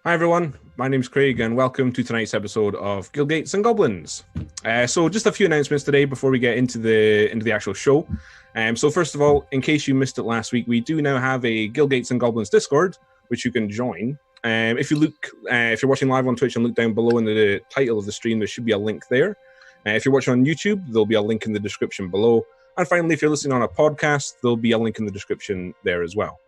Hi everyone, my name's Craig and welcome to tonight's episode of Guildgates Goblins. So just a few announcements today before we get into the actual show. So first of all, in case you missed it last week, we do now have a Guildgates Goblins Discord, which you can join. If you're watching live on Twitch and look down below in the title of the stream, there should be a link there. If you're watching on YouTube, there'll be a link in the description below. And finally, if you're listening on a podcast, there'll be a link in the description there as well.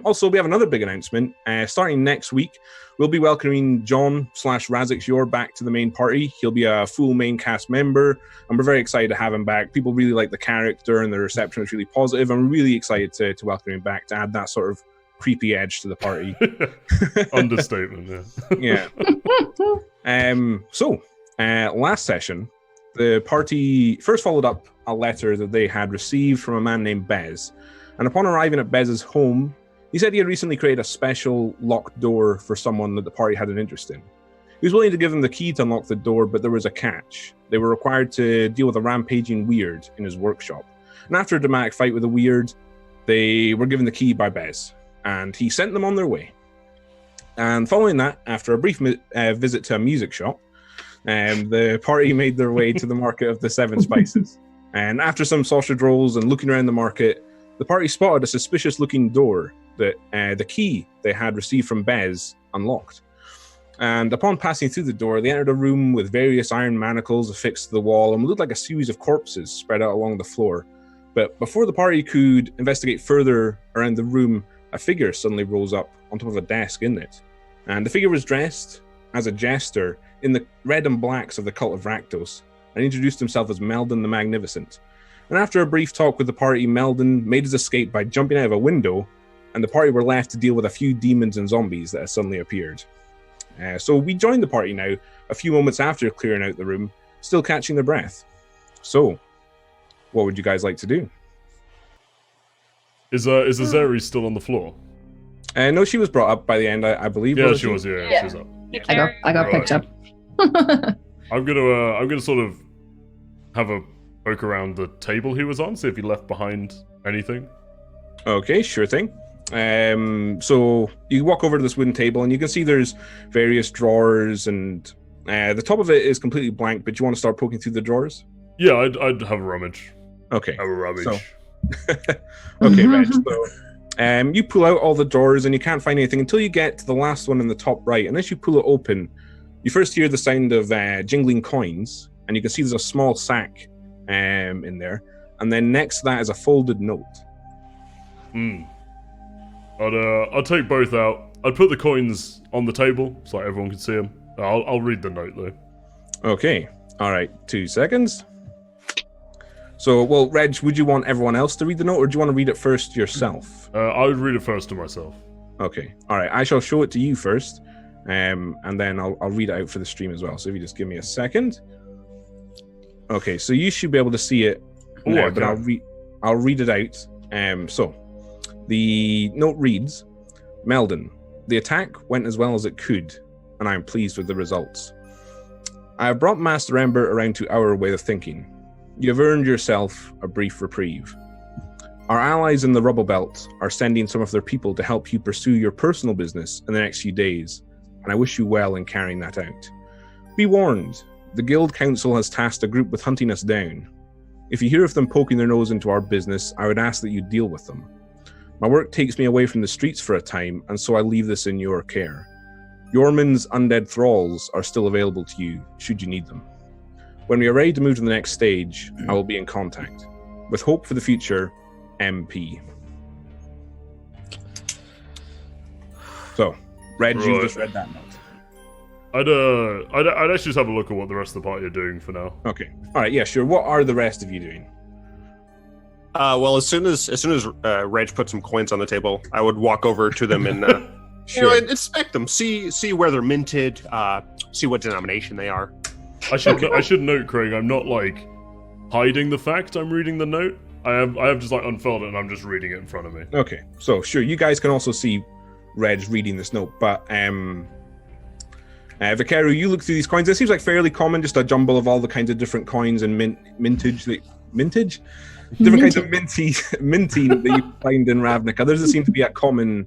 Also, we have another big announcement. Starting next week, we'll be welcoming John/Razix back to the main party. He'll be a full main cast member, and we're very excited to have him back. People really like the character, and the reception is really positive. I'm really excited to welcome him back, to add that sort of creepy edge to the party. Understatement, yeah. Last session, the party first followed up a letter that they had received from a man named Bez. And upon arriving at Bez's home, he said he had recently created a special locked door for someone that the party had an interest in. He was willing to give them the key to unlock the door, but there was a catch. They were required to deal with a rampaging weird in his workshop. And after a dramatic fight with the weird, they were given the key by Bez, and he sent them on their way. And following that, after a brief visit to a music shop, the party made their way to the market of the Seven Spices. And after some sausage rolls and looking around the market, the party spotted a suspicious-looking door that the key they had received from Bez unlocked. And upon passing through the door, they entered a room with various iron manacles affixed to the wall and looked like a series of corpses spread out along the floor. But before the party could investigate further around the room, a figure suddenly rose up on top of a desk in it. And the figure was dressed as a jester in the red and blacks of the cult of Rakdos, and introduced himself as Meldon the Magnificent. And after a brief talk with the party, Meldon made his escape by jumping out of a window, and the party were left to deal with a few demons and zombies that had suddenly appeared. So we joined the party now, a few moments after clearing out the room, still catching their breath. So, what would you guys like to do? Is Azeri still on the floor? No, she was brought up by the end, I believe. Yeah, she was. Yeah, she was up. I got picked up. I'm gonna sort of have a poke around the table he was on, see if he left behind anything. Okay, sure thing. So you walk over to this wooden table and you can see there's various drawers, and the top of it is completely blank, but you want to start poking through the drawers? Yeah, I'd have a rummage. Okay. Have a rummage. So... okay, Reg. So you pull out all the drawers and you can't find anything until you get to the last one in the top right. And as you pull it open, you first hear the sound of jingling coins, and you can see there's a small sack in there. And then next to that is a folded note. I'll take both out. I'd put the coins on the table so everyone can see them. I'll read the note though. Okay. All right. 2 seconds. So, well, Reg, would you want everyone else to read the note, or do you want to read it first yourself? I would read it first to myself. Okay. All right. I shall show it to you first, and then I'll read it out for the stream as well. So if you just give me a second. Okay. So you should be able to see it now, but I'll read it out. So the note reads, Meldon, the attack went as well as it could, and I am pleased with the results. I have brought Master Ember around to our way of thinking. You have earned yourself a brief reprieve. Our allies in the Rubble Belt are sending some of their people to help you pursue your personal business in the next few days, and I wish you well in carrying that out. Be warned, the Guild Council has tasked a group with hunting us down. If you hear of them poking their nose into our business, I would ask that you deal with them. My work takes me away from the streets for a time, and so I leave this in your care. Yorman's undead thralls are still available to you, should you need them. When we are ready to move to the next stage, I will be in contact. With hope for the future, MP. So, Reg, you just read that note. I'd actually just have a look at what the rest of the party are doing for now. Okay. All right. Yeah. Sure. What are the rest of you doing? Well, as soon as Reg put some coins on the table, I would walk over to them and inspect them, see where they're minted, see what denomination they are. I should note, Craig, I'm not like hiding the fact I'm reading the note. I have just like unfurled it and I'm just reading it in front of me. Okay. So sure, you guys can also see Reg reading this note, but Vicario, you look through these coins. It seems like fairly common, just a jumble of all the kinds of different coins and mintage? Different kinds of minty that you find in Ravnica. There doesn't seem to be a common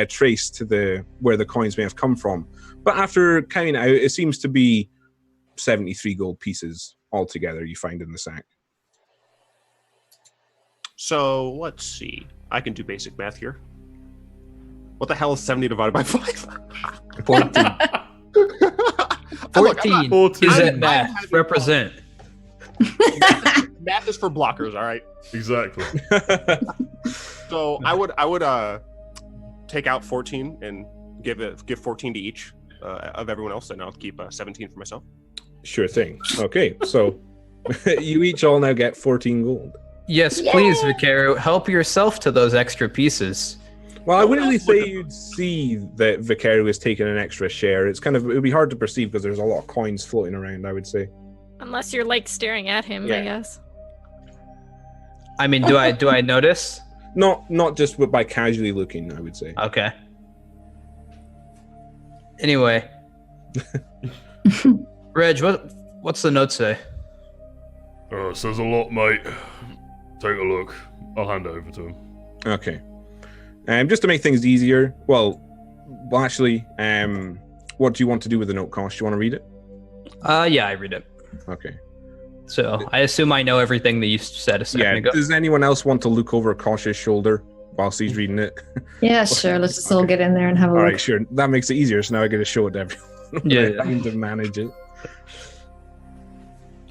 trace to where the coins may have come from. But after counting it out, it seems to be 73 gold pieces altogether you find in the sack. So let's see. I can do basic math here. What the hell is 70 divided by 5? 14. 14 is at math. Represent. Math is for blockers, all right? Exactly. So I would take out 14 and give 14 to each of everyone else, and I'll keep 17 for myself. Sure thing. Okay, so you each all now get 14 gold. Yes, please, Vicario, help yourself to those extra pieces. Well, I wouldn't really say you'd see that Vicario is taking an extra share. It would be hard to perceive because there's a lot of coins floating around, I would say. Unless you're like staring at him, I guess. I mean, do I notice? Not just by casually looking, I would say. Okay. Anyway. Reg, what's the note say? It says a lot, mate. Take a look. I'll hand it over to him. Okay. Just to make things easier, well, actually, what do you want to do with the note, Kosh? Do you want to read it? Yeah, I read it. Okay. So, I assume I know everything that you said a second ago. Does anyone else want to look over Kosh's shoulder whilst he's reading it? Yeah, sure. Let's just all get in there and have a look. All right, sure. That makes it easier, so now I get to show it to everyone. Yeah. I need to manage it.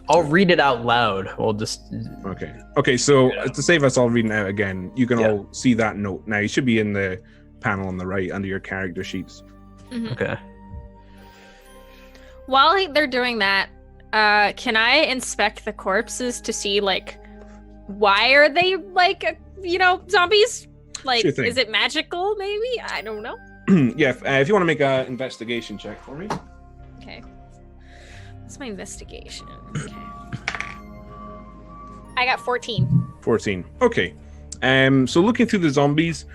I'll read it out loud. We'll just... Okay, so to save us all reading it out again, you can all see that note. Now, it should be in the panel on the right under your character sheets. Mm-hmm. Okay. While they're doing that, can I inspect the corpses to see, like, why are they, like, zombies? Like, Sure thing. Is it magical, maybe? I don't know. Yeah, if you want to make an investigation check for me. Okay. What's my investigation? Okay. I got 14. 14. Okay. So looking through the zombies,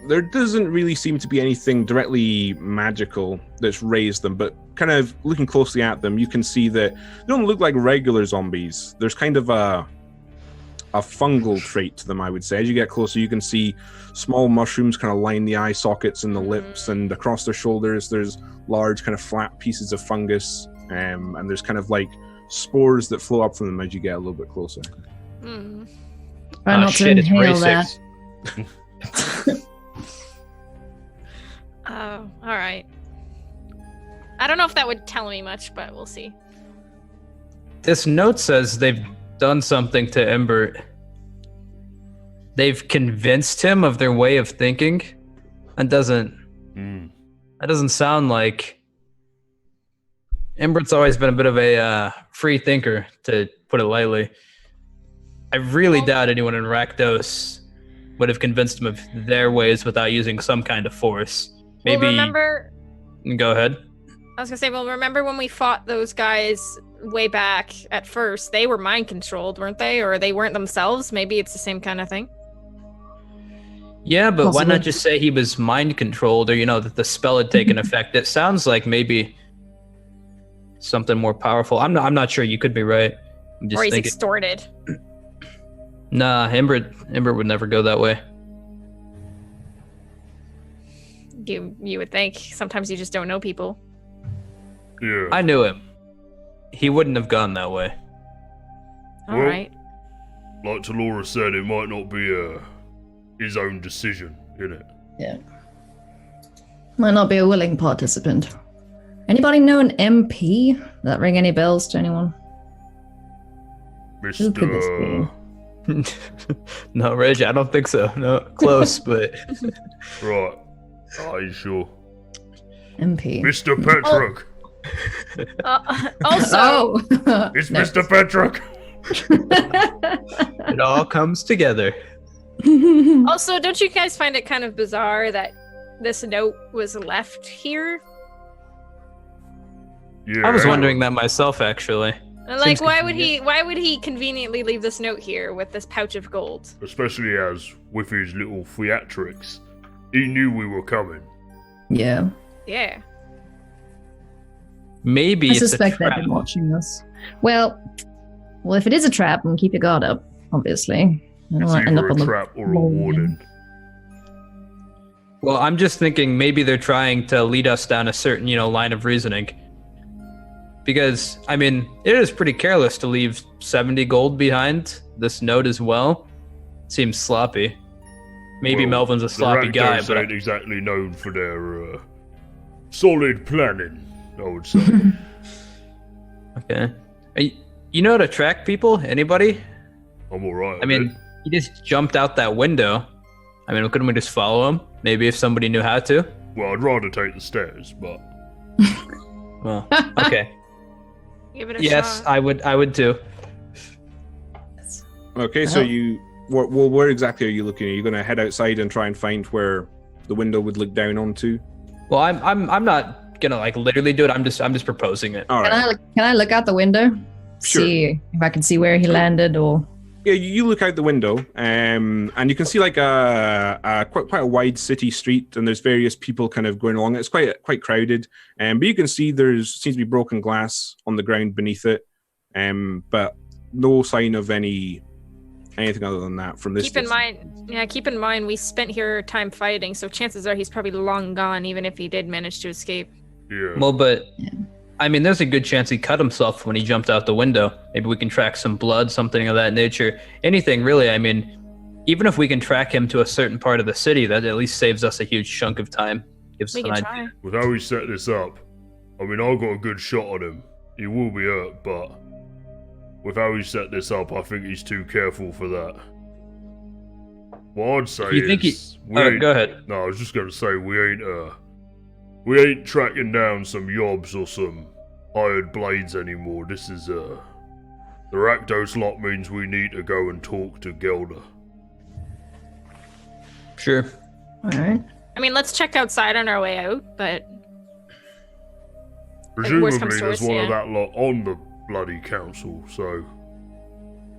there doesn't really seem to be anything directly magical that's raised them, but kind of looking closely at them, you can see that they don't look like regular zombies. There's kind of a fungal trait to them, I would say. As you get closer, you can see small mushrooms kind of line the eye sockets and the lips, and across their shoulders, there's large kind of flat pieces of fungus, and there's kind of like spores that flow up from them as you get a little bit closer. Try not to inhale that. Oh, all right. I don't know if that would tell me much, but we'll see. This note says they've done something to Embert. They've convinced him of their way of thinking. That doesn't sound like... Embert's always been a bit of a free thinker, to put it lightly. I really doubt anyone in Rakdos would have convinced him of their ways without using some kind of force. Maybe. Well, remember... Go ahead. I was gonna say, well, remember when we fought those guys way back at first? They were mind controlled, weren't they? Or they weren't themselves? Maybe it's the same kind of thing. Yeah, but why not just say he was mind controlled, or that the spell had taken effect? It sounds like maybe something more powerful. I'm not sure. You could be right. I'm just or he's thinking. Extorted. Nah, Embert would never go that way. You would think. Sometimes you just don't know people. Yeah. I knew him. He wouldn't have gone that way. All right. Like Talora said, it might not be his own decision, innit? Yeah. Might not be a willing participant. Anybody know an MP? Does that ring any bells to anyone? Who could this be? No, Reg, I don't think so. No, close, but... Right. Are you sure? MP. Mr. Petruk! Also... It's Mr. Petruk! It all comes together. Also, don't you guys find it kind of bizarre that this note was left here? Yeah. I was wondering that myself, actually. Like, why would he conveniently leave this note here with this pouch of gold? Especially as, with his little theatrics, he knew we were coming. Yeah. Yeah. Maybe I it's suspect a they've trap. been watching this. Well, if it is a trap, then keep your guard up, obviously. I don't It's want to end up either on a the trap or a warning. Well, I'm just thinking maybe they're trying to lead us down a certain, line of reasoning. Because, I mean, it is pretty careless to leave 70 gold behind this note as well. Seems sloppy. Maybe Melvin's a sloppy guy, but ain't exactly known for their solid planning, I would say. Okay. You know how to track people? Anybody? I'm alright. I mean, he just jumped out that window. I mean, couldn't we just follow him? Maybe if somebody knew how to? Well, I'd rather take the stairs, but... Well, okay. Give it a Yes, shot. I would too. Okay, so where exactly are you looking? Are you going to head outside and try and find where the window would look down onto? Well, I'm not gonna literally do it. I'm just proposing it. All right. Can I look out the window? Sure. See if I can see where he landed or... Yeah, you look out the window, and you can see like quite a wide city street, and there's various people kind of going along. It's quite crowded, but you can see seems to be broken glass on the ground beneath it, but no sign of anything other than that from this. Keep in mind, we spent here time fighting, so chances are he's probably long gone, even if he did manage to escape. Yeah. Well, but I mean, there's a good chance he cut himself when he jumped out the window. Maybe we can track some blood, something of that nature. Anything, really. I mean, even if we can track him to a certain part of the city, that at least saves us a huge chunk of time. Gives us an idea. With how we set this up, I mean, I got a good shot on him. He will be hurt, but with how he set this up, I think he's too careful for that. What I'd say go ahead. No, I was just going to say, we ain't tracking down some yobs or some hired blades anymore. This is, the Rakdos lot means we need to go and talk to Gelder. Sure. Alright. I mean, let's check outside on our way out, but... Presumably there's one of that lot on the bloody council, so...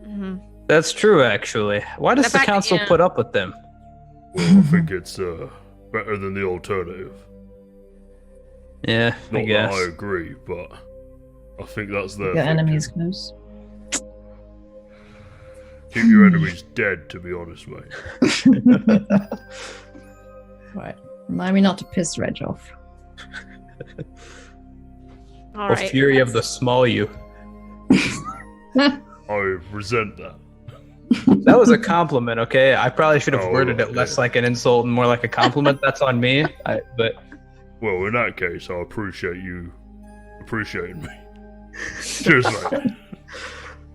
Mm-hmm. That's true, actually. Why does the council put up with them? Well, I think it's, better than the alternative. Yeah, Not I guess. that I agree, but I think that's their Your thinking. enemies close. Keep your enemies dead, to be honest, mate. Right. Remind me not to piss Reg off. All The right. fury of the small you. I resent that. That was a compliment, okay? I probably should have worded it okay. less like an insult and more like a compliment. That's on me. But Well, in that case, I appreciate you appreciating me. Cheers, mate.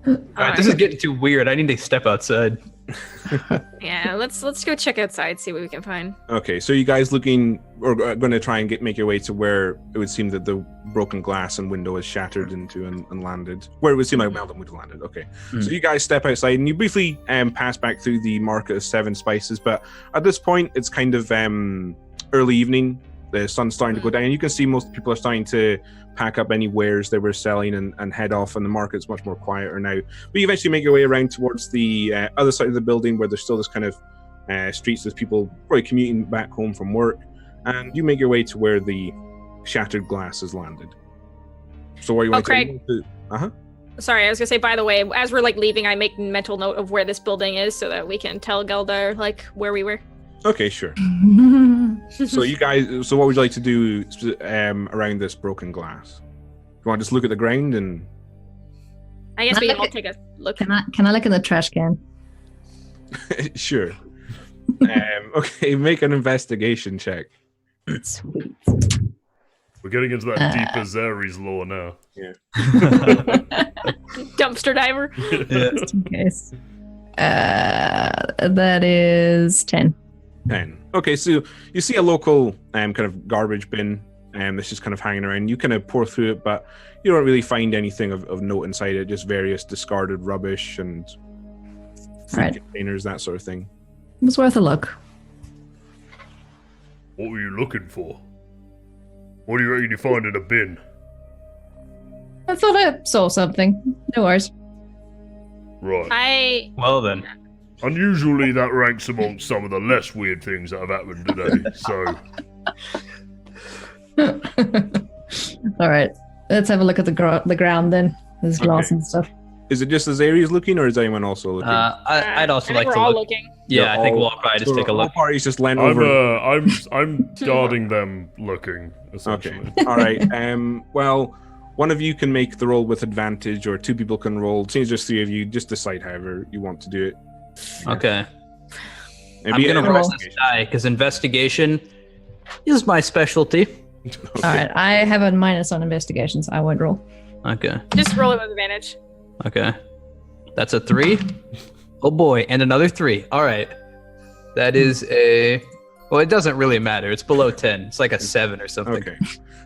Alright, this is getting too weird. I need to step outside. Yeah, let's go check outside, see what we can find. Okay, so you guys going to try and make your way to where it would seem that the broken glass and window is shattered into and landed, where it would seem like Melvin would have landed. Okay, so you guys step outside and you briefly pass back through the Market of Seven Spices, but at this point it's kind of early evening. The sun's starting to go down, and you can see most people are starting to pack up any wares they were selling and head off, and the market's much more quieter now. But you eventually make your way around towards the other side of the building where there's still this kind of streets. There's people probably commuting back home from work, and you make your way to where the shattered glass has landed. So where you want Craig. to... Sorry, I was gonna say, by the way, as we're leaving, I make mental note of where this building is so that we can tell Gelder where we were. Okay, sure. So you guys, so what would you like to do around this broken glass? You want to just look at the ground and... I guess Can I we look all at- take a look. Can I look in the trash can? Sure. Okay, make an investigation check. Sweet. We're getting into that deep Azares lore now. Dumpster diver. Just in case. That is 10. 10. Okay, so you see a local kind of garbage bin that's just kind of hanging around. You kind of pour through it, but you don't really find anything of note inside it, just various discarded rubbish and food containers, that sort of thing. It was worth a look. What were you looking for? What do you reckon you find in a bin? I thought I saw something. No worries. Right. Well then. Unusually, that ranks amongst some of the less weird things that have happened today, so... All right. Let's have a look at the ground then. There's glass and stuff. Is it just Azaria's looking, or is anyone also looking? I'd also I think like we're to all look. looking. Yeah, I think we'll all probably just take a All look. parties just leant I'm over. I'm guarding them looking, essentially. Okay. All right. Well, one of you can make the roll with advantage, or two people can roll. Since there's three of you, just decide however you want to do it. Okay. Maybe I'm gonna an roll this investigation. die because investigation is my specialty. All right, I have a minus on investigations. I won't roll. Okay. Just roll it with advantage. Okay. That's a 3. Oh boy, and another 3. All right. That is a. Well, it doesn't really matter. It's below 10. It's like a 7 or something. Okay.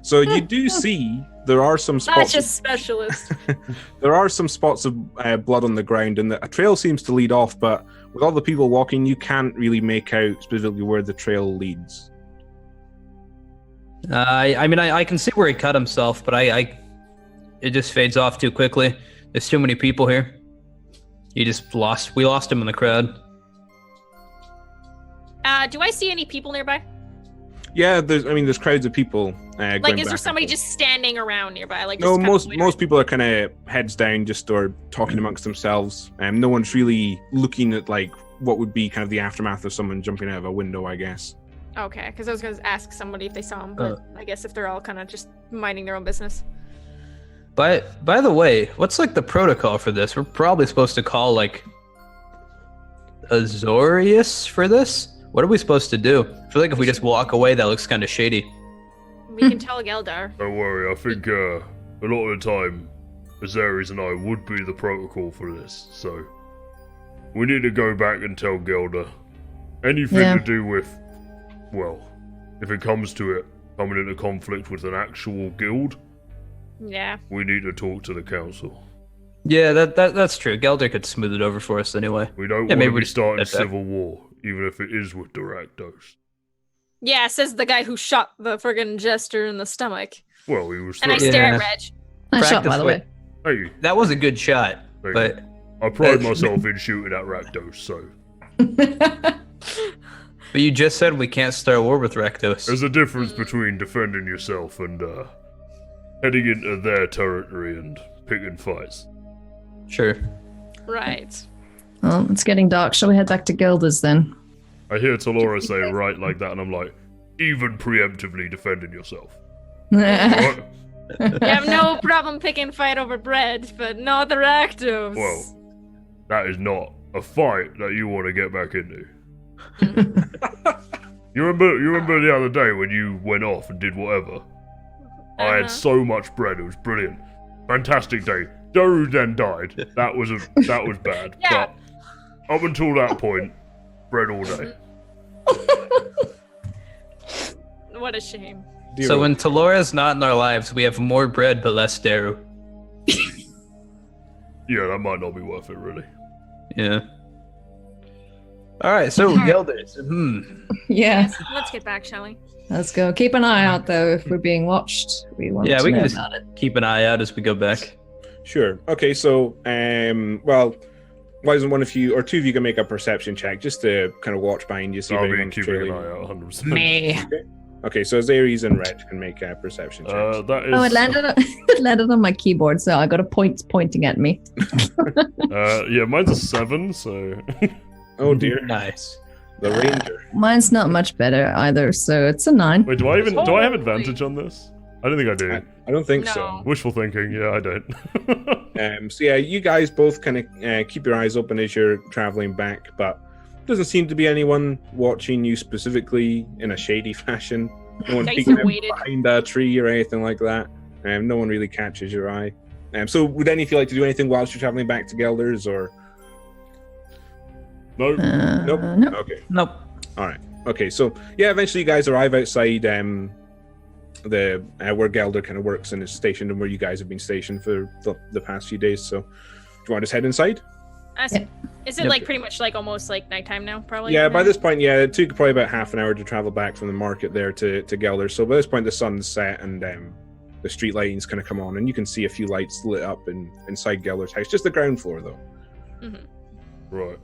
So you do see there are some spots. Such a specialist. There are some spots of blood on the ground, and a trail seems to lead off. But with all the people walking, you can't really make out specifically where the trail leads. I mean, I can see where he cut himself, but it just fades off too quickly. There's too many people here. We lost him in the crowd. Do I see any people nearby? Yeah, there's crowds of people. Like, is there somebody just standing around nearby? Like, No, just most people are kind of heads down, just or talking amongst themselves. No one's really looking at like what would be kind of the aftermath of someone jumping out of a window, I guess. Okay, because I was going to ask somebody if they saw him, but I guess if they're all kind of just minding their own business. By the way, what's like the protocol for this? We're probably supposed to call like Azorius for this. What are we supposed to do? I feel like if we just walk away, that looks kind of shady. We can tell Gelder. Don't worry, I think a lot of the time, Azaris and I would be the protocol for this, so we need to go back and tell Gelder. Anything to do with, well, if it comes to it, coming into conflict with an actual guild, Yeah. we need to talk to the council. Yeah, that's true. Gelder could smooth it over for us anyway. We don't Yeah, want maybe to we be just starting step back. civil war, even if it is with the Rakdos. Yeah, says the guy who shot the friggin' jester in the stomach. Well, he was. And I Yeah. stare at Reg. Nice shot, Practice by the way. Hey, That was a good shot, hey, but I pride myself in shooting at Rakdos, so but you just said we can't start a war with Rakdos. there's a difference between defending yourself and heading into their territory and picking fights. Sure. Right. Well, it's getting dark. Shall we head back to Gelder's then? I hear Talora say right like that, and I'm like, even preemptively defending yourself. Yeah. What? You have no problem picking fight over bread, but not the Rakdos. Well, that is not a fight that you want to get back into. You remember the other day when you went off and did whatever? I had so much bread, it was brilliant. Fantastic day. Daru then died. That was bad. Yeah. But up until that point, bread all day. What a shame. So when Talora's not in our lives, we have more bread but less Daru. Yeah, that might not be worth it, really. Yeah. All right, so Gelders. Yeah. Let's get back, shall we? Let's go. Keep an eye out though if we're being watched. We want Yeah, to we can know just about it. keep an eye out as we go back. Sure. Okay. So, well, why doesn't one of you or two of you can make a perception check just to kind of watch behind you, see if I'll be anyone's keeping an trailing? eye out 100%. Me. Okay, so Azaries and Reg can make a perception checks. That is. Oh, it landed on my keyboard, so I got a point pointing at me. Yeah, mine's a 7, so. Oh dear, Nice. the Ranger. Mine's not much better either, so it's a 9. Wait, do I have Holy. advantage on this? I don't think I do. I don't think No. so. Wishful thinking, yeah, I don't. So yeah, you guys both kind of keep your eyes open as you're traveling back, but doesn't seem to be anyone watching you specifically in a shady fashion. No one Nice peeking and out weighted. behind a tree or anything like that. No one really catches your eye. So would any of you like to do anything whilst you're traveling back to Gelder's or? No. Nope. No. Okay. Nope. All right. Okay. So yeah, eventually you guys arrive outside the where Gelder kind of works and is stationed, and where you guys have been stationed for the past few days. So do you want to just head inside? I see. Yeah. Is it Yep. like pretty much like almost like nighttime now? Probably. Yeah, by this point, yeah, it took probably about half an hour to travel back from the market there to Gelder. So by this point, the sun's set and the street lighting's kind of come on, and you can see a few lights lit up inside Gelder's house, just the ground floor though. Right.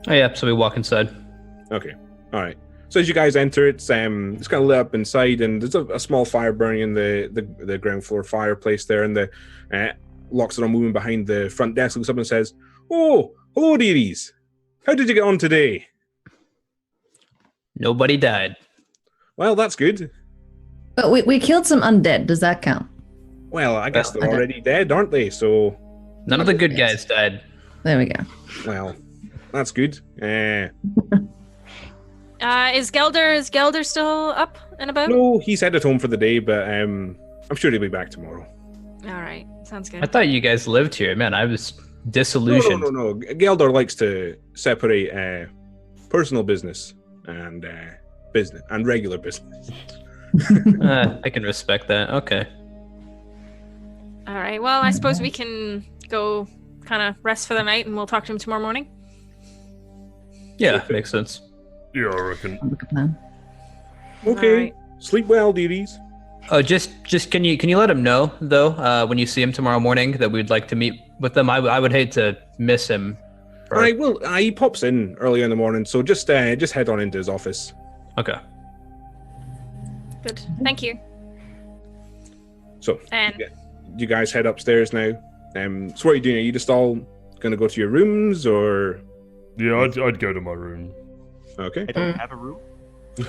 Oh yeah, so we walk inside. Okay, all right. So as you guys enter, it's kind of lit up inside, and there's a small fire burning in the ground floor fireplace there, and locks are moving behind the front desk, looks up and says, "Oh, hello, dearies. How did you get on today?" Nobody died. Well, that's good. But we killed some undead. Does that count? Well, I guess Well, they're I don't- already dead, aren't they? So, None of the good guys died. There we go. well, that's good. Is Gelder still up and about? No, he's headed home for the day, but I'm sure he'll be back tomorrow. All right, sounds good. I thought you guys lived here. Man, I was disillusioned. No. Gelder likes to separate personal business and business and regular business. I can respect that. Okay. All right. Well, I suppose we can go kind of rest for the night, and we'll talk to him tomorrow morning. Yeah, makes sense. Yeah, I reckon. Sounds like a plan. Okay, Alright. sleep well, dearies. Oh, just can you let him know though when you see him tomorrow morning that we'd like to meet with them. I would hate to miss him. I will. He pops in early in the morning, so just head on into his office. Okay. Good. Thank you. So, And you guys head upstairs now. So what are you doing? Are you just all gonna go to your rooms, or? Yeah, I'd go to my room. Okay. I don't have a room.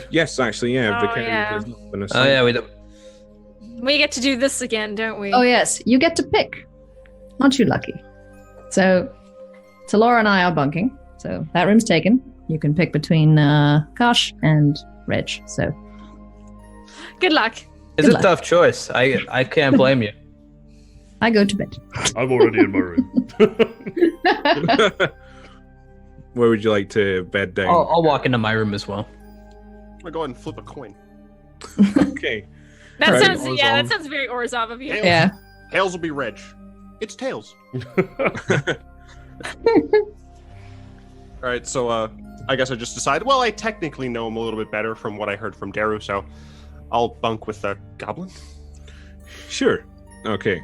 Yes, actually, yeah. Oh, Vicarious yeah. has not been Oh assigned. yeah, we get to do this again, don't we? Oh yes, you get to pick. Aren't you lucky? So, Laura and I are bunking. So that room's taken. You can pick between Kosh and Reg. So Good luck. it's Good a luck. tough choice. I can't blame you. I go to bed. I'm already in my room. Where would you like to bed down? I'll walk into my room as well. I'm gonna go ahead and flip a coin. Okay. That Right. sounds Orzhov. that sounds very Orzhov of you. Tails. Yeah. Tails will be Reg. It's Tails. All right, so I guess I just decided. Well, I technically know him a little bit better from what I heard from Daru, so I'll bunk with the goblin. Sure. Okay.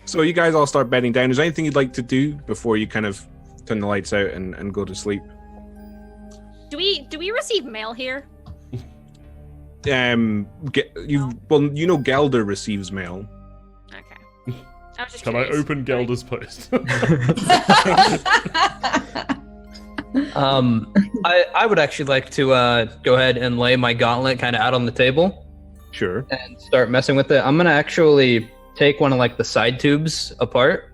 So you guys all start bedding down. Is there anything you'd like to do before you kind of turn the lights out and go to sleep? Do we receive mail here? You know Gelder receives mail. Okay. I was just Can I curious. open Gelder's post? I would actually like to go ahead and lay my gauntlet kind of out on the table Sure. and start messing with it. I'm gonna actually take one of like the side tubes apart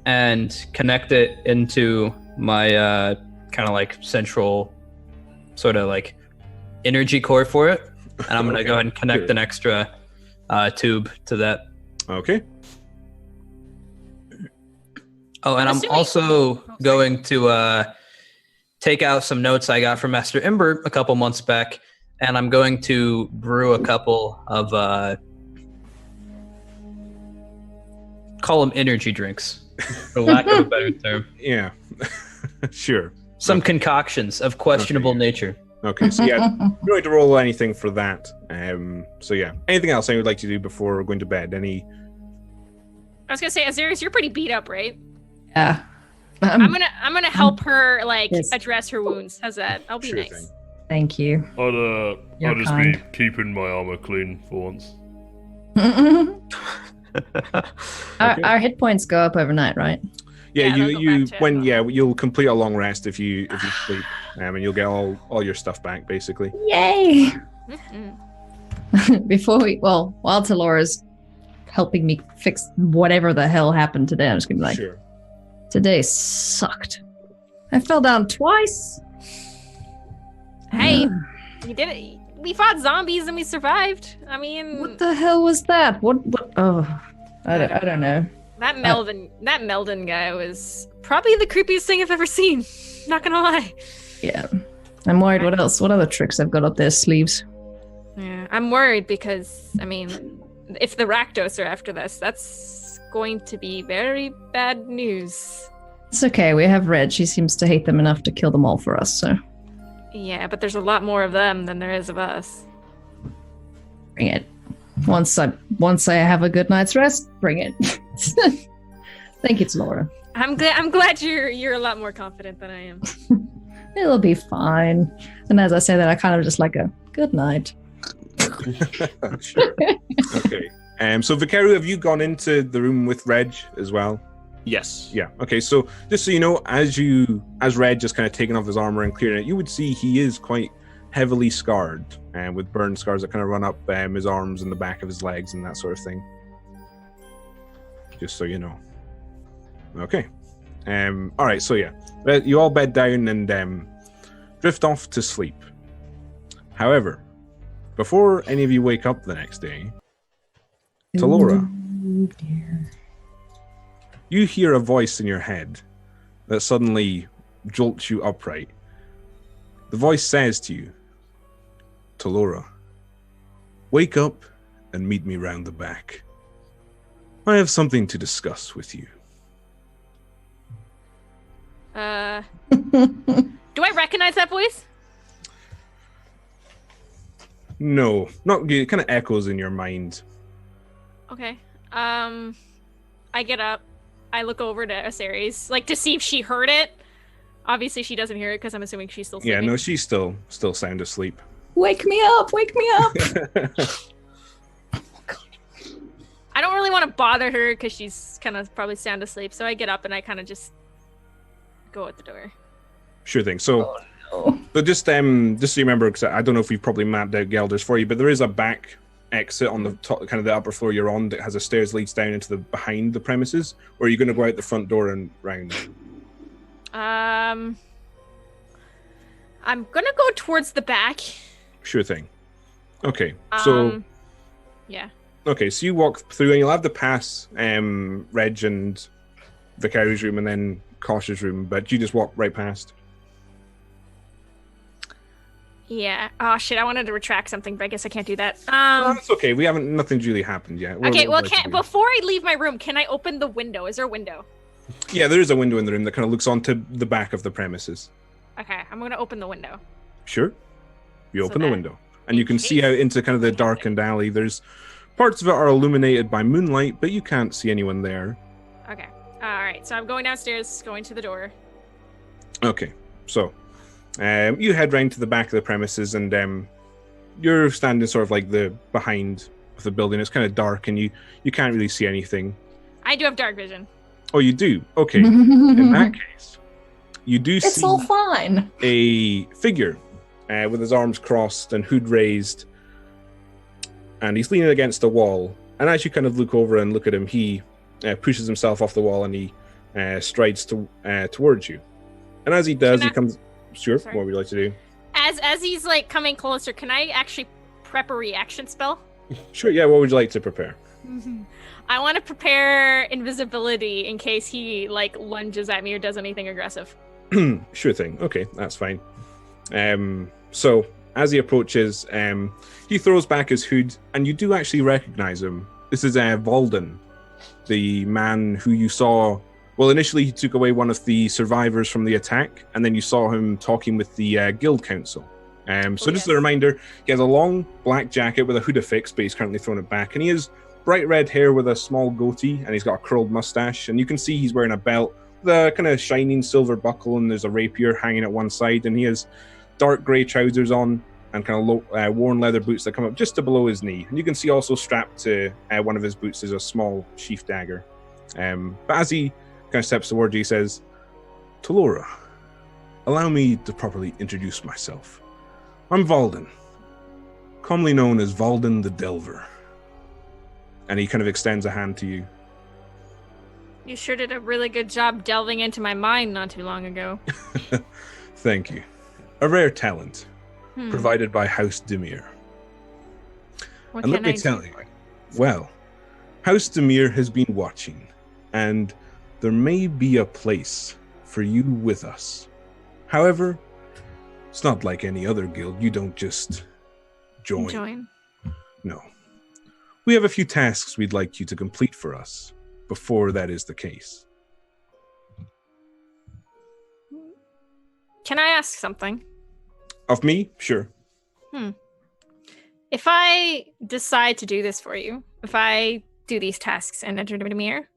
and connect it into my kind of like central sort of like energy core for it, and I'm gonna go ahead and connect Good. an extra tube to that. Okay. Oh, and I'm Assuming- also sorry. going to take out some notes I got from Master Ember a couple months back, and I'm going to brew a couple of call them energy drinks, for lack of a better term. Yeah. Sure. Some concoctions of questionable Okay. nature. Okay. So yeah, you don't need to roll anything for that. So yeah. Anything else I would like to do before going to bed? Any? I was gonna say, Azarius, you're pretty beat up, right? Yeah. I'm gonna help her like Yes. address her wounds. How's that? I'll be Sure nice. thing. Thank you. I'll You're just kind. be keeping my armor clean for once. Our hit points go up overnight, right? Yeah, Yeah, they'll go you back to- you'll complete a long rest if you sleep, and you'll get all your stuff back basically. Yay! Mhm. Before while Talora's helping me fix whatever the hell happened today, I'm just gonna be like, Sure. today sucked. I fell down twice. Hey, we did it. We fought zombies and we survived. I mean, What the hell was that? What? Oh, I don't know. that Meldon guy was probably the creepiest thing I've ever seen. Not gonna lie. Yeah, I'm worried. What else? What other tricks I've got up their sleeves? Yeah, I'm worried because I mean, if the Rakdos are after this, that's going to be very bad news. It's okay. We have Red. She seems to hate them enough to kill them all for us. So Yeah, but there's a lot more of them than there is of us. bring it. Once I have a good night's rest, bring it. Thank you, Laura. I'm glad you're a lot more confident than I am. It'll be fine. And as I say that, I kind of just like a good night. Sure. Okay. So Vicario, have you gone into the room with Reg as well? Yes. Yeah. Okay. So just so you know, as Reg just kind of taking off his armor and clearing it, you would see he is quite heavily scarred, and with burn scars that kind of run up his arms and the back of his legs and that sort of thing. Just so you know. Okay. All right. So yeah, you all bed down and drift off to sleep. However, before any of you wake up the next day, Talora, you hear a voice in your head that suddenly jolts you upright. The voice says to you, Talora, wake up and meet me round the back. I have something to discuss with you. Do I recognize that voice? No, not it kind of echoes in your mind. Okay. I get up. I look over to Aseres, like to see if she heard it. Obviously, she doesn't hear it because I'm assuming she's still sleeping. Yeah, no, she's still sound asleep. Wake me up! Wake me up! I don't really want to bother her because she's kind of probably sound asleep. So I get up and I kind of just go out the door. Sure thing. So, but just so you remember, because I don't know if we've probably mapped out Gelders for you, but there is a back exit on the top, kind of the upper floor you're on, that has a stairs leads down into the behind the premises. Or are you going to go out the front door and round? I'm gonna go towards the back. Sure thing. Okay, so yeah. Okay, so you walk through and you'll have to pass Reg and Vicario's room and then Kosh's room, but you just walk right past. Yeah. Oh shit! I wanted to retract something, but I guess I can't do that. No, that's okay. Nothing's really happened yet. Okay. Well, before I leave my room, can I open the window? Is there a window? Yeah, there is a window in the room that kind of looks onto the back of the premises. Okay, I'm gonna open the window. Sure. You open the window, and you can see out into kind of the darkened alley. There's parts of it are illuminated by moonlight, but you can't see anyone there. Okay. All right. So I'm going downstairs, going to the door. Okay. So, you head round to the back of the premises, and you're standing sort of like the behind of the building. It's kind of dark, and you can't really see anything. I do have dark vision. Oh, you do? Okay. In that case, you do see it's all fine. A figure with his arms crossed and hood raised, and he's leaning against the wall. And as you kind of look over and look at him, he pushes himself off the wall and he strides towards you. And as he does, he comes... Sure, Sorry. what would you like to do? As he's like coming closer, can I actually prep a reaction spell? Sure, yeah, what would you like to prepare? I want to prepare invisibility in case he like lunges at me or does anything aggressive. Sure thing. Okay, that's fine. So as he approaches, he throws back his hood, and you do actually recognize him. This is Valden, the man who you saw. Well, initially he took away one of the survivors from the attack, and then you saw him talking with the guild council. So just as a reminder, he has a long black jacket with a hood affixed, but he's currently thrown it back, and he has bright red hair with a small goatee, and he's got a curled mustache, and you can see he's wearing a belt with a kind of shining silver buckle, and there's a rapier hanging at one side, and he has dark grey trousers on and kind of worn leather boots that come up just to below his knee. And you can see also strapped to one of his boots is a small sheath dagger. But as he kind of steps towards you, he says, Talora, allow me to properly introduce myself. I'm Valden, commonly known as Valden the Delver. And he kind of extends a hand to you. You sure did a really good job delving into my mind not too long ago. Thank you. A rare talent provided by House Demir. And let me tell you, well, House Demir has been watching, and there may be a place for you with us. However, it's not like any other guild. You don't just join. No. We have a few tasks we'd like you to complete for us before that is the case. Can I ask something? Of me? Sure. If I decide to do this for you, if I do these tasks and enter the mirror,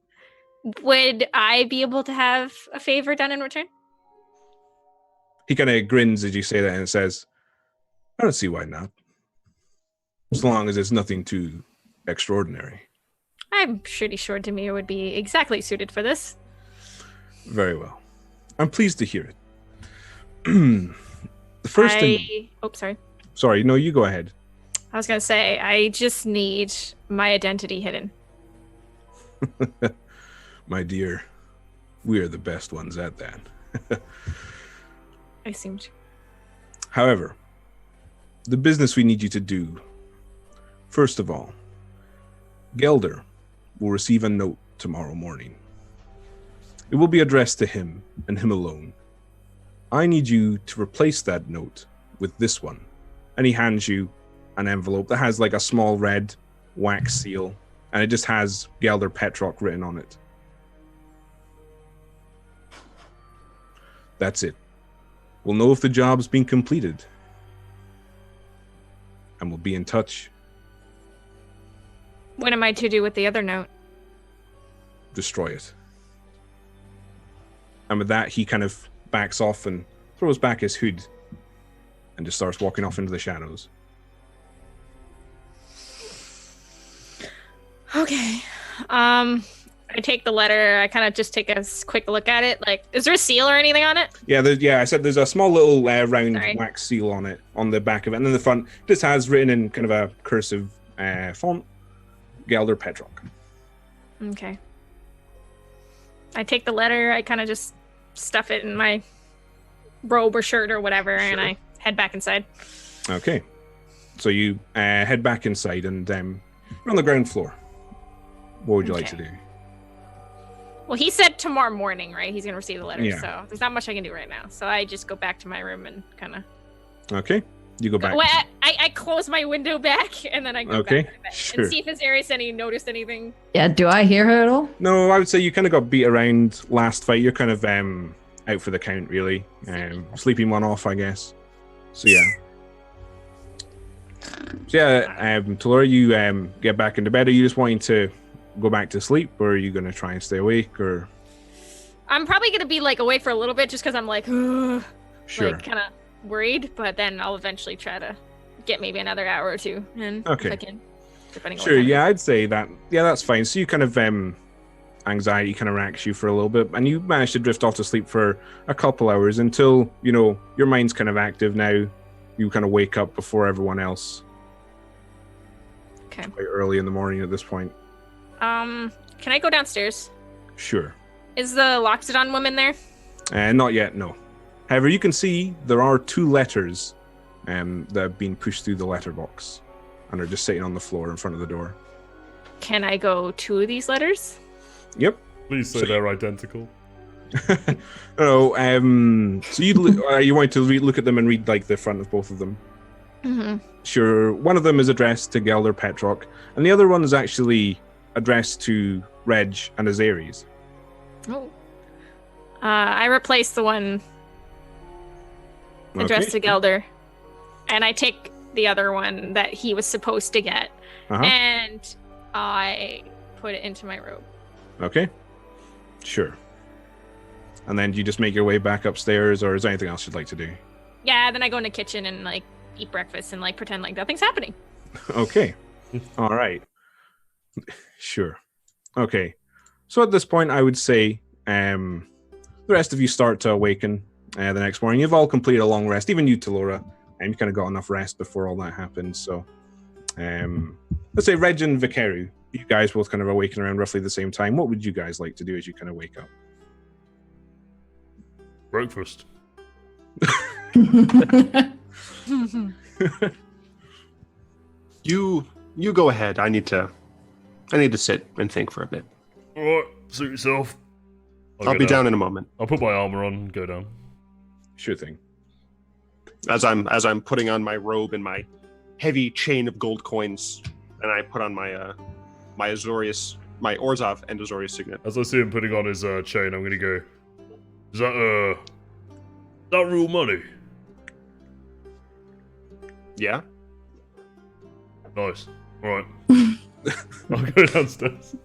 would I be able to have a favor done in return? He kind of grins as you say that and says, I don't see why not. As long as it's nothing too extraordinary. I'm pretty sure Demir would be exactly suited for this. Very well. I'm pleased to hear it. The first thing... Oh, sorry. Sorry, no, you go ahead. I was going to say, I just need my identity hidden. My dear, we are the best ones at that. I assumed. However, the business we need you to do, first of all, Gelder will receive a note tomorrow morning. It will be addressed to him and him alone. I need you to replace that note with this one. And he hands you an envelope that has like a small red wax seal, and it just has Gelder Petrock written on it. That's it. We'll know if the job's been completed. And we'll be in touch. What am I to do with the other note? Destroy it. And with that, he kind of backs off and throws back his hood and just starts walking off into the shadows. Okay. I take the letter. I kind of just take a quick look at it. Like, is there a seal or anything on it? Yeah, I said there's a small little round Sorry. wax seal on it, on the back of it. And then the front just has written in kind of a cursive font, Gelder Petrock. Okay. I take the letter. I kind of just stuff it in my robe or shirt or whatever, Sure. and I head back inside. Okay. So you head back inside and you're on the ground floor. What would you like to do? Well, he said tomorrow morning, right? He's going to receive the letter, Yeah. so there's not much I can do right now. So I just go back to my room and kind of... Okay. You go back. Well, I close my window back, and then I go Okay, back to bed sure. and see if Azarius noticed anything. Yeah, do I hear her at all? No, I would say you kind of got beat around last fight. You're kind of out for the count, really. Sleeping one off, I guess. So, yeah. Talora, you get back into bed. Are you just wanting to go back to sleep, or are you going to try and stay awake, or... I'm probably going to be, like, awake for a little bit just because I'm, like, Sure. like, kind of worried, but then I'll eventually try to get maybe another hour or two in Okay. if I can, depending on Sure, what time it yeah, I'd say that. Yeah, that's fine. So you kind of anxiety kind of racks you for a little bit, and you manage to drift off to sleep for a couple hours until, you know, your mind's kind of active now. You kind of wake up before everyone else. Okay. Quite early in the morning at this point. Can I go downstairs? Sure. Is the Loxodon woman there? Not yet, no. However, you can see there are 2 letters that have been pushed through the letterbox and are just sitting on the floor in front of the door. Can I go to these letters? Yep. Please say So- they're identical. So are you want to look at them and read like the front of both of them? Mm-hmm. Sure. One of them is addressed to Gelder Petrock, and the other one is actually addressed to Reg and Azarius. Oh. I replaced the one addressed to Gelder, and I take the other one that he was supposed to get, Uh-huh. and I put it into my robe. Okay. Sure. And then do you just make your way back upstairs, or is there anything else you'd like to do? Yeah, then I go in the kitchen and like eat breakfast and like pretend like nothing's happening. Okay. All right. Sure. Okay. So at this point, I would say the rest of you start to awaken the next morning. You've all completed a long rest, even you, Talora, and you kind of got enough rest before all that happened. So let's say Reg and Vikaru, you guys both kind of awaken around roughly the same time. What would you guys like to do as you kind of wake up? Breakfast. You go ahead. I need to sit and think for a bit. Alright, suit yourself. I'll be down in a moment. I'll put my armor on and go down. Sure thing. As I'm putting on my robe and my heavy chain of gold coins, and I put on my my Azorius, my Orzhov and Azorius signet. As I see him putting on his chain, I'm gonna go, is that real money? Yeah. Nice. Alright. I'll go downstairs.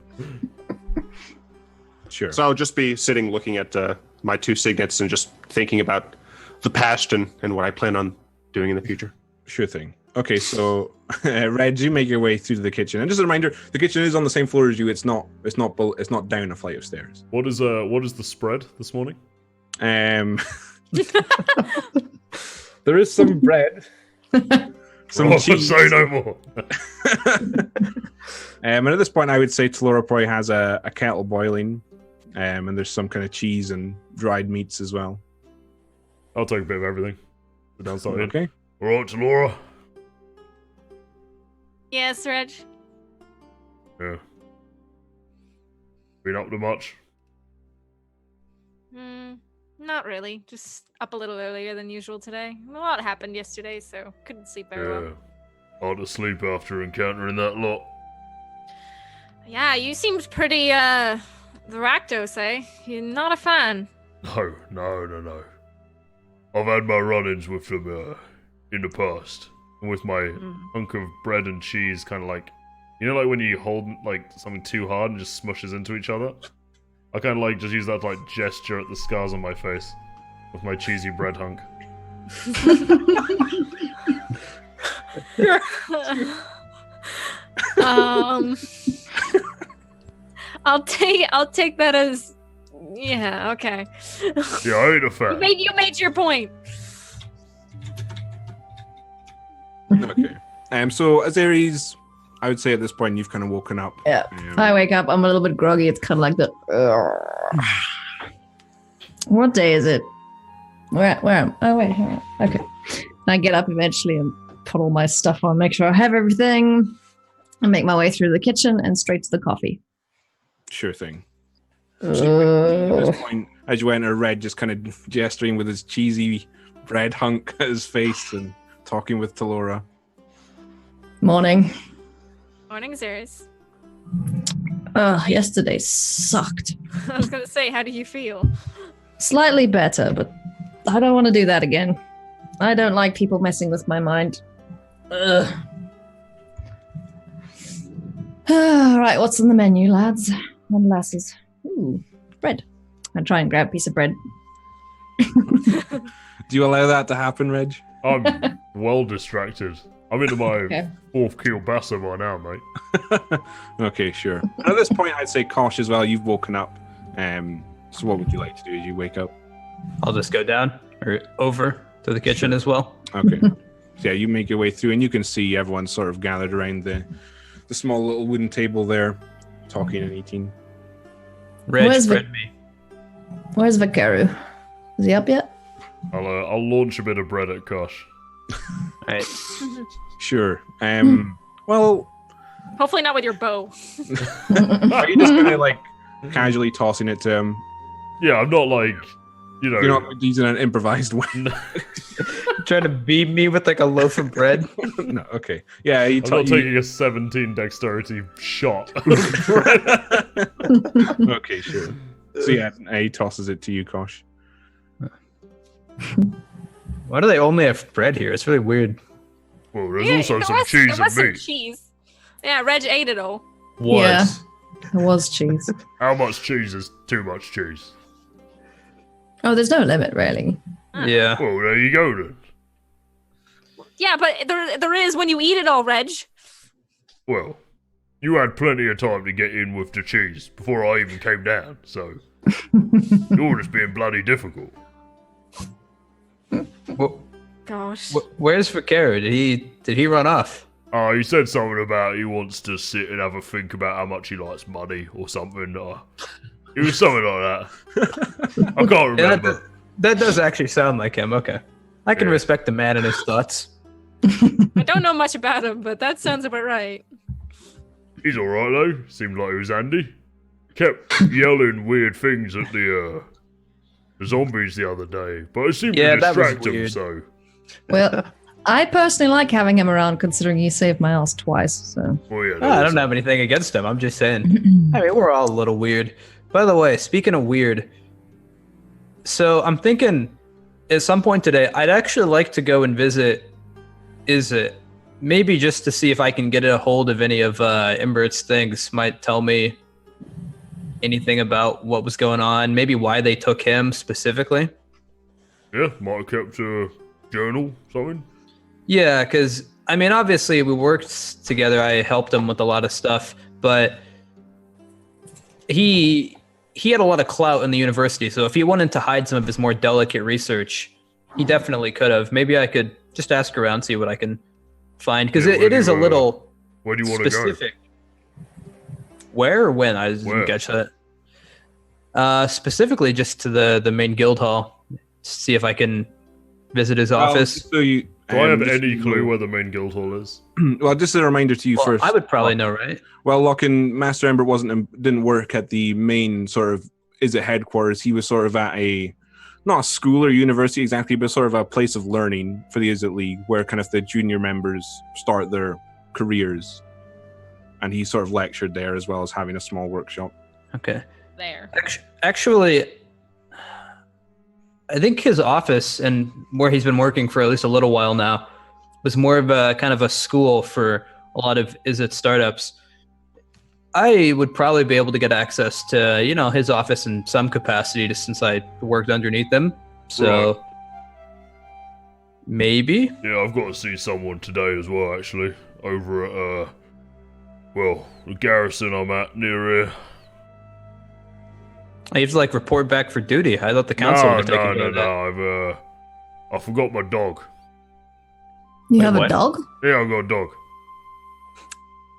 Sure. So I'll just be sitting looking at my 2 signets and just thinking about the past and what I plan on doing in the future. Sure thing. Okay, so Reg, you make your way through to the kitchen, and just a reminder: the kitchen is on the same floor as you. It's not down a flight of stairs. What is the spread this morning? There is some bread, some cheese. Say no more. And at this point, I would say Talora probably has a kettle boiling, and there's some kind of cheese and dried meats as well. I'll take a bit of everything. Sit down, start in. Okay. All right, Laura. Yes, Reg. Yeah. Been up to much? Not really. Just up a little earlier than usual today. A lot happened yesterday, so couldn't sleep very well. Hard to sleep after encountering that lot. Yeah, you seemed pretty, Rakdos, eh? You're not a fan. No. I've had my run-ins with them, in the past. And with my hunk of bread and cheese, kind of like... You know, like when you hold, like, something too hard and just smushes into each other? I kind of, like, just use that to, like, gesture at the scars on my face. With my cheesy bread hunk. I'll take that as... Yeah, okay. Yeah, I ain't a fan. You made your point. Okay. So Azaries, I would say at this point you've kind of woken up. Yeah. I wake up. I'm a little bit groggy. It's kind of like the. What day is it? Where am? Oh wait. Hang on. Okay. I get up eventually and put all my stuff on. Make sure I have everything. And make my way through the kitchen and straight to the coffee. Sure thing. At this point, as you enter, Red just kind of gesturing with his cheesy bread hunk at his face and talking with Talora. Morning. Morning, Zaris. Yesterday sucked. I was gonna say, how do you feel? Slightly better, but I don't want to do that again. I don't like people messing with my mind. Ugh. Right, what's on the menu, lads and lasses? Ooh, bread. I try and grab a piece of bread. Do you allow that to happen, Reg? I'm well distracted. I'm into my fourth kielbasa by now, mate. Okay, sure. And at this point, I'd say Kosh as well. You've woken up. So what would you like to do as you wake up? I'll just go down or over to the kitchen as well. Okay. So yeah, you make your way through, and you can see everyone sort of gathered around the small little wooden table there, talking and eating. Reg, spread me. Where's Vikaru? Is he up yet? I'll launch a bit of bread at Kosh. Right. Sure. Well, hopefully not with your bow. are you just gonna like casually tossing it to him? Yeah, I'm not like, you know. You're not using an improvised way. Trying to beat me with like a loaf of bread? No, okay. Yeah, I'm not taking a 17 dexterity shot. Okay, sure. So yeah, he tosses it to you, Kosh. Why do they only have bread here? It's really weird. Well, there's also some cheese and meat. Cheese. Yeah, Reg ate it all. Yeah, there was cheese. How much cheese is too much cheese? Oh, there's no limit, really. Yeah. Well, there you go then. Yeah, but there is when you eat it all, Reg. Well, you had plenty of time to get in with the cheese before I even came down, so you're just being bloody difficult. Gosh. Where's Vikaru? Did he run off? He said something about he wants to sit and have a think about how much he likes money or something. It was something like that. I can't remember. Yeah, that does actually sound like him. Okay. I can respect the man and his thoughts. I don't know much about him, but that sounds about right. He's alright though. Seemed like he was handy. Kept yelling weird things at the zombies the other day, but it seemed to distract him, so... Well, I personally like having him around, considering he saved my ass twice, so... Well, yeah, I don't have anything against him, I'm just saying. I mean, we're all a little weird. By the way, speaking of weird, so I'm thinking at some point today, I'd actually like to go and visit Izzet, maybe just to see if I can get a hold of any of Imbert's things, might tell me anything about what was going on, maybe why they took him specifically. Yeah, might have kept a journal, something. Yeah, because I mean, obviously we worked together. I helped him with a lot of stuff, but he had a lot of clout in the university. So if he wanted to hide some of his more delicate research, he definitely could have. Maybe I could just ask around, see what I can find, because it is a little where do you want to specific. Where or when? I didn't catch that. Specifically, just to the main guild hall. See if I can visit his office. So do I have any clue where the main guild hall is? Well, just a reminder to you first. I would probably know, right? Well, Lockin, Master Ember didn't work at the main sort of headquarters. He was sort of at not a school or university exactly, but sort of a place of learning for the Izzet League, where kind of the junior members start their careers. And he sort of lectured there as well as having a small workshop. Okay. There. Actually, I think his office and where he's been working for at least a little while now was more of a kind of a school for a lot of Izzet startups. I would probably be able to get access to, his office in some capacity just since I worked underneath him. So maybe. Yeah, I've got to see someone today as well, actually. Over at, the garrison I'm at near here. I have to report back for duty. I thought the council would have taken care of that. No. I forgot my dog. You have what? a dog? Yeah, I've got a dog.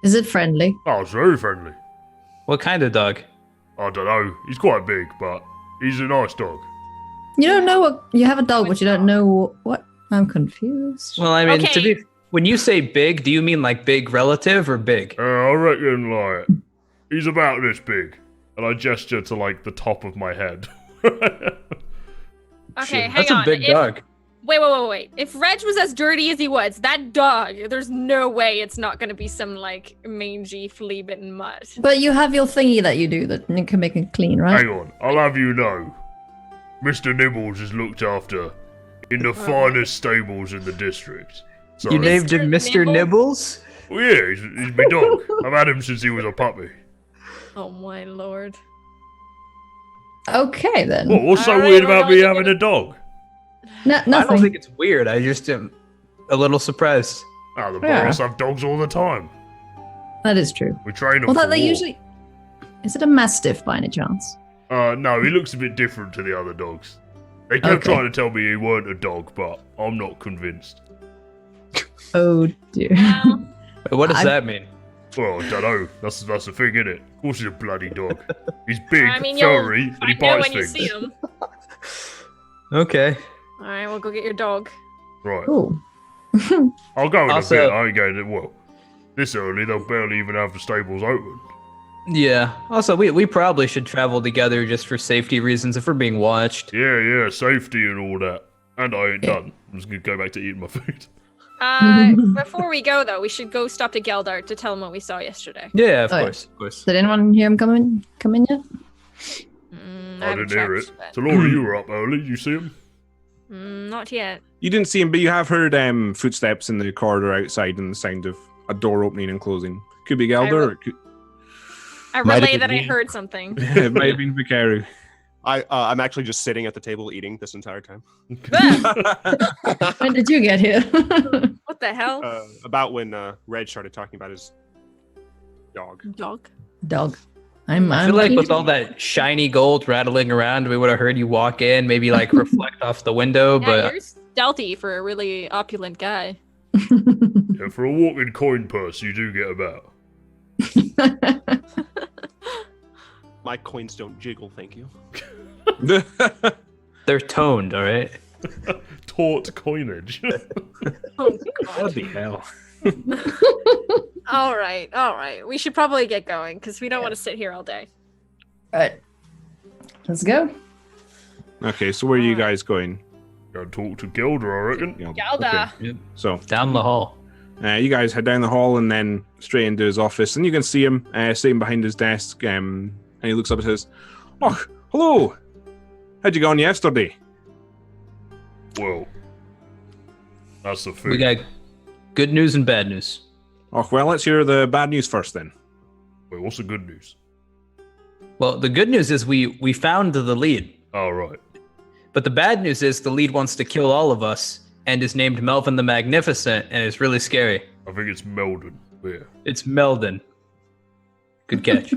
Is it friendly? Oh, it's very friendly. What kind of dog? I don't know. He's quite big, but he's a nice dog. You don't know what you have a dog, but you don't know what. I'm confused. Well, I mean, Okay. when you say big, do you mean big relative or big? I reckon, he's about this big. And I gesture to, the top of my head. Okay, hang That's on. a big dog. Wait. If Reg was as dirty as he was, that dog, there's no way it's not going to be some, mangy, flea-bitten mutt. But you have your thingy that you do that you can make it clean, right? Hang on, I'll have you know. Mr. Nibbles is looked after in the finest stables in the district. So, You named him Mr. Nibbles? well, yeah, he's my dog. I've had him since he was a puppy. Oh, my lord. Okay, then. What's so Alright, weird we're about going me to having get a dog? I don't Nothing. think it's weird. I just am a little surprised. Oh, the Yeah. boss have dogs all the time. That is true. We train them Well, for that they war. usually. Is it a mastiff by any chance? No, he looks a bit different to the other dogs. They kept Okay. trying to tell me he weren't a dog, but I'm not convinced. Oh dear. Well, Wait, what does I- that mean? Well, I don't know. That's the thing, innit? Of course he's a bloody dog. He's big, I mean, you'll furry, and he find out bites when you things. see him. Okay. Alright, we'll go get your dog. Right. Cool. I'll go in Also- a bit. I ain't going to... Well, this early, they'll barely even have the stables open. Yeah. Also, we probably should travel together just for safety reasons if we're being watched. Yeah, safety and all that. And I ain't done. I'm just going to go back to eating my food. Before we go, though, we should go stop to Gelder to tell him what we saw yesterday. Yeah, of Oh, yeah. course. Did anyone hear him come in yet? I haven't didn't hear it. checked, but- So, Laura, you were up early. You see him? Not yet. You didn't see him, but you have heard footsteps in the corridor outside and the sound of a door opening and closing. Could be Gelder, or it, I Might have relay been that I me. heard something. it might have been Vikaru. I'm actually just sitting at the table eating this entire time. When did you get here? What the hell? About when Reg started talking about his dog. Dog. Dog. I feel like with all that shiny gold rattling around, we would have heard you walk in, maybe reflect off the window, Yeah, but you're stealthy for a really opulent guy. Yeah, for a walking coin purse, you do get about. My coins don't jiggle, thank you. they're toned, all right? Taut coinage. Oh, What the hell? all right. We should probably get going because we don't want to sit here all day. Alright. Let's go. Okay, so where are you guys going? Go talk to Gelder, I reckon. Yeah, Gelder. okay. So Down the hall. you guys head down the hall and then straight into his office, and you can see him sitting behind his desk, and he looks up and says, "Oh, hello. How'd you go on yesterday?" Well, that's the thing. We got good news and bad news. Oh, well, let's hear the bad news first then. Wait, what's the good news? Well, the good news is we found the lead. Oh, right. But the bad news is the lead wants to kill all of us and is named Melvin the Magnificent, and it's really scary. I think it's Meldon. Yeah. It's Meldon. Good catch.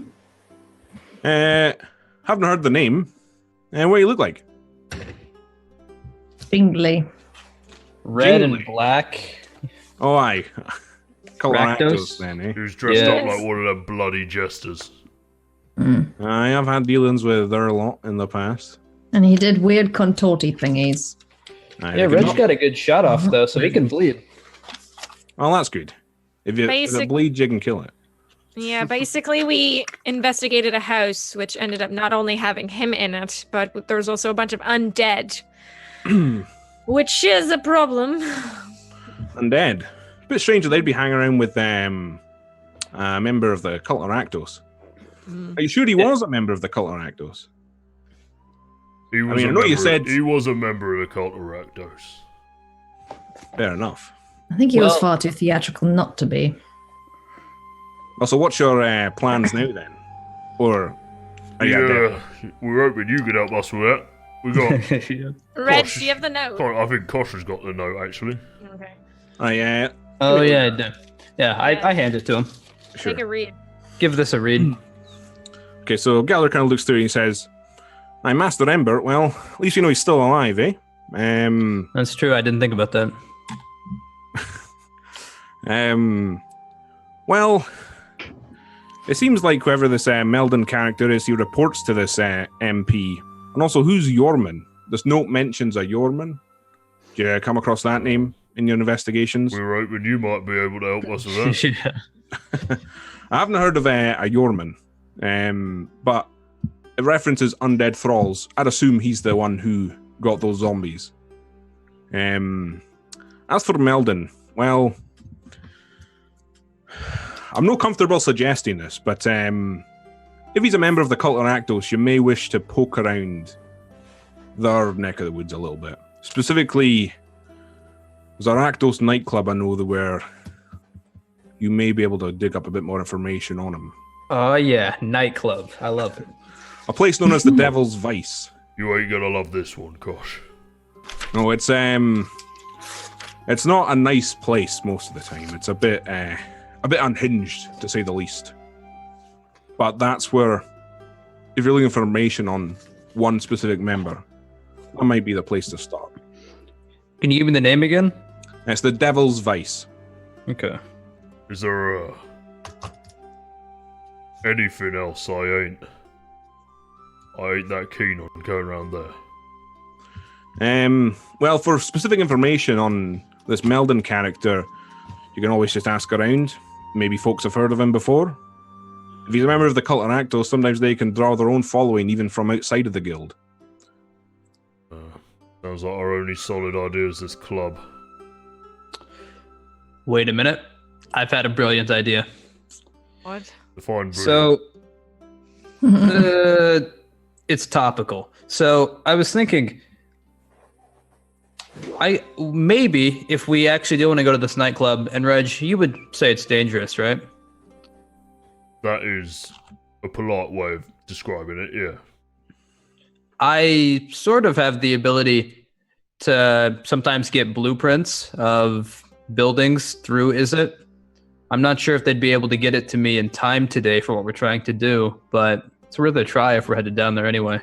Haven't heard the name. What do you look like? Jingly. Red Jingly. and black. Oh, aye. Rakdos? Rakdos, then, eh? He was dressed Yeah. up like one of them bloody jesters. I have had dealings with their lot in the past. And he did weird contorty thingies. Aye, Yeah, they can- Reg got a good shot off, though, so he can bleed. Well, that's good. If it bleeds, you can kill it. Yeah, basically we investigated a house which ended up not only having him in it, but there was also a bunch of undead. Which is a problem. Undead. A bit strange that they'd be hanging around with a member of the Cult of Rakdos. Are you sure he was a member of the Cult of Rakdos? He was I know you said- he was a member of the Cult of Rakdos. Fair enough. I think he was Well- far too theatrical not to be. Also, what's your plans now then? Or are you dead? We're hoping you could help us with that. We got. Reg, Gosh. do you have the note? I think Kosh has got the note actually. Okay. Oh, yeah, I do. Yeah, I hand it to him. Sure. Take a read. Give this a read. Okay, so Gelder kind of looks through and he says, "Aye, Master Ember, well, at least you know he's still alive, eh? That's true, I didn't think about that. Well, it seems like whoever this Meldon character is, he reports to this MP. And also, who's Yorman? This note mentions a Yorman. Did you come across that name in your investigations? We were hoping you might be able to help us with that. Yeah. I haven't heard of a Yorman, but it references undead thralls. I'd assume he's the one who got those zombies. As for Meldon, well, I'm not comfortable suggesting this, but if he's a member of the Cult of Rakdos, you may wish to poke around their neck of the woods a little bit. Specifically, there's a Rakdos nightclub I know where you may be able to dig up a bit more information on him. Oh, yeah, nightclub. I love it. A place known as the Devil's Vice. You ain't gonna love this one, Kosh. No, it's not a nice place most of the time. It's a bit unhinged, to say the least. But that's where, if you're looking for information on one specific member, that might be the place to start. Can you give me the name again? It's the Devil's Vice. Okay. Is there anything else I ain't that keen on going around there? Well, for specific information on this Meldon character, you can always just ask around. Maybe folks have heard of him before. If he's a member of the Cult of Rakdos, sometimes they can draw their own following even from outside of the guild. Sounds like our only solid idea is this club. Wait a minute. I've had a brilliant idea. What? Define brilliant. So, it's topical. So, I was thinking, maybe if we actually do want to go to this nightclub, and Reg, you would say it's dangerous, right? That is a polite way of describing it, yeah. I sort of have the ability to sometimes get blueprints of buildings through Izzet. I'm not sure if they'd be able to get it to me in time today for what we're trying to do, but it's worth a try if we're headed down there anyway.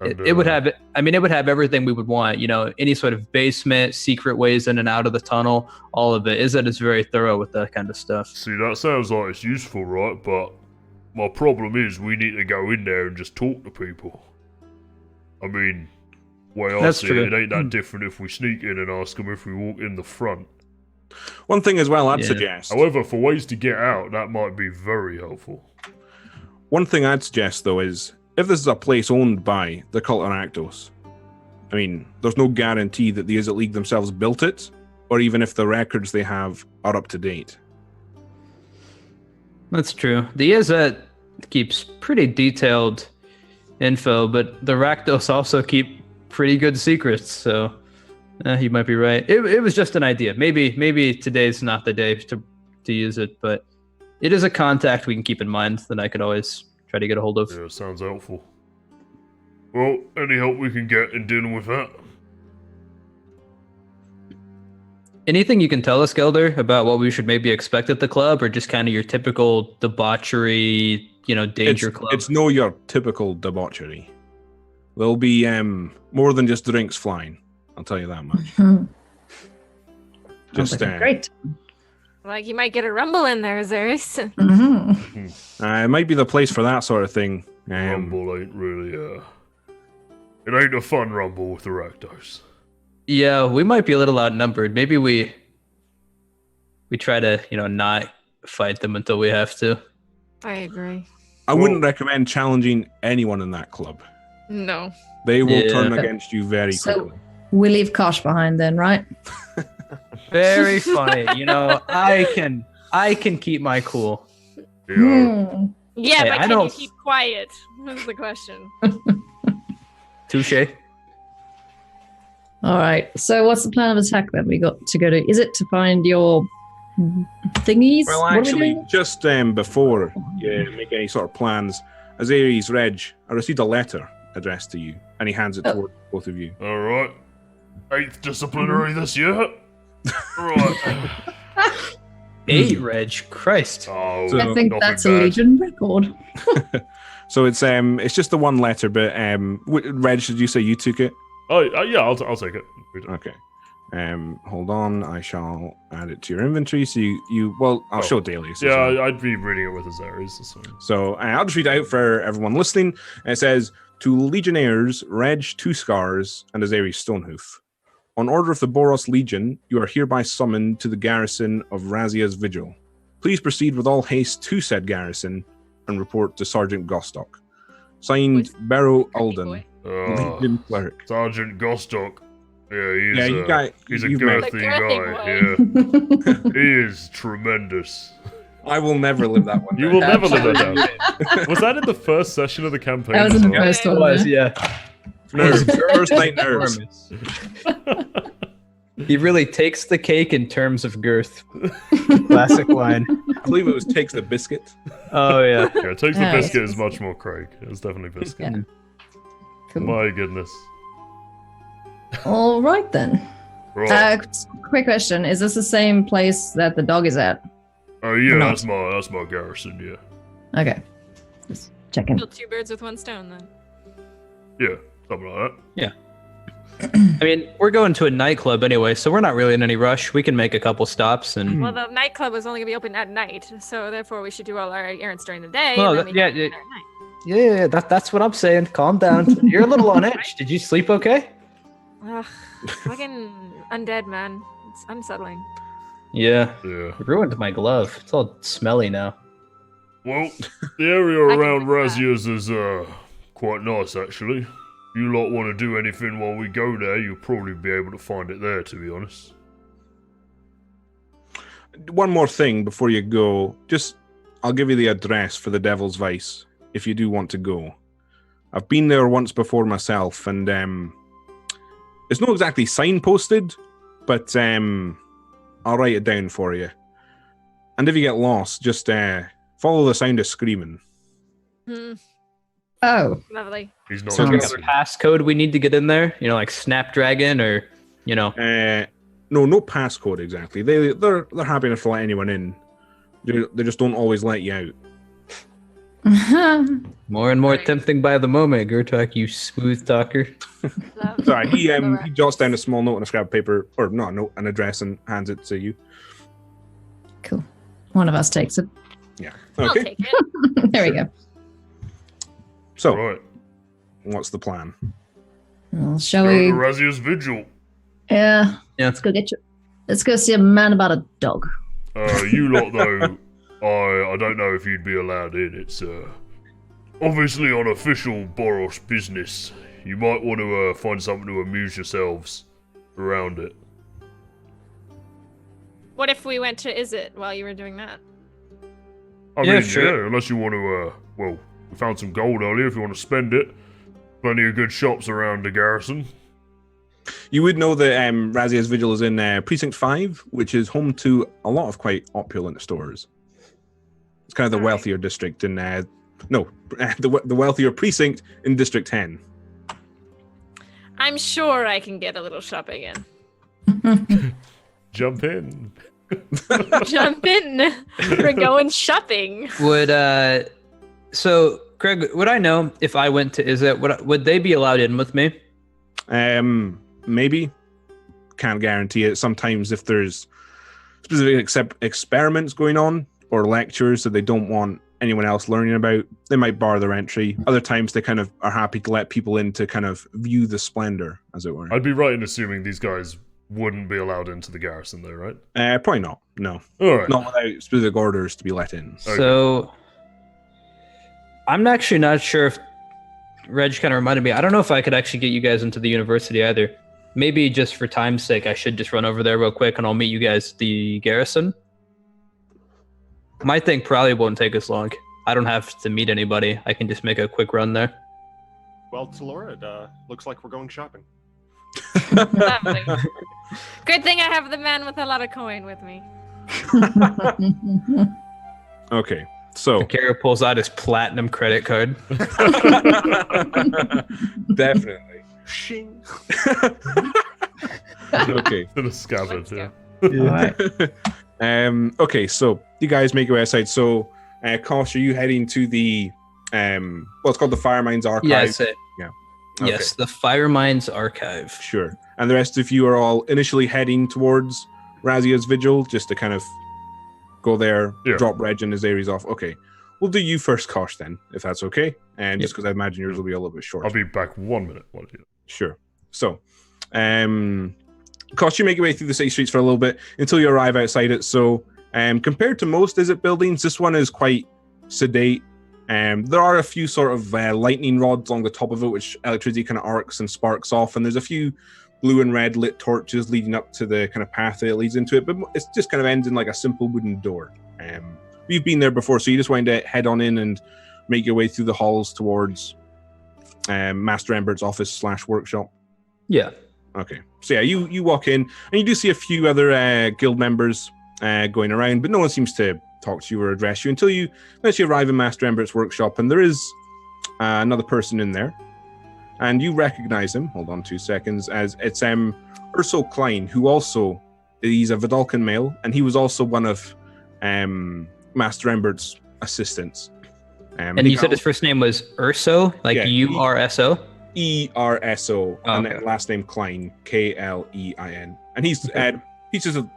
It would have, it would have everything we would want, any sort of basement, secret ways in and out of the tunnel, all of it. Izzet is very thorough with that kind of stuff. See, that sounds like it's useful, right? But my problem is we need to go in there and just talk to people. I mean, way I That's see true. it ain't that different if we sneak in and ask them if we walk in the front. One thing as well I'd Yeah. suggest. However, for ways to get out, that might be very helpful. One thing I'd suggest, though, is if this is a place owned by the Cult of Rakdos, I mean, there's no guarantee that the Izzet League themselves built it, or even if the records they have are up to date. That's true. The Izzet keeps pretty detailed info, but the Rakdos also keep pretty good secrets, so you might be right. It was just an idea. Maybe today's not the day to use it, but it is a contact we can keep in mind that I could always try to get a hold of. Yeah, sounds helpful. Well, any help we can get in dealing with that? Anything you can tell us, Gelder, about what we should maybe expect at the club, or just kind of your typical debauchery, danger club? It's no your typical debauchery. There'll be more than just drinks flying. I'll tell you that much. Just great. Like you might get a rumble in there, Zeus. It might be the place for that sort of thing. Rumble ain't really it ain't a fun rumble with the Rakdos. Yeah, we might be a little outnumbered. Maybe we try to, not fight them until we have to. I agree. I wouldn't recommend challenging anyone in that club. No. They will turn against you very quickly. We leave Kosh behind then, right? Very funny. I can keep my cool. Yeah. Yeah, Hey, but I can you don't- keep quiet? That's the question. Touche. All right. So what's the plan of attack that we got to go to? Is it to find your thingies? Well, What are we actually, doing? just before you make any sort of plans, Azaries, Reg, I received a letter addressed to you, and he hands it toward both of you. All right. 8th disciplinary this year. Right. 8, Reg. Christ. Oh, So- I think nothing that's a bad. Legion record. So it's just the one letter, but Reg, did you say you took it? Oh, yeah, I'll take it. Okay. Hold on, I shall add it to your inventory. So I'll show daily. So Yeah, I'd be reading it with Azaris. So I'll just read it out for everyone listening. It says, to Legionnaires, Reg, Two Scars, and Azaries Stonehoof. On order of the Boros Legion, you are hereby summoned to the garrison of Razia's Vigil. Please proceed with all haste to said garrison and report to Sergeant Gostock. Signed, Barrow Alden, Legion Cleric. Sergeant Gostock. Yeah, he's a you've met. girthy The guy. Yeah, he is tremendous. I will never live that one. You down. will never live that down. Was that in the first session of the campaign? That was in the as first It one. was, yeah. yeah. Nerves. First night nerves. He really takes the cake in terms of girth. Classic line. I believe it was takes the biscuit. Oh, yeah. Yeah, Takes the Yeah, Biscuit it's- is much more Craig. It's definitely Biscuit. Yeah. Cool. My goodness. All right then. Right. Quick question: is this the same place that the dog is at? Oh yeah, no. that's my garrison. Yeah, Okay, just checking. Kill 2 birds with 1 stone then. yeah, something like that. I mean, we're going to a nightclub anyway, so we're not really in any rush. We can make a couple stops and. Well, the nightclub is only going to be open at night, so therefore we should do all our errands during the day. Well, and then we yeah, can yeah. dinner at night. Yeah, that's what I'm saying. Calm down. You're a little on edge. Did you sleep okay? Ugh, fucking undead, man. It's unsettling. Yeah. Yeah. It ruined my glove. It's all smelly now. Well, the area I can around fix that. Razia's is quite nice actually. You lot want to do anything while we go there, you'll probably be able to find it there. To be honest. One more thing before you go. I'll give you the address for the Devil's Vice if you do want to go. I've been there once before myself, and it's not exactly signposted, but I'll write it down for you. And if you get lost, just follow the sound of screaming. Oh, Lovely. He's not. So Sounds- is there a passcode we need to get in there? Like Snapdragon or, No, no passcode exactly. They're happy enough to let anyone in. They just don't always let you out. more and more Right. tempting by the moment, Gertak, you smooth talker. Love. Sorry, he Alright. jots down a small note on a scrap of paper, or not a note, an address, and hands it to you. cool. One of us takes it. Yeah. I'll Okay. take it. There we go. So, Right. what's the plan? Well, shall Go we? to Razia's Vigil. Yeah. Yeah. Let's go Let's go see a man about a dog. You lot though, I don't know if you'd be allowed in. It's obviously unofficial Boros business. You might want to find something to amuse yourselves around it. What if we went to Is It while you were doing that? I Yeah, mean, sure. yeah, unless you want to, well, we found some gold earlier if you want to spend it. Plenty of good shops around the garrison. You would know that Razia's Vigil is in Precinct 5, which is home to a lot of quite opulent stores. It's kind of the Alright. wealthier district in... the wealthier precinct in District 10. I'm sure I can get a little shopping in. Jump in. Jump in. We're going shopping. So Craig, would I know if I went to Izzet, would they be allowed in with me? Maybe. Can't guarantee it. Sometimes if there's specific experiments going on or lectures that they don't want anyone else learning about, they might bar their entry. Other times they kind of are happy to let people in to kind of view the splendor, as it were. I'd be right in assuming these guys wouldn't be allowed into the garrison, though, right? Probably not. No. All right. Not without specific orders to be let in. Okay. So I'm actually not sure if Reg kind of reminded me. I don't know if I could actually get you guys into the university either. Maybe just for time's sake, I should just run over there real quick and I'll meet you guys at the garrison. My thing probably won't take us long. I don't have to meet anybody. I can just make a quick run there. Well, Talora, it looks like we're going shopping. Lovely. Good thing I have the man with a lot of coin with me. Okay, so Akira pulls out his platinum credit card. definitely. Shing. Okay. To the scabbard, yeah. Okay, so you guys make your way outside. So, Kosh, are you heading to the what's called the Firemind's Archive? Yes, Yeah. Okay. Yes, the Firemind's Archive. Sure. And the rest of you are all initially heading towards Razia's Vigil, just to kind of go there, drop Reg and his Ares off. Okay. We'll do you first, Kosh, then, if that's okay. And just because I imagine yours will be a little bit short. I'll be back 1 minute. Sure. So, Kosh, you make your way through the city streets for a little bit until you arrive outside it. So, compared to most Izzet buildings, this one is quite sedate. There are a few sort of lightning rods along the top of it, which electricity kind of arcs and sparks off, and there's a few blue and red lit torches leading up to the kind of path that it leads into it, but it just kind of ends in like a simple wooden door. We've been there before, so you just want to head on in and make your way through the halls towards Master Embert's office / workshop. Yeah. Okay. So yeah, you walk in, and you do see a few other guild members going around, but no one seems to talk to you or address you until you arrive in Master Embert's workshop, and there is another person in there, and you recognize him. Hold on 2 seconds, as it's Urso Klein, who also he's a Vidalcan male, and he was also one of Master Embert's assistants. And you said his first name was Urso, like URSO? ERSO, oh, and okay. then last name Klein, KLEIN. And he's just a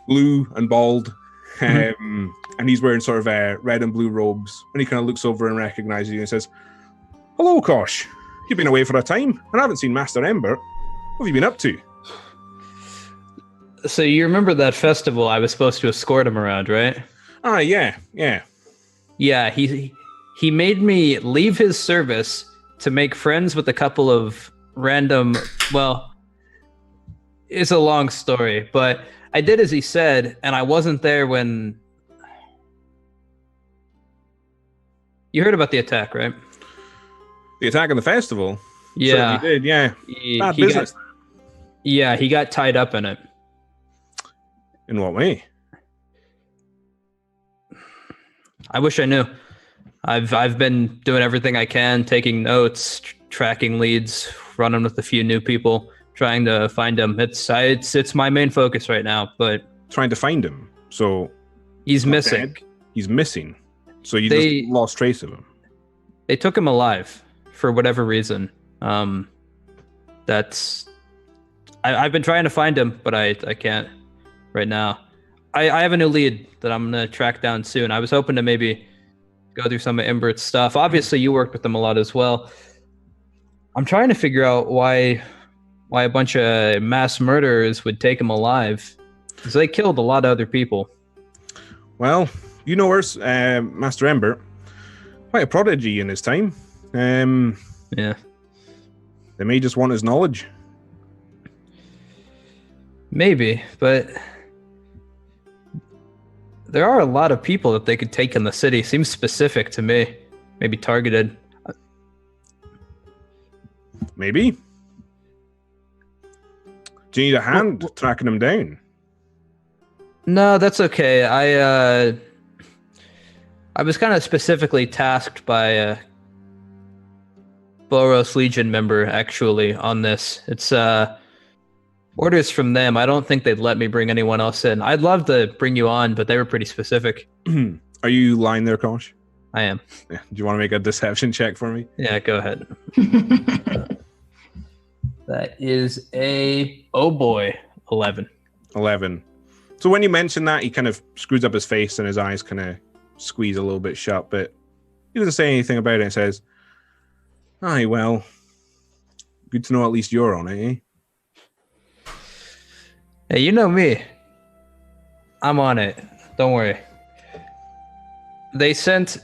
blue and bald, and he's wearing sort of red and blue robes. And he kind of looks over and recognizes you and says, "Hello, Kosh. You've been away for a time, and I haven't seen Master Ember. What have you been up to?" So you remember that festival I was supposed to escort him around, right? Yeah. Yeah, he made me leave his service to make friends with a couple of random, well, it's a long story, but I did as he said, and I wasn't there when... You heard about the attack, right? The attack on the festival? Yeah. Certainly did, yeah. Bad business. He got tied up in it. In what way? I wish I knew. I've been doing everything I can, taking notes, tracking leads, running with a few new people, trying to find him. It's my main focus right now. But trying to find him. So he's missing. Dead. He's missing. So you just lost trace of him. They took him alive for whatever reason. I've been trying to find him, but I can't right now. I have a new lead that I'm gonna track down soon. I was hoping to maybe go through some of Embert's stuff. Obviously, you worked with them a lot as well. I'm trying to figure out why a bunch of mass murderers would take him alive, because they killed a lot of other people. Well, you know where's Master Ember, quite a prodigy in his time. Yeah. They may just want his knowledge. Maybe, but there are a lot of people that they could take in the city. Seems specific to me. Maybe targeted. Maybe. Do you need a hand tracking them down? No, that's okay. I was kind of specifically tasked by a Boros Legion member, actually, on this. It's orders from them. I don't think they'd let me bring anyone else in. I'd love to bring you on, but they were pretty specific. Are you lying there, Kosh? I am. Yeah. Do you want to make a deception check for me? Yeah, go ahead. That is oh boy, 11. 11. So when you mention that, he kind of screws up his face and his eyes kind of squeeze a little bit shut, but he doesn't say anything about it and says, aye, well, good to know at least you're on it, eh? Hey, you know me. I'm on it. Don't worry. They sent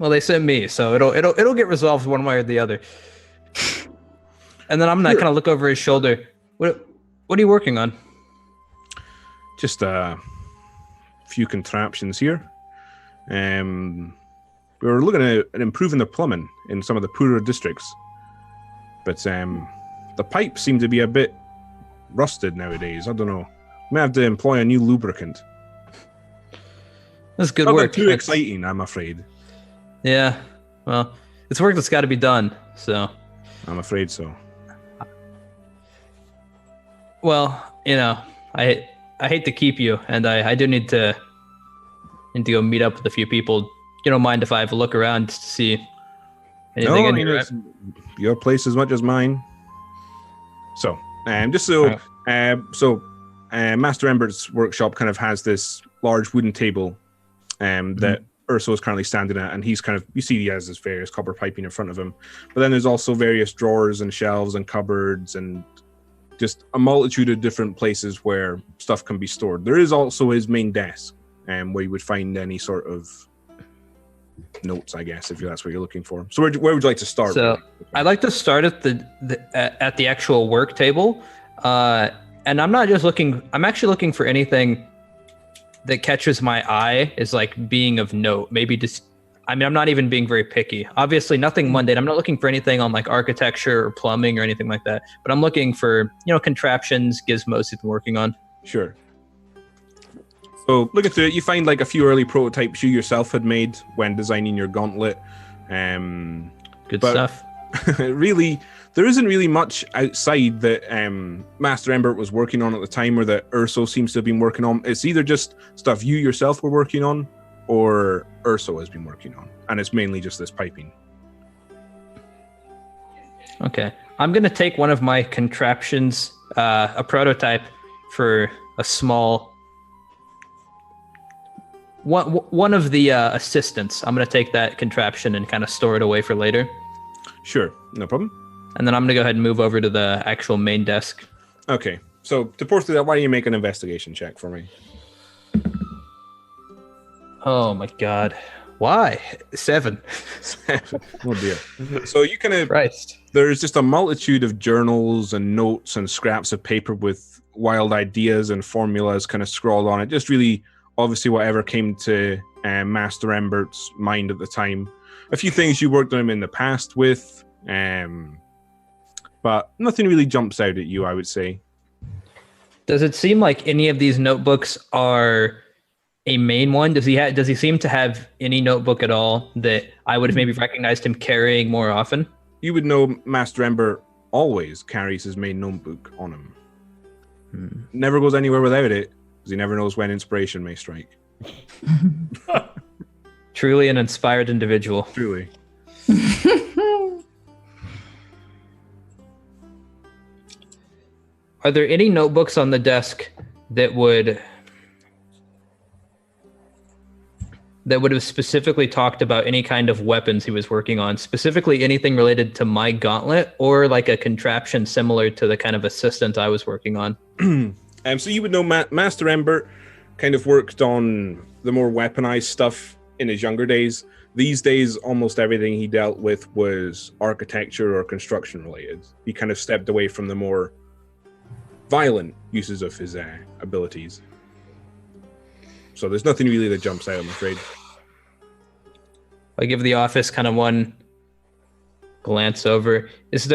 me, so it'll get resolved one way or the other. And then I'm not kind of look over his shoulder. What are you working on? Just a few contraptions here. We were looking at improving the plumbing in some of the poorer districts, but the pipes seem to be a bit rusted nowadays. I don't know. We may have to employ a new lubricant. That's good Not work. too exciting, I'm afraid. Yeah, well, it's work that's got to be done. So I'm afraid so. Well, I hate to keep you, and I do need to go meet up with a few people. You don't mind if I have a look around to see anything in here? It's your place as much as mine. So, Master Embert's workshop kind of has this large wooden table that Urso is currently standing at, and he's kind of, you see he has this various copper piping in front of him. But then there's also various drawers and shelves and cupboards and just a multitude of different places where stuff can be stored. There is also his main desk, where you would find any sort of notes, I guess, if that's what you're looking for. So where would you like to start? So I'd like to start at the actual work table, and I'm actually looking for anything that catches my eye as like being of note. Maybe just, I'm not even being very picky. Obviously, nothing mundane. I'm not looking for anything on like architecture or plumbing or anything like that. But I'm looking for contraptions, gizmos you've been working on. Sure. So looking through it, you find like a few early prototypes you yourself had made when designing your gauntlet. Good stuff. Really, there isn't really much outside that Master Embert was working on at the time, or that Urso seems to have been working on. It's either just stuff you yourself were working on, or Urso has been working on, and it's mainly just this piping. Okay, I'm gonna take one of my contraptions, a prototype for a small. One of the assistants. I'm gonna take that contraption and kind of store it away for later. Sure, no problem. And then I'm gonna go ahead and move over to the actual main desk. Okay, so to pour through that, why don't you make an investigation check for me? Oh my god. Why? 7. 7. Oh dear. So you kind of... Christ. There's just a multitude of journals and notes and scraps of paper with wild ideas and formulas kind of scrawled on it. Just really, obviously, whatever came to Master Embert's mind at the time. A few things you worked on him in the past with, but nothing really jumps out at you, I would say. Does it seem like any of these notebooks are a main one? Does he seem to have any notebook at all that I would have maybe recognized him carrying more often? You would know Master Embert always carries his main notebook on him. Never goes anywhere without it, because he never knows when inspiration may strike. Truly an inspired individual. Truly. Are there any notebooks on the desk that would have specifically talked about any kind of weapons he was working on, specifically anything related to my gauntlet, or like a contraption similar to the kind of assistant I was working on? So you would know Master Embert kind of worked on the more weaponized stuff in his younger days. These days, almost everything he dealt with was architecture or construction related. He kind of stepped away from the more violent uses of his abilities. So there's nothing really that jumps out, I'm afraid. I give the office kind of one glance over. There's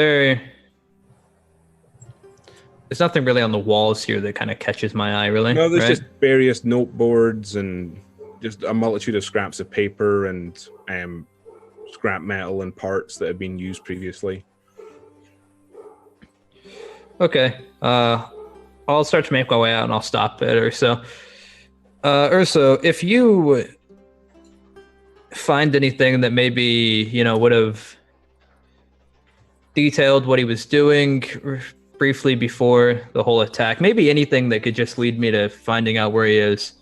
nothing really on the walls here that kind of catches my eye, really. No, there's right? just various noteboards and just a multitude of scraps of paper and scrap metal and parts that have been used previously. Okay. I'll start to make my way out and I'll stop at Urso. Urso, if you find anything that maybe, would have detailed what he was doing briefly before the whole attack, maybe anything that could just lead me to finding out where he is.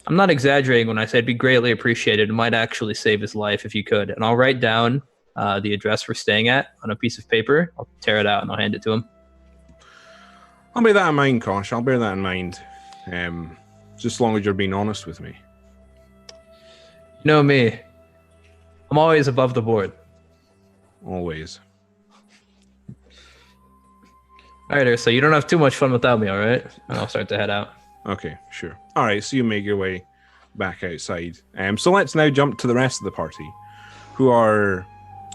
I'm not exaggerating when I say it'd be greatly appreciated. It might actually save his life if you could. And I'll write down the address we're staying at on a piece of paper. I'll tear it out and I'll hand it to him. I'll bear that in mind, Kosh. I'll bear that in mind. Just as long as you're being honest with me. You know me. I'm always above the board. Always. All right, so you don't have too much fun without me, all right? And I'll start to head out. Okay, sure. All right, so you make your way back outside. So let's now jump to the rest of the party, who are...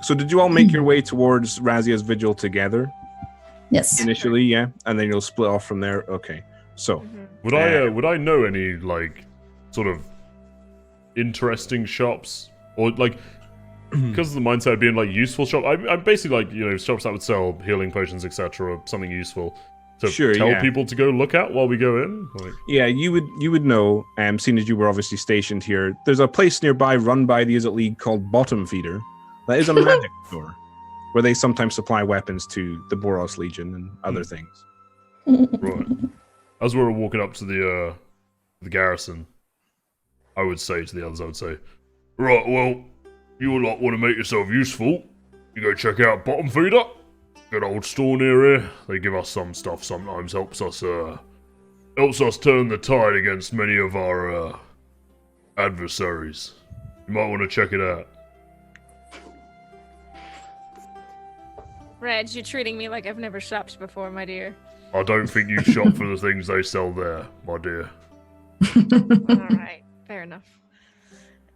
So did you all make your way towards Razia's vigil together? Yes. Initially, yeah? And then you'll split off from there? Okay. So... Would I know any, sort of interesting shops? Or, because of the mindset being, useful shop, I'm basically, shops that would sell healing potions, etc., or something useful. To tell people to go look at while we go in? Yeah, you would know, seeing as you were obviously stationed here. There's a place nearby run by the Izzet League called Bottom Feeder. That is a magic store, where they sometimes supply weapons to the Boros Legion and other things. Right. As we were walking up to the garrison, I would say to the others, right, well, you would want to make yourself useful. You go check out Bottom Feeder. Good old store near here. They give us some stuff sometimes, helps us turn the tide against many of our adversaries. You might want to check it out. Reg, you're treating me like I've never shopped before, my dear. I don't think you shop for the things they sell there, my dear. Alright, fair enough.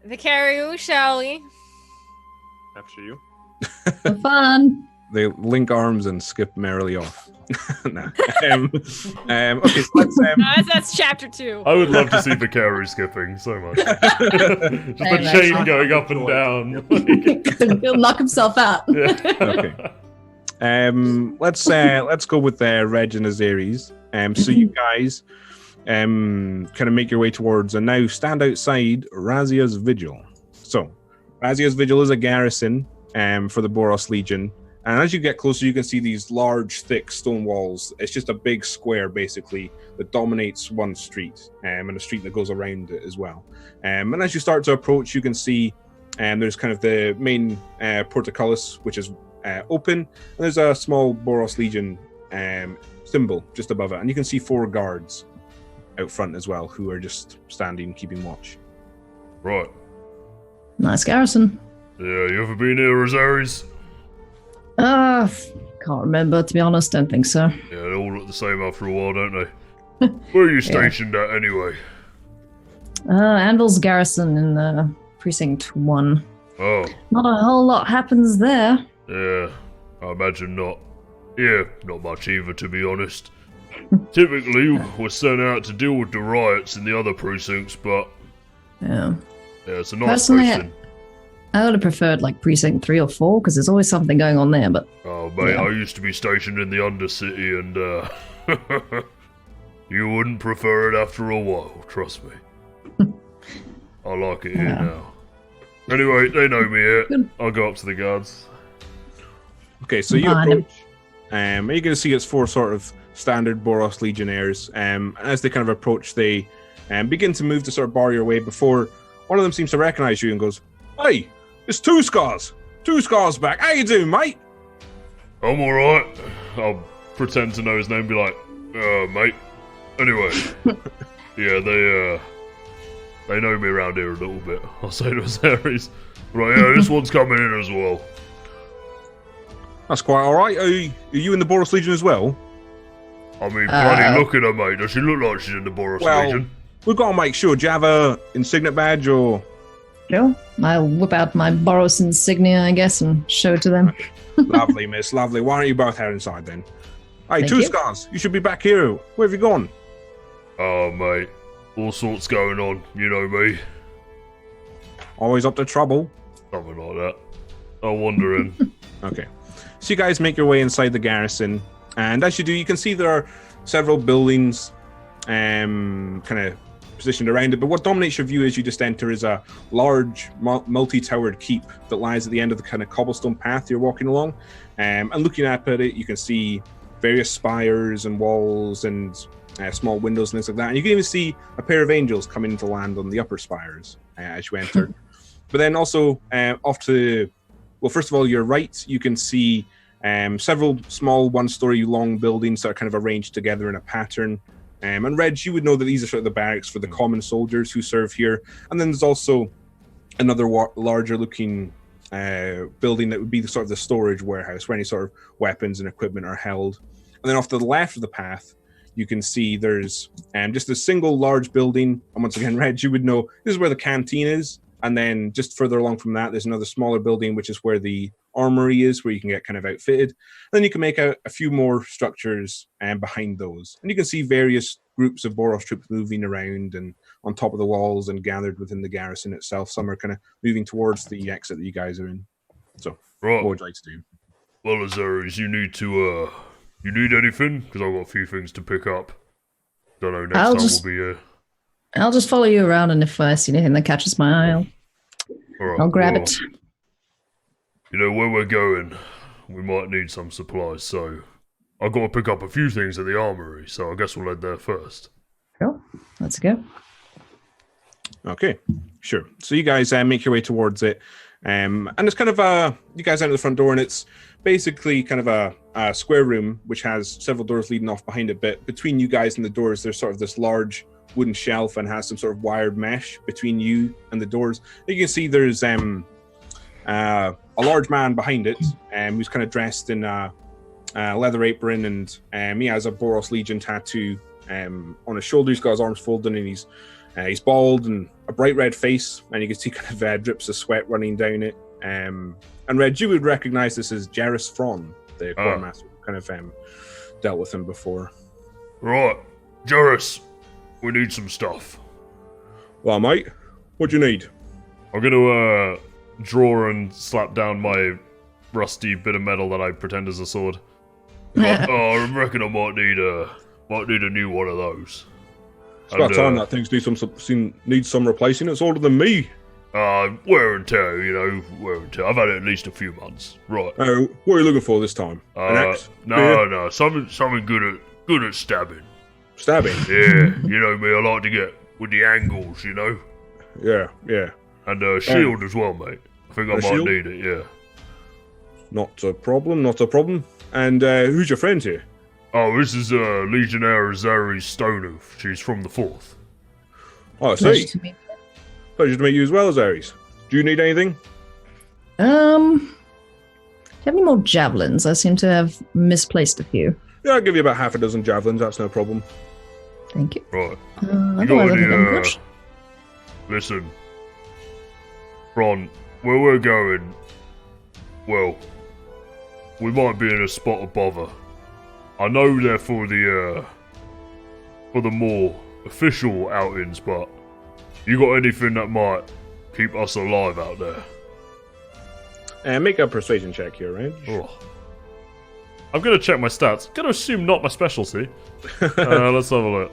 The carry, shall we? After you. For fun. They link arms and skip merrily off. Nah. Okay, so let's... That's chapter 2. I would love to see Vicaru skipping so much. Just a chain going up and down. He'll knock himself out. Yeah. Okay. Let's go with Reg and Azares. So you guys kind of make your way towards and now stand outside Razia's Vigil. So Razia's Vigil is a garrison for the Boros Legion. And as you get closer, you can see these large, thick stone walls. It's just a big square, basically, that dominates one street, and a street that goes around it as well. And as you start to approach, you can see there's kind of the main portcullis, which is open, and there's a small Boros Legion symbol just above it. And you can see 4 guards out front as well, who are just standing, keeping watch. Right. Nice garrison. Yeah, you ever been here, Azares? Can't remember, to be honest. Don't think so. Yeah, they all look the same after a while, don't they? Where are you stationed at, anyway? Anvil's garrison in Precinct 1. Oh. Not a whole lot happens there. Yeah, I imagine not. Yeah, not much either, to be honest. Typically, we're sent out to deal with the riots in the other precincts, but... Yeah, it's a nice personally, place. I would have preferred Precinct 3 or 4 because there's always something going on there. But oh mate, I used to be stationed in the Undercity, and you wouldn't prefer it after a while. Trust me. I like it here now. Anyway, they know me here. Good. I'll go up to the guards. Okay, so you approach. You're going to see it's 4 sort of standard Boros Legionnaires. And as they kind of approach, they begin to move to sort of bar your way before one of them seems to recognize you and goes, "Hey, it's Two Scars. Two Scars back. How you doing, mate?" I'm alright. I'll pretend to know his name and be like, mate. Anyway. Yeah, they know me around here a little bit. I'll say to Azares. Right, yeah, this one's coming in as well. That's quite alright. Are you in the Boros Legion as well? I mean, bloody look at her, mate. Does she look like she's in the Boros Legion? We've got to make sure. Do you have a insignia badge or... Sure. I'll whip out my Boros insignia, I guess, and show it to them. Lovely, miss. Lovely. Why don't you both head inside then? Hey, Thank Two you. Scars. You should be back here. Where have you gone? Oh, mate. All sorts going on. You know me. Always up to trouble. Something like that. I'm wondering. Okay. So you guys make your way inside the garrison. And as you do, you can see there are several buildings kind of positioned around it, but what dominates your view as you just enter is a large multi-towered keep that lies at the end of the kind of cobblestone path you're walking along. And looking up at it, you can see various spires and walls and small windows and things like that. And you can even see a pair of angels coming to land on the upper spires as you enter. But then also off to, well, first of all, your right, you can see several small one-story long buildings that are kind of arranged together in a pattern. And Reg, you would know that these are sort of the barracks for the common soldiers who serve here. And then there's also another larger-looking building that would be the sort of the storage warehouse where any sort of weapons and equipment are held. And then off to the left of the path, you can see there's just a single large building. And once again, Reg, you would know this is where the canteen is. And then just further along from that, there's another smaller building, which is where the armory is, where you can get kind of outfitted. And then you can make out a few more structures behind those. And you can see various groups of Boros troops moving around and on top of the walls and gathered within the garrison itself. Some are kind of moving towards the exit that you guys are in. So, right. What would you like to do? Well, Azaris, you need to, you need anything? Because I've got a few things to pick up. Don't know, next time we'll be here. I'll just follow you around, and if I see anything that catches my eye, I'll grab it. You know, where we're going, we might need some supplies, so I've got to pick up a few things at the armory, so I guess we'll head there first. Cool. Let's go. Okay, sure. So you guys make your way towards it, and it's kind of you guys enter the front door, and it's basically kind of a square room, which has several doors leading off behind it, but between you guys and the doors, there's sort of this large wooden shelf and has some sort of wired mesh between you and the doors. You can see there's a large man behind it who's kind of dressed in a leather apron, and he has a Boros Legion tattoo on his shoulder. He's got his arms folded, and he's bald and a bright red face, and you can see kind of drips of sweat running down it. And Reg, you would recognize this as Jairus Fron, the quartermaster, kind of dealt with him before. Right, Jairus, we need some stuff. Well, mate, what do you need? I'm gonna draw and slap down my rusty bit of metal that I pretend is a sword. I reckon I might need a new one of those. It's about time that thing needs some replacing. It's older than me. Wear and tear, wear and tear. I've had it at least a few months. Right. What are you looking for this time? An axe? No, something good at stabbing. Stabbing? Yeah, you know me, I like to get with the angles, Yeah. And a shield as well, mate. I think I might need it, yeah. Not a problem. And who's your friend here? Oh, this is Legionnaire Azaris Stonehoof. She's from the 4th. Oh, I see. Pleasure To meet you as well, Azaris. Do you need anything? Do you have any more javelins? I seem to have misplaced a few. Yeah, I'll give you about half a dozen javelins. That's no problem. Thank you. Right. I got any, listen, Ron, where we're going, well, we might be in a spot of bother. I know they're for the more official outings, but you got anything that might keep us alive out there? Make a persuasion check here, right? Oh. I'm gonna check my stats. Gonna assume not my specialty. Let's have a look.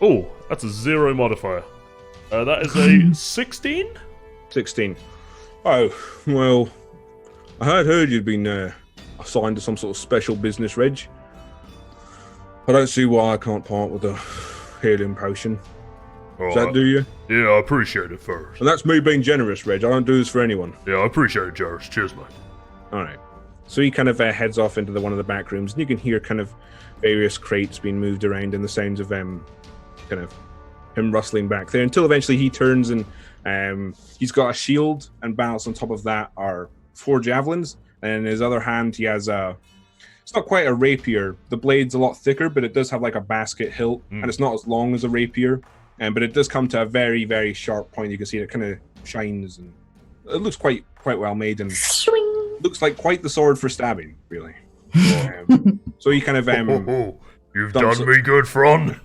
Oh, that's a 0 modifier. That is a 16? 16. Oh, well, I had heard you'd been assigned to some sort of special business, Reg. I don't see why I can't part with the healing potion. Does that do you? Yeah, I appreciate it first. And that's me being generous, Reg. I don't do this for anyone. Yeah, I appreciate it, Jairus. Cheers, mate. Alright. So he kind of heads off into one of the back rooms, and you can hear kind of various crates being moved around and the sounds of kind of him rustling back there, until eventually he turns and he's got a shield, and balanced on top of that are 4 javelins, and in his other hand he has it's not quite a rapier. The blade's a lot thicker, but it does have like a basket hilt, and it's not as long as a rapier, but it does come to a very, very sharp point. You can see it kind of shines, and it looks quite well made, and looks like quite the sword for stabbing, really. So he kind of you've done me good, Fron.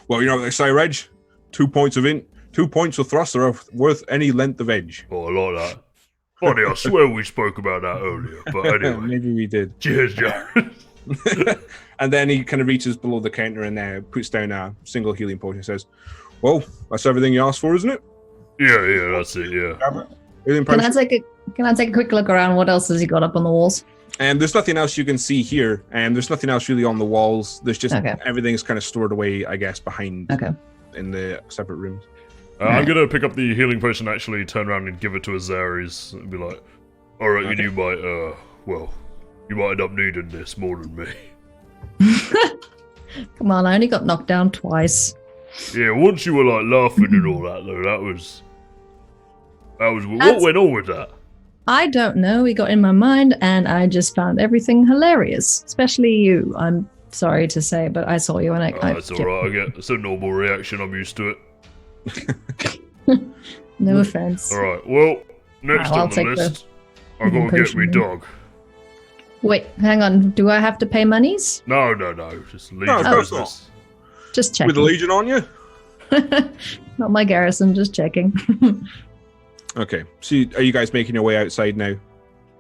Well, you know what they say, Reg? 2 points of thrust are worth any length of edge. Oh, I like that. Funny, I swear we spoke about that earlier, but anyway. Maybe we did. Cheers, Jared. And then he kind of reaches below the counter and puts down a single healing potion and says, well, that's everything you asked for, isn't it? Yeah, that's it, yeah. Can I take a quick look around? What else has he got up on the walls? And there's nothing else you can see here, and there's nothing else really on the walls. There's just everything's kind of stored away, I guess, behind in the separate rooms. I'm gonna pick up the healing potion, actually turn around and give it to Azares and be like, alright, you might, you might end up needing this more than me. Come on, I only got knocked down twice. Yeah, once you were like laughing and all that though, that was what went on with that? I don't know. It got in my mind, and I just found everything hilarious, especially you. I'm sorry to say, but I saw you, and That's alright. It's a normal reaction. I'm used to it. No offense. Alright, well, next on the list, I gotta get me dog. Wait, hang on. Do I have to pay monies? No. Just leave the business. Just checking. With the Legion on you? Not my garrison, just checking. Okay, so are you guys making your way outside now?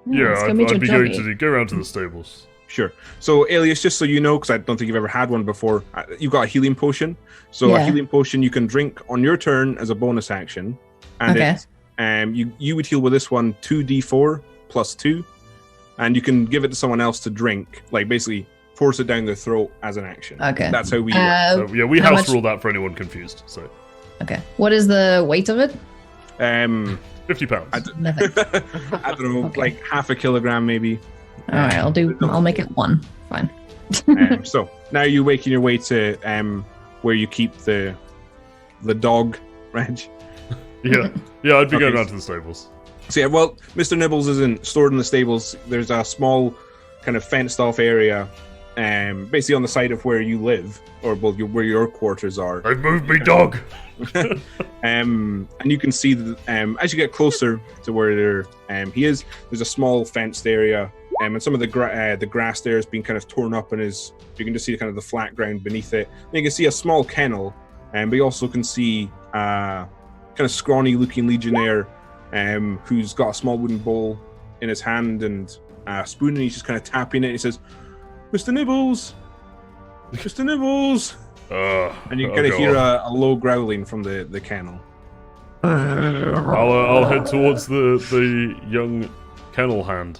Yeah, I'd be going to go around to the stables. Sure. So, Alias, just so you know, because I don't think you've ever had one before, you've got a healing potion. So, a healing potion you can drink on your turn as a bonus action. And you would heal with this one 2d4 plus 2. And you can give it to someone else to drink, like basically force it down their throat as an action. Okay. That's how we so, yeah, we house rule that for anyone confused. So. Okay. What is the weight of it? 50 pounds. I don't know, like half a kilogram maybe. All right, I'll make it 1. Fine. So now you're making your way to where you keep the dog, Reg. Yeah, I'd be going around to the stables. So yeah, well, Mr. Nibbles isn't stored in the stables. There's a small kind of fenced off area, basically on the side of where you live, or where your quarters are. They've moved me dog. And you can see that as you get closer to where he is, there's a small fenced area, and some of the grass there has been kind of torn up, and you can just see kind of the flat ground beneath it. And you can see a small kennel, but you also can see kind of scrawny looking legionnaire who's got a small wooden bowl in his hand and a spoon, and he's just kind of tapping it. He says, "Mr. Nibbles, Mr. Nibbles." And you kind of hear a low growling from the kennel. I'll head towards the young kennel hand.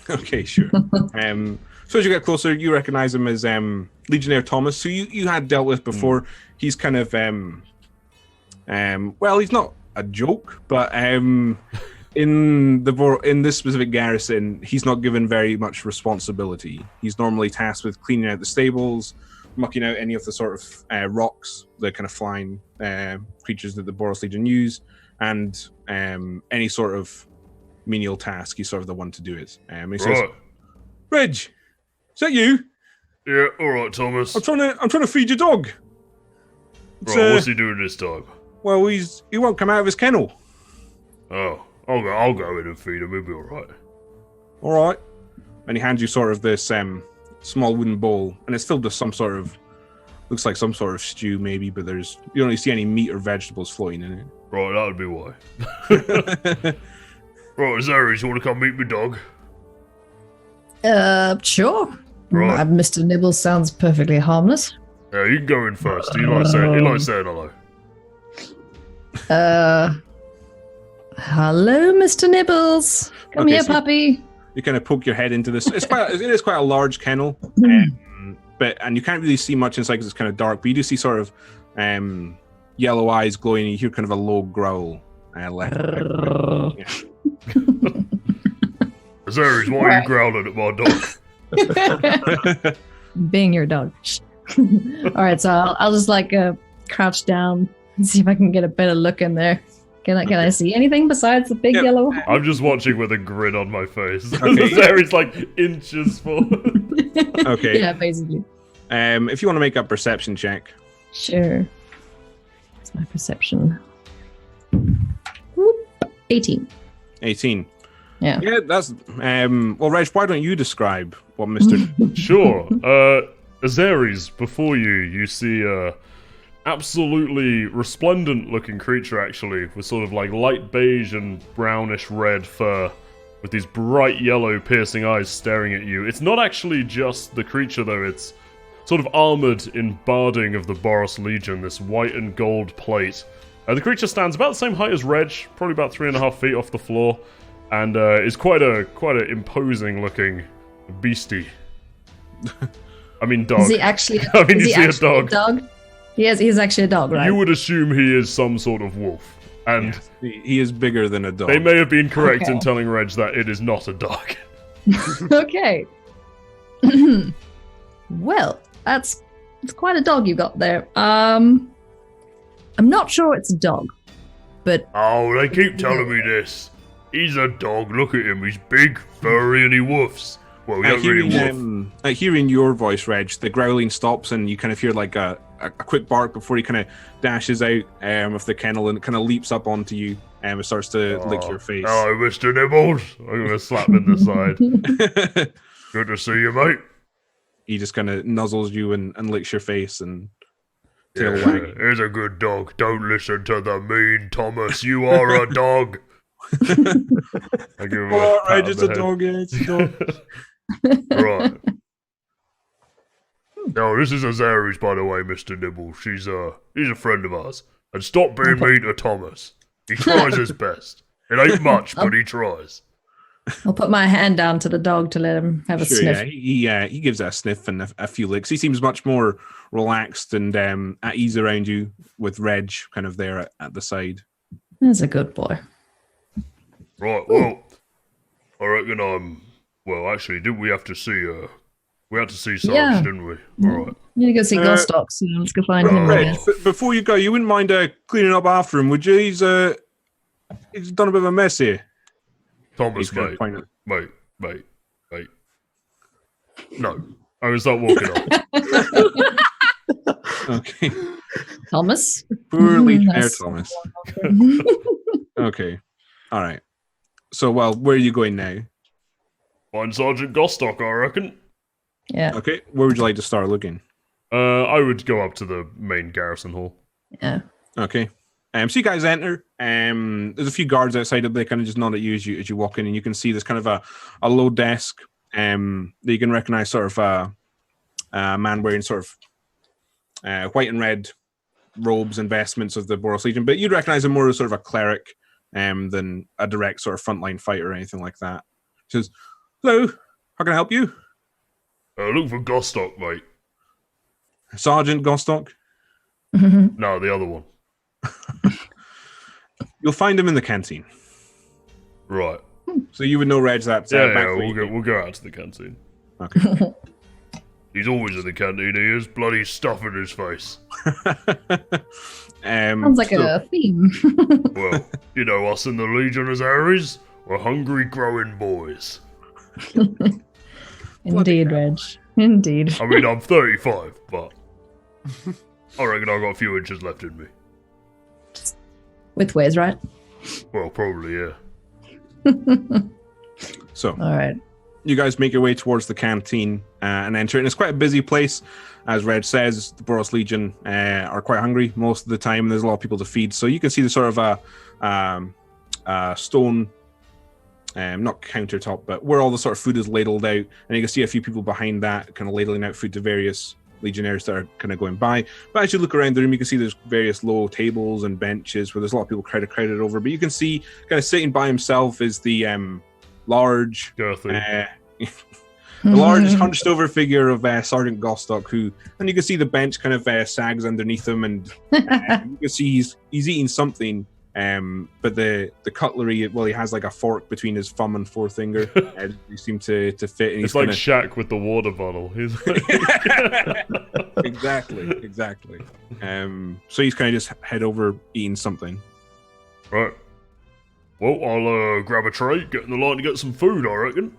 Okay, sure. So as you get closer, you recognize him as Legionnaire Thomas, who you had dealt with before. He's kind of well, he's not a joke, but in this specific garrison, he's not given very much responsibility. He's normally tasked with cleaning out the stables, mucking out any of the sort of rocks, the kind of flying creatures that the Boros Legion use, and any sort of menial task. He's sort of the one to do it. He says, "Reg, is that you?" Yeah, all right, Thomas. I'm trying to feed your dog. Right, what's he doing this time? Well, he won't come out of his kennel. Oh, I'll go in and feed him. He'll be all right. All right. And he hands you sort of this small wooden bowl, and it's filled with some sort of, looks like some sort of stew maybe, but you don't really see any meat or vegetables floating in it. Right, that would be why. Right, Azares, you want to come meet me dog? Sure. Right. Mr. Nibbles sounds perfectly harmless. Yeah, you can go in first. He likes saying hello. Hello, Mr. Nibbles. Come here, puppy. You kind of poke your head into this. It is quite a large kennel, and you can't really see much inside because it's kind of dark. But you do see sort of yellow eyes glowing, and you hear kind of a low growl. Azares, why are you growling at my dog? Being your dog. All right, so I'll just crouch down and see if I can get a better look in there. Can I see anything besides the big yellow eye? I'm just watching with a grin on my face. Azares inches forward. Okay. Yeah, basically. If you want to make a perception check. Sure. What's my perception? Whoop. 18. 18. Yeah. Yeah, that's well, Reg, why don't you describe what Mr. Sure. Azares, before you see absolutely resplendent-looking creature, actually, with sort of like light beige and brownish red fur, with these bright yellow piercing eyes staring at you. It's not actually just the creature, though. It's sort of armored in barding of the Boros Legion, this white and gold plate. The creature stands about the same height as Reg, probably about 3.5 feet off the floor, and is quite a imposing-looking beastie. I mean, dog. Is he actually? I mean, you see a dog. He's actually a dog, right? You would assume he is some sort of wolf, and yes, he is bigger than a dog. They may have been correct in telling Reg that it is not a dog. Okay. Well, it's quite a dog you got there. I'm not sure it's a dog, but oh, they keep telling me this. He's a dog. Look at him. He's big, furry, and he woofs. Well, he don't really woof. Hearing your voice, Reg, the growling stops, and you kind of hear like a quick bark before he kind of dashes out of the kennel and kind of leaps up onto you and starts to lick your face. Oh, Mr. Nibbles. I'm gonna slap him in the side. Good to see you, mate. He just kind of nuzzles you and licks your face and tail yeah, wagging. Here's a good dog. Don't listen to the mean Thomas. You are a dog. I give him a pat it's on a the dog. Yeah, it's a dog. Right. No, this is Azaris, by the way, Mr. Nibbles. He's a friend of ours. And stop being mean to Thomas. He tries his best. It ain't much, but he tries. I'll put my hand down to the dog to let him have a sniff. Yeah, he gives it a sniff and a few licks. He seems much more relaxed and at ease around you, with Reg kind of there at the side. He's a good boy. Right, well, I reckon well, actually, didn't we have to see, we had to see Sarge, didn't we? All right. You need to go see Gostock soon. Let's go find him. Reg, before you go, you wouldn't mind cleaning up after him, would you? He's done a bit of a mess here. Thomas, mate. No, I was not walking off. Okay. Thomas? Poorly fair, Thomas. Okay. All right. So, well, where are you going now? Find Sergeant Gostock, I reckon. Yeah. Okay. Where would you like to start looking? I would go up to the main garrison hall. Yeah. Okay. So you guys enter. There's a few guards outside of. They kind of just nod at you as you walk in, and you can see there's kind of a low desk. That you can recognize, sort of a man wearing sort of white and red robes and vestments of the Boros Legion, but you'd recognize him more as sort of a cleric than a direct sort of frontline fighter or anything like that. He says, "Hello, how can I help you?" Look for Gostock, mate. Sergeant Gostock? No, the other one. You'll find him in the canteen. Right. So you would know, Reg, that... we'll go out to the canteen. Okay. He's always in the canteen, he is. Bloody stuff in his face. Sounds like a theme. Well, you know us in the Legion as Aries, we're hungry, growing boys. Indeed, Reg. Indeed. I mean, I'm 35, but I reckon I've got a few inches left in me. With ways, right? Well, probably, yeah. So, all right. You guys make your way towards the canteen and enter. And it's quite a busy place. As Reg says, the Boros Legion are quite hungry most of the time. And there's a lot of people to feed. So you can see the sort of a stone, not countertop, but where all the sort of food is ladled out. And you can see a few people behind that kind of ladling out food to various legionnaires that are kind of going by. But as you look around the room, you can see there's various low tables and benches where there's a lot of people crowded over. But you can see kind of sitting by himself is the large, the large hunched over figure of Sergeant Gostock, and you can see the bench kind of sags underneath him, and you can see he's eating something. But the cutlery, well, he has like a fork between his thumb and forefinger. He seem to fit. And it's like Shaq with the water bottle. He's like... Exactly. So he's kind of just head over eating something. Right. Well, I'll grab a tray, get in the line to get some food, I reckon.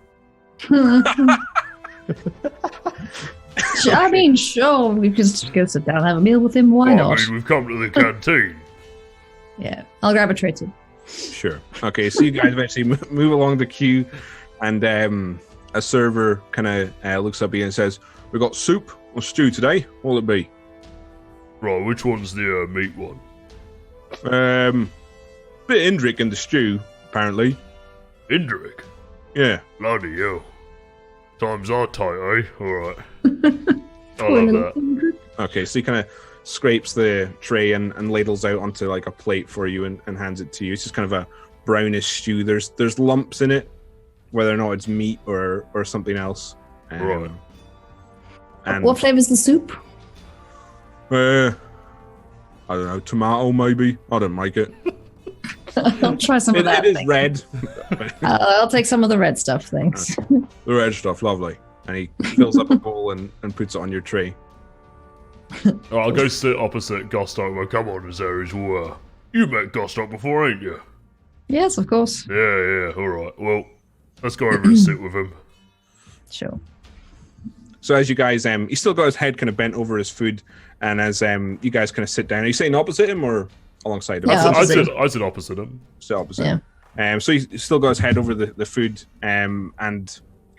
I mean, sure, we could just go sit down and have a meal with him. Why not? I mean, we've come to the canteen. Yeah, I'll grab a tray too. Sure. Okay, so you guys eventually move along the queue, and a server kind of looks up at you and says, "We've got soup or stew today. What'll it be?" Right, which one's the meat one? Bit Indrik in the stew, apparently. Indrik? Yeah. Bloody hell. Times are tight, eh? Alright. I love that. Okay, so he kind of scrapes the tray and ladles out onto like a plate for you and hands it to you. It's just kind of a brownish stew. There's lumps in it, whether or not it's meat or something else. Right. And What flavor's the soup? I don't know, tomato maybe. I don't make it. I'll try some of that. It is thanks. red. I'll take some of the red stuff, thanks. The red stuff, lovely. And he fills up a bowl and puts it on your tray. I'll go sit opposite Gostock. Well, come on, Azaris. Well, you met Gostock before, ain't you? Yes, of course. Yeah, alright. Well, let's go over and sit with him. Sure. So as you guys, he's still got his head kind of bent over his food, and as you guys kind of sit down, are you sitting opposite him or alongside him? Yeah, I said opposite him. Still opposite. Yeah. So he's still got his head over the food, and kind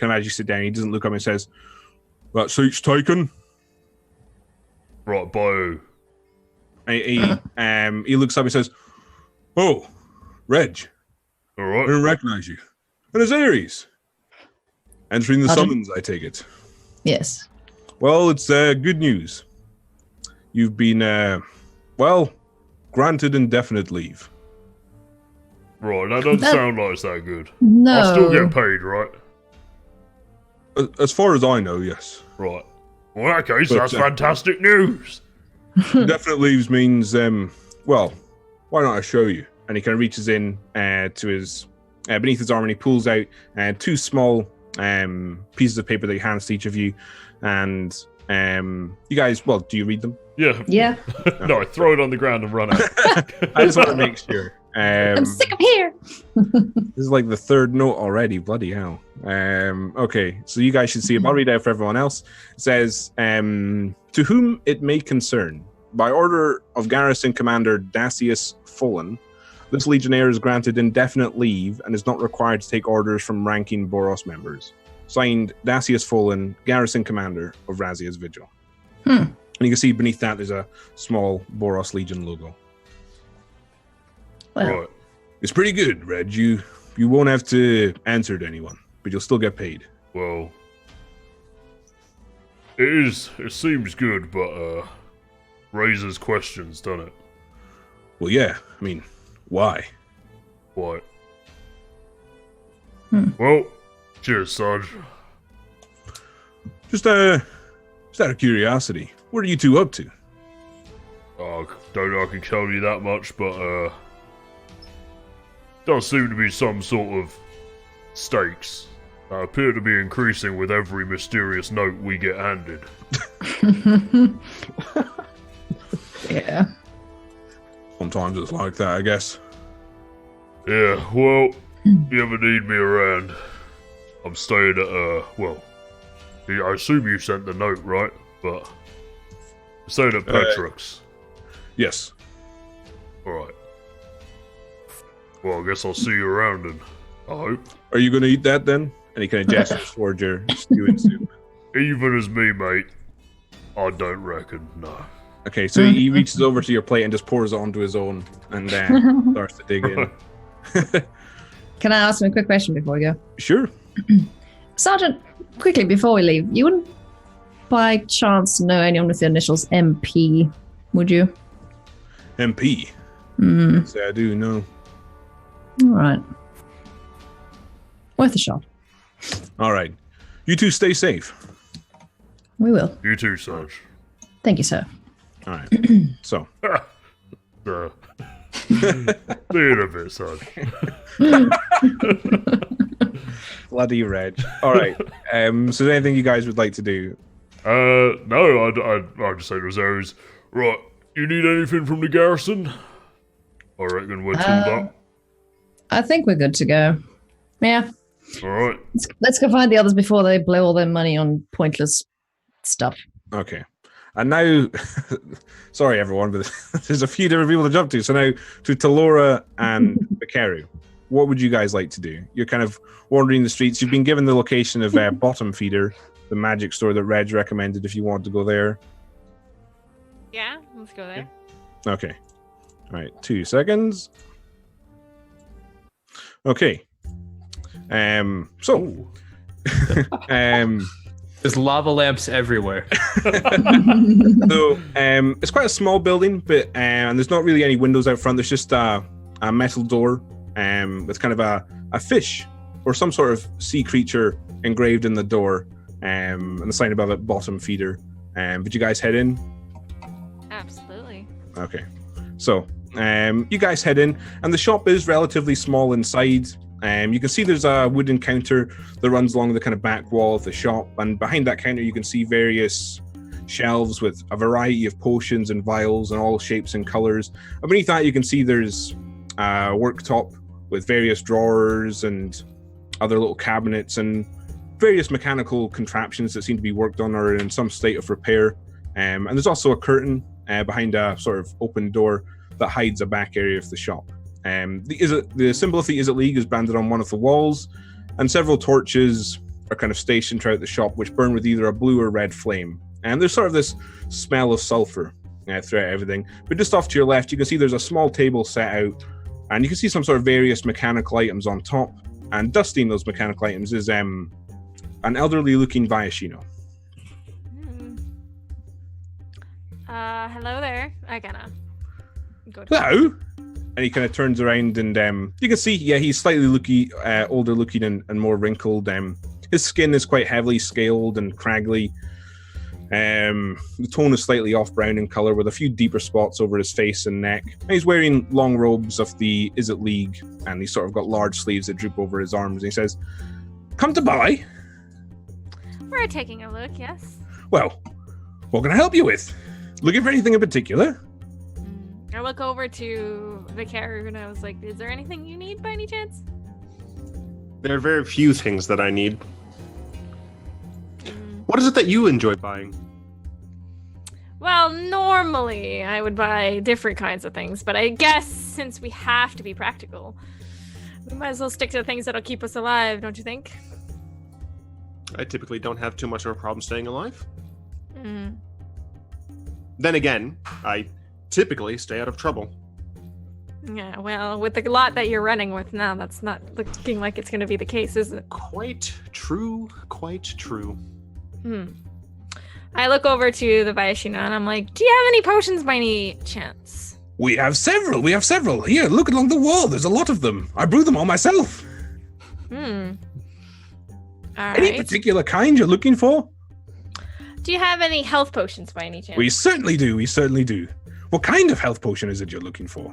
of as you sit down, he doesn't look up and says, "That seat's taken." Right, by who? He looks up and says, "Oh, Reg, I Alright. don't recognize you. And it's Ares. Entering the summons, I take it. Yes. Well, it's good news. You've been, granted indefinite leave. Right, that doesn't sound like it's that good. No. I'll still get paid, right? As far as I know, yes. Right. Well, in that case, But, that's fantastic news. Indefinite leaves means, why don't I show you? And he kind of reaches in to his, beneath his arm, and he pulls out two small pieces of paper that he hands to each of you. And you guys, do you read them? Yeah. Yeah. No, I throw it on the ground and run out. I just want to make sure. I'm sick of here. This is like the third note already. Bloody hell. Okay, so you guys should see it. I'll read it out for everyone else. It says, to whom it may concern, by order of Garrison Commander Dacius Fullen, this legionnaire is granted indefinite leave and is not required to take orders from ranking Boros members. Signed, Dacius Fullen, Garrison Commander of Razia's Vigil. And you can see beneath that there's a small Boros Legion logo. Well, Right. It's pretty good, Reg. You won't have to answer to anyone, but you'll still get paid. Well, it seems good, but raises questions, doesn't it? Well, yeah. I mean, why? What? Well, cheers, Sarge. Just out of curiosity, what are you two up to? Don't know I can tell you that much, but does seem to be some sort of stakes that appear to be increasing with every mysterious note we get handed. yeah. Sometimes it's like that, I guess. Yeah, well, if you ever need me around, I'm staying at, I assume you sent the note, right? But I'm staying at Petrux. Yes. Alright. Well, I guess I'll see you around then. I hope. Are you going to eat that then? And he kind of gestures towards your stew and soup. Even as me, mate, I don't reckon, no. Okay, so he reaches over to your plate and just pours it onto his own and starts to dig in. Can I ask him a quick question before we go? Sure. Sergeant, quickly before we leave, you wouldn't by chance know anyone with the initials MP, would you? MP? Say I do, no. All right. Worth a shot. All right. You two stay safe. We will. You too, Sarge. Thank you, sir. All right. So. See you in a bit, Sarge. Bloody Reg. All right. So is there anything you guys would like to do? No, I'd just say to Azaris, right, you need anything from the garrison? I reckon we're tooled up. I think we're good to go. Yeah. Alright. Let's go find the others before they blow all their money on pointless stuff. Okay. And now, sorry everyone, but there's a few different people to jump to. So now to Talora and Bakaru, what would you guys like to do? You're kind of wandering the streets. You've been given the location of Bottom Feeder, the magic store that Reg recommended if you want to go there. Yeah, Let's go there. Okay. All right, 2 seconds. Okay. So, There's lava lamps everywhere. so it's quite a small building, but and there's not really any windows out front. There's just a metal door with kind of a fish or some sort of sea creature engraved in the door, and the sign above it, bottom feeder. Would you guys head in? Absolutely. Okay. So you guys head in, and the shop is relatively small inside. You can see there's a wooden counter that runs along the kind of back wall of the shop, and behind that counter you can see various shelves with a variety of potions and vials in all shapes and colors. And beneath that you can see there's a worktop with various drawers and other little cabinets and various mechanical contraptions that seem to be worked on or in some state of repair. And there's also a curtain behind a sort of open door that hides a back area of the shop. The symbol of the Is It League is branded on one of the walls, and several torches are kind of stationed throughout the shop, which burn with either a blue or red flame. And there's sort of this smell of sulfur throughout everything. But just off to your left, you can see there's a small table set out, and you can see some sort of various mechanical items on top. And dusting those mechanical items is an elderly-looking Viashino. Hello there. I kinda go to Hello. And he kind of turns around, and you can see, he's slightly older looking and more wrinkled. His skin is quite heavily scaled and craggly. The tone is slightly off brown in color, with a few deeper spots over his face and neck. And he's wearing long robes of the Is It League, and he's sort of got large sleeves that droop over his arms. And he says, "Come to buy." We're taking a look, yes. Well, what can I help you with? Looking for anything in particular? I look over to the carrier and I was like, is there anything you need by any chance? There are very few things that I need. What is it that you enjoy buying? Well, normally I would buy different kinds of things, but I guess since we have to be practical, we might as well stick to the things that'll keep us alive, don't you think? I typically don't have too much of a problem staying alive. Then again, I typically stay out of trouble. Yeah, well, with the lot that you're running with now, that's not looking like it's going to be the case, is it? Quite true, quite true. I look over to the Viashino and I'm like, do you have any potions by any chance? We have several. Here, look along the wall. There's a lot of them. I brew them all myself. All Any right. particular kind you're looking for? Do you have any health potions by any chance? We certainly do. What kind of health potion is it you're looking for?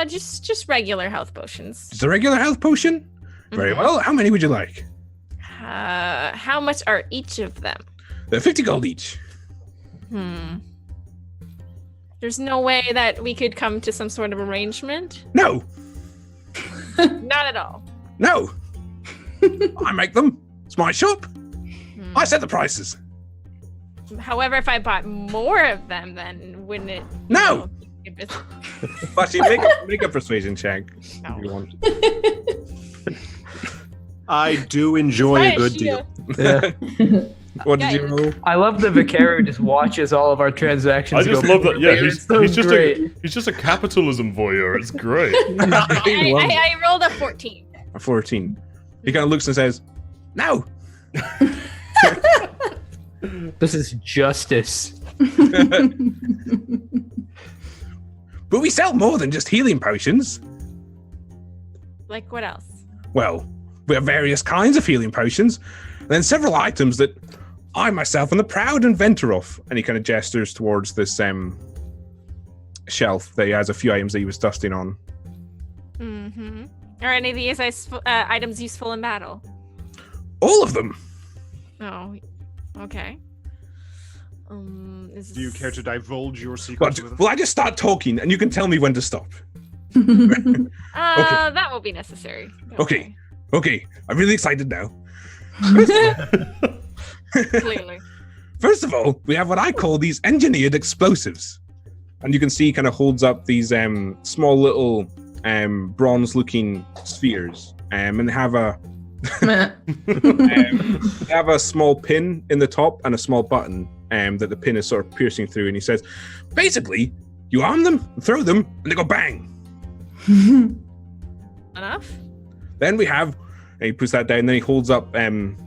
Just regular health potions. Just a regular health potion? Very well. How many would you like? How much are each of them? They're 50 gold each. There's no way that we could come to some sort of arrangement? No. Not at all. No. I make them. It's my shop. I set the prices. However, if I bought more of them, then wouldn't it? No. Know, Actually, make a persuasion check if you want. I do enjoy a good deal. Yeah. What did you roll? I love the Vicario who just watches all of our transactions. I just go love that. Yeah, through. he's just a capitalism voyeur. It's great. I rolled a 14. A 14. He kind of looks and says, "No." This is justice. But we sell more than just healing potions. Like what else? Well, we have various kinds of healing potions, and then several items that I myself am the proud inventor of. And he kind of gestures towards this shelf that he has a few items that he was dusting on. Are any of these items useful in battle? All of them. Oh, okay. Do you care to divulge your secrets with us? Well, I just start talking, and you can tell me when to stop. That will be necessary. Okay. I'm really excited now. Clearly. First of all, we have what I call these engineered explosives. And you can see he kind of holds up these small little bronze-looking spheres. And they have a small pin in the top and a small button. that the pin is sort of piercing through, and he says, basically, you arm them, throw them, and they go bang. Enough? Then we have, and he puts that down, then he holds up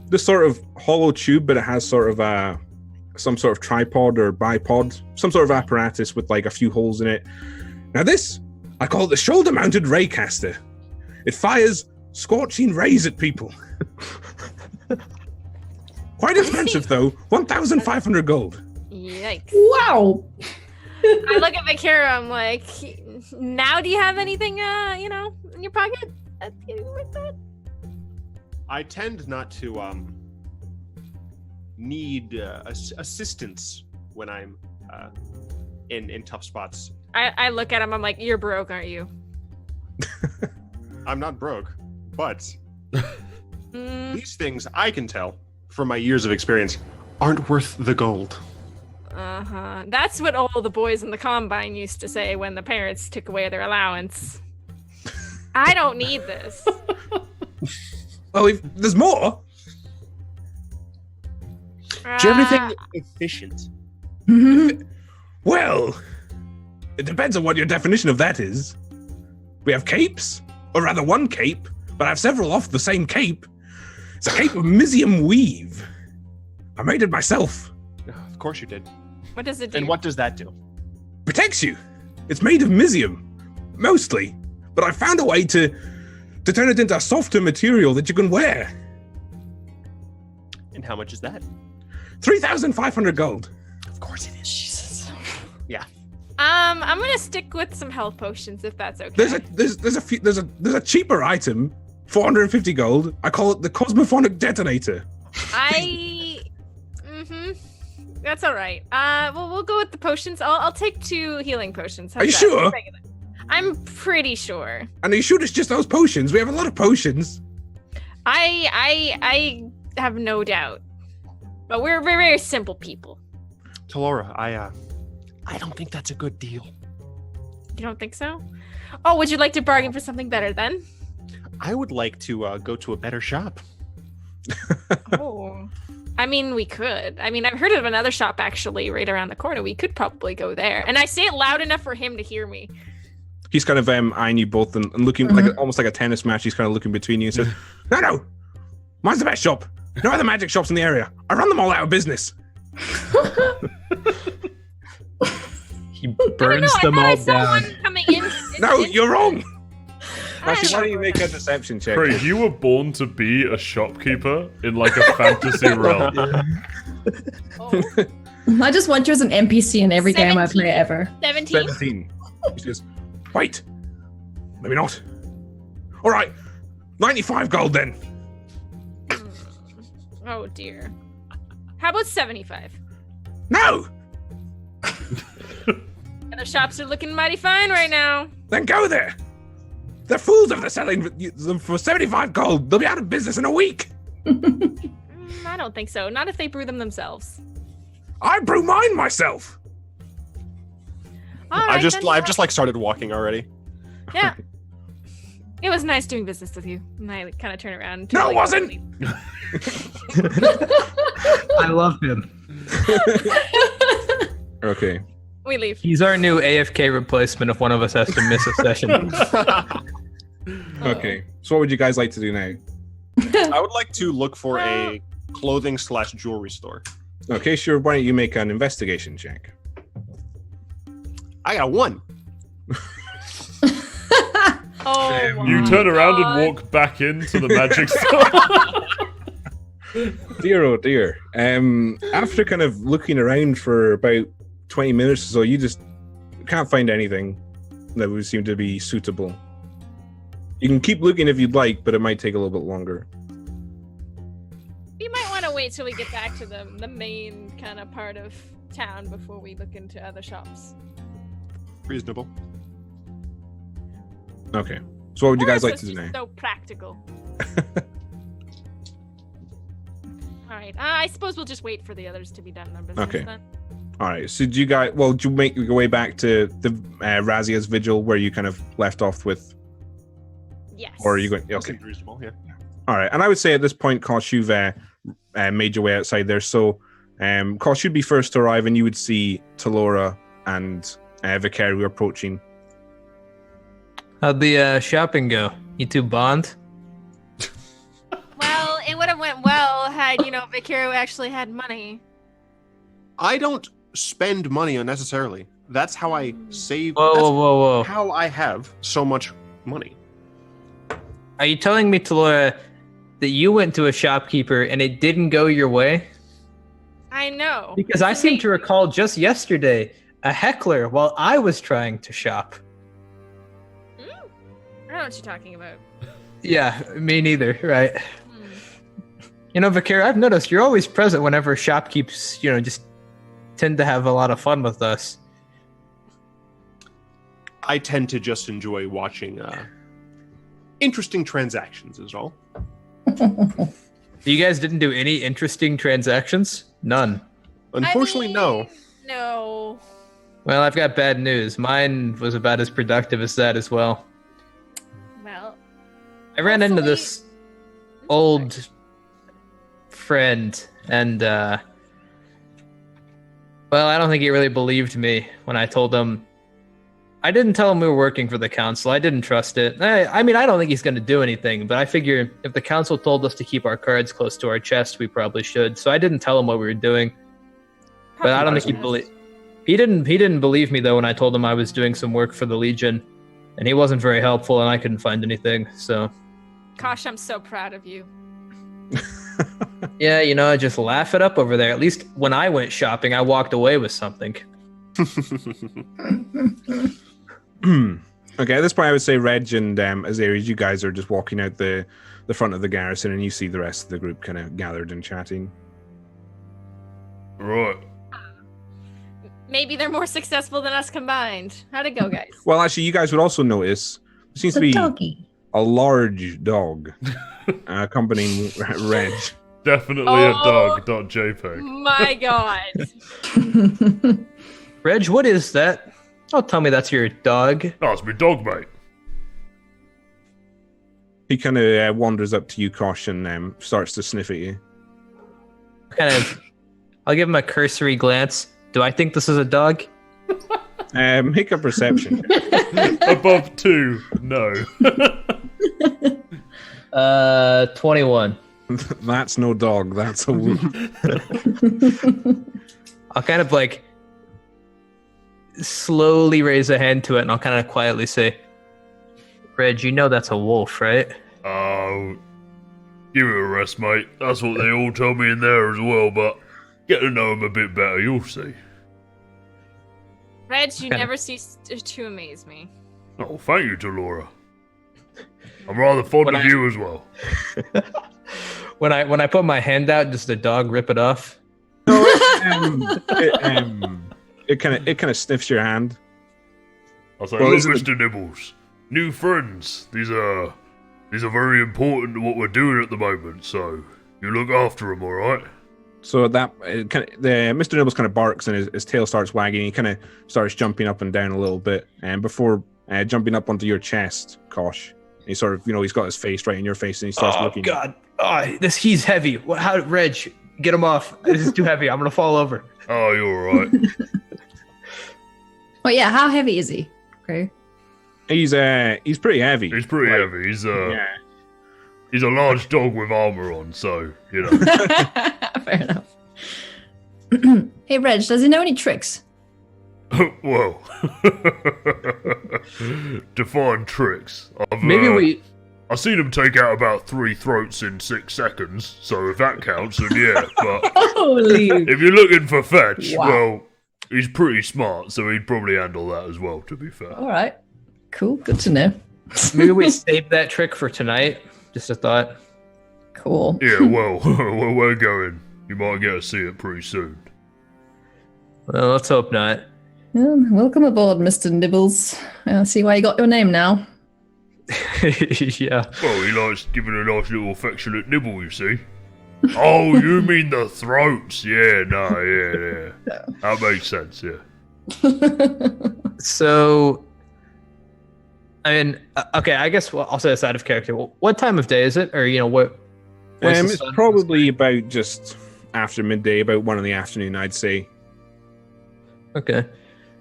this sort of hollow tube, but it has sort of some sort of tripod or bipod, some sort of apparatus with like a few holes in it. Now this, I call it the shoulder-mounted raycaster. It fires scorching rays at people. Quite expensive though, 1,500 gold. Yikes. Wow. I look at Vakira, I'm like, now do you have anything, in your pocket? With that? I tend not to need assistance when I'm in tough spots. I look at him, I'm like, you're broke, aren't you? I'm not broke, but these things, I can tell from my years of experience, aren't worth the gold. Uh-huh. That's what all the boys in the Combine used to say when the parents took away their allowance. I don't need this. Well, there's more. Do you have anything efficient? Well, it depends on what your definition of that is. We have capes, or rather one cape, but I have several off the same cape. It's a cape of Mysium weave. I made it myself. Of course you did. What does it do? And what does that do? Protects you. It's made of Mysium, mostly, but I found a way to turn it into a softer material that you can wear. And how much is that? 3,500 gold. Of course it is. Jesus. Yeah. I'm gonna stick with some health potions if that's okay. There's a cheaper item, 450 gold. I call it the Cosmophonic Detonator. That's all right. Well, we'll go with the potions. I'll take 2 healing potions. How's Are you that? sure? I'm pretty sure. And are you sure it's just those potions? We have a lot of potions. I have no doubt. But we're very simple people. Talora, I don't think that's a good deal. You don't think so? Oh, would you like to bargain for something better then? I would like to go to a better shop. Oh. I mean, we could. I mean, I've heard of another shop actually right around the corner. We could probably go there. And I say it loud enough for him to hear me. He's kind of eyeing you both and looking like almost like a tennis match. He's kind of looking between you and says, No, mine's the best shop. No other magic shops in the area. I run them all out of business. He burns them all down. No, you're wrong. Actually, why don't you make a deception check? Craig, you were born to be a shopkeeper in like a fantasy realm. Oh. I just want you as an NPC in every game I play ever. 17. He says, wait, maybe not. All right, 95 gold then. Oh dear. How about 75? No, Other shops are looking mighty fine right now. then go there. They're fools if they're selling them for 75 gold. They'll be out of business in a week. I don't think so. Not if they brew them themselves. I brew mine myself. All right, I've just like started walking already. Yeah. It was nice doing business with you. And I kind of turn around. No, it wasn't. I love him. Okay. We leave. He's our new AFK replacement if one of us has to miss a session. Okay. So what would you guys like to do now? I would like to look for a clothing/jewelry store. Okay, sure. Why don't you make an investigation check? I got 1. Oh, You turn around and walk back into the magic store. Dear, oh dear. After kind of looking around for about 20 minutes or so, you just can't find anything that would seem to be suitable. You can keep looking if you'd like, but it might take a little bit longer. We might want to wait till we get back to the main kind of part of town before we look into other shops. Reasonable. Okay. So what would you guys like to do Just now? so practical. All right. I suppose we'll just wait for the others to be done their business Okay. then. All right. So do you guys? Well, do you make your way back to the Razia's vigil where you kind of left off with, Yes. or are you going? That Okay. seems reasonable, yeah. All right. And I would say at this point, Kosh, you've made your way outside there. So Kosh should be first to arrive, and you would see Talora and Vicario approaching. How'd the shopping go? You two bond? Well, it would have went well had, Vicario actually had money. I don't spend money unnecessarily. That's how I save. Whoa. How I have so much money. Are you telling me, Talora, that you went to a shopkeeper and it didn't go your way? I know. Because I seem to recall just yesterday a heckler while I was trying to shop. I don't know what you're talking about. Yeah, me neither, right? Vicario, I've noticed you're always present whenever shopkeepers, just tend to have a lot of fun with us. I tend to just enjoy watching interesting transactions is all. You guys didn't do any interesting transactions? None. Unfortunately, no. No. Well, I've got bad news. Mine was about as productive as that as well. Well, I ran into this old friend, and I don't think he really believed me when I told him. I didn't tell him we were working for the council. I didn't trust it. I don't think he's going to do anything, but I figure if the council told us to keep our cards close to our chest, we probably should. So I didn't tell him what we were doing. But I don't think he'd believe. He didn't believe me though when I told him I was doing some work for the Legion, and he wasn't very helpful, and I couldn't find anything. So, gosh, I'm so proud of you. Yeah, I just laugh it up over there. At least when I went shopping, I walked away with something. Okay, at this point I would say Reg and Azarius, you guys are just walking out the front of the garrison, and you see the rest of the group kind of gathered and chatting. Right. Maybe they're more successful than us combined. How'd it go, guys? Well, actually, you guys would also notice there seems to be a large dog accompanying Reg. Definitely a dog, not JPEG. My God. Reg, what is that? Don't tell me that's your dog. Oh, it's my dog, mate. He kind of wanders up to you, Kosh, and starts to sniff at you. I'll give him a cursory glance. Do I think this is a dog? Make a perception. Above 2, no. 21. That's no dog, that's a wolf. I'll kind of slowly raise a hand to it, and I'll kind of quietly say, Reg, that's a wolf, right? Oh, give it a rest, mate. That's what they all told me in there as well, but get to know him a bit better, you'll see. Reg, you never cease to amaze me. Oh, thank you, Talora. I'm rather fond of you as well. When I put my hand out, does the dog rip it off? No, it kind of sniffs your hand. I'll say, look, Mr. Nibbles, new friends. These are very important to what we're doing at the moment. So you look after them, all right? So Mr. Nibbles kind of barks and his tail starts wagging. He kind of starts jumping up and down a little bit, and before jumping up onto your chest, Kosh, he sort of he's got his face right in your face, and he starts looking. Oh God! He's heavy. How, Reg? Get him off. This is too heavy. I'm gonna fall over. Oh, you're all right. Well, yeah. How heavy is he? Okay. He's pretty heavy. He's pretty heavy. He's a large dog with armor on, so Fair enough. Hey, Reg, does he know any tricks? Well, define tricks. I've seen him take out about 3 throats in 6 seconds, so if that counts, then yeah. But if you're looking for fetch, well, he's pretty smart, so he'd probably handle that as well, to be fair. All right. Cool. Good to know. Maybe we save that trick for tonight. Just a thought. Cool. Yeah, well, where we're going, you might get to see it pretty soon. Well, let's hope not. Welcome aboard, Mr. Nibbles. I see why you got your name now. Yeah. Well, he likes giving a nice little affectionate nibble, you see. Oh, you mean the throats? Yeah, yeah. That makes sense, yeah. So, okay, I guess I'll say this out of character. What time of day is it? Or, what? It's probably about just after midday, about 1 in the afternoon, I'd say. Okay.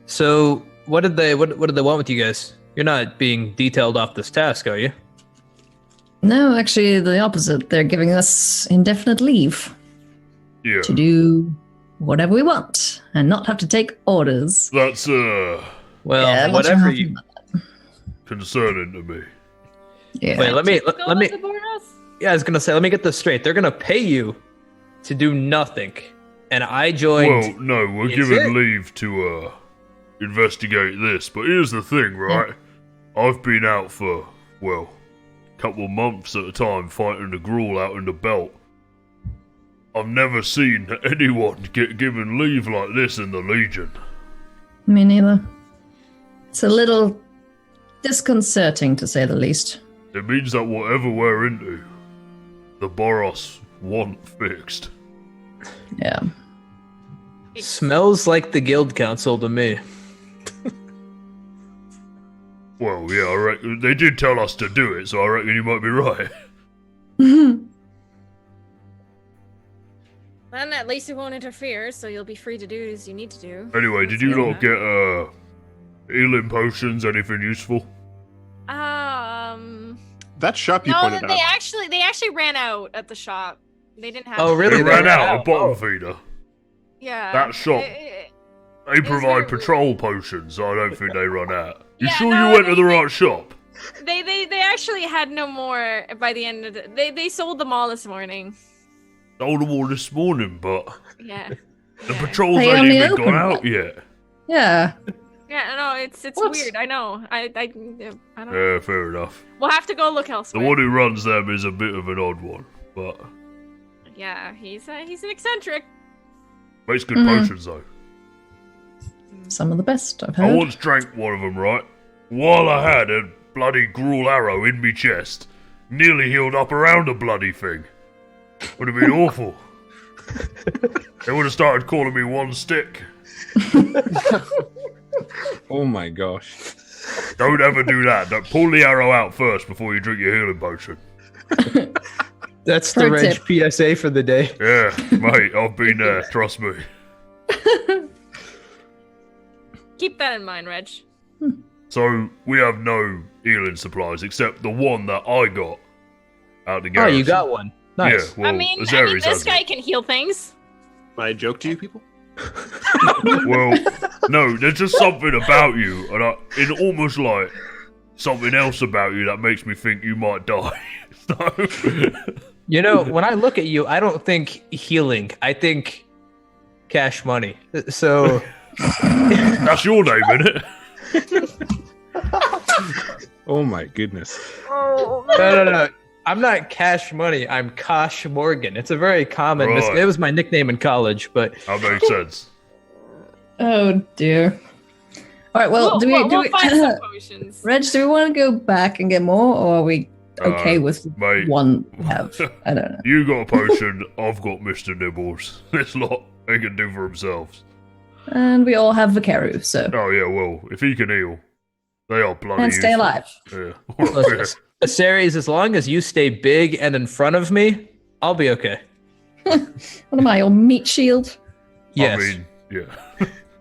So what did they want with you guys? You're not being detailed off this task, are you? No, actually, the opposite. They're giving us indefinite leave Yeah. to do whatever we want and not have to take orders. That's, Well, Yeah, whatever what's you. concerning to me. Yeah. Wait, let me. Us? Yeah, I was gonna say. Let me get this straight. They're gonna pay you to do nothing, and I joined. Well, no, we're Is given it? leave to, investigate this, but here's the thing, right? I've been out for, well, a couple of months at a time fighting the gruel out in the belt. I've never seen anyone get given leave like this in the Legion. Me neither. It's a little disconcerting, to say the least. It means that whatever we're into, the Boros want fixed. Yeah. Smells like the Guild Council to me. Well, yeah, I reckon they did tell us to do it, so I reckon you might be right. Then at least it won't interfere, so you'll be free to do as you need to do. Anyway, did you not get, healing potions, anything useful? That shop you No, pointed they out. actually ran out at the shop. They didn't have. Oh, really? They They ran ran out, a out. bottom Oh. feeder. Yeah. That shop. It- They was provide very- patrol potions, so I don't think they run out. You Yeah, sure no, you went to they- the right shop? They actually had no more by the end of the. They sold them all this morning. Told them all this morning, but Yeah. the Yeah. patrols They ain't only even opened gone out one. yet. Yeah. Yeah, no, it's What? weird. I know. I don't. Yeah, fair enough. We'll have to go look The elsewhere. one who runs them is a bit of an odd one, but Yeah, he's an eccentric. makes good Mhm. potions though. Some of the best, I've I heard. once drank one of them, right? While I had a bloody gruel arrow in me chest, nearly healed up around the bloody thing. Would have been awful. They would have started calling me one stick. Oh my gosh. Don't ever do that. Don't pull the arrow out first before you drink your healing potion. That's the Pro Reg tip. PSA for the day. Yeah, mate, I've been there. Trust me. Keep that in mind, Reg. So we have no healing supplies except the one that I got out the Oh, garrison. you got one. Nice. Yeah, well, I mean, Azaris this has guy it. can heal things. My joke to you people? Well, no, there's just something about you, and in almost like something else about you that makes me think you might die. So, You know, when I look at you, I don't think healing. I think cash money. So that's your name, innit? Oh my goodness. no. I'm not Cash Money. I'm Kosh Morgan. It's a very common. Right. It was my nickname in college, but That makes sense. Oh dear. All right. Well, we'll find some potions. Reg, do we want to go back and get more, or are we okay with mate. one we have? I don't know. You got a potion, I've got Mr. Nibbles. This lot, they can do for themselves. And we all have Vikaru, so Oh yeah, well, if he can heal, they are bloody and stay useful. alive. Yeah. listen, Azaris, as long as you stay big and in front of me, I'll be okay. What am I, your meat shield? Yes. I mean,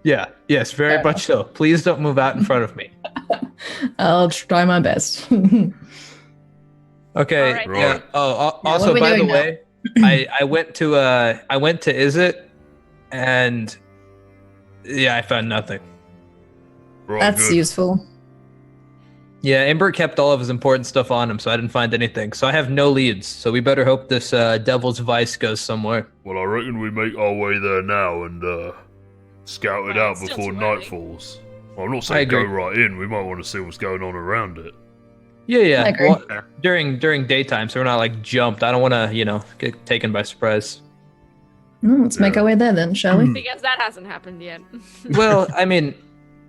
yeah. Yes, very Fair much so. Please don't move out in front of me. I'll try my best. Okay. All right. Yeah. Right. Oh, Yeah, also, what are we by the doing now? way, I went to Is It, and yeah, I found nothing. Right, That's good. useful. Yeah, Imber kept all of his important stuff on him, so I didn't find anything. So I have no leads. So we better hope this Devil's Vice goes somewhere. Well, I reckon we make our way there now and scout it Well, out it's still before too night early. falls. Well, I'm not I saying go agree. right in. We might want to see what's going on around it. Yeah. I agree. Well, during daytime, so we're not like jumped. I don't want to, get taken by surprise. Let's make our way there then, shall we? Because that hasn't happened yet. Well, I mean,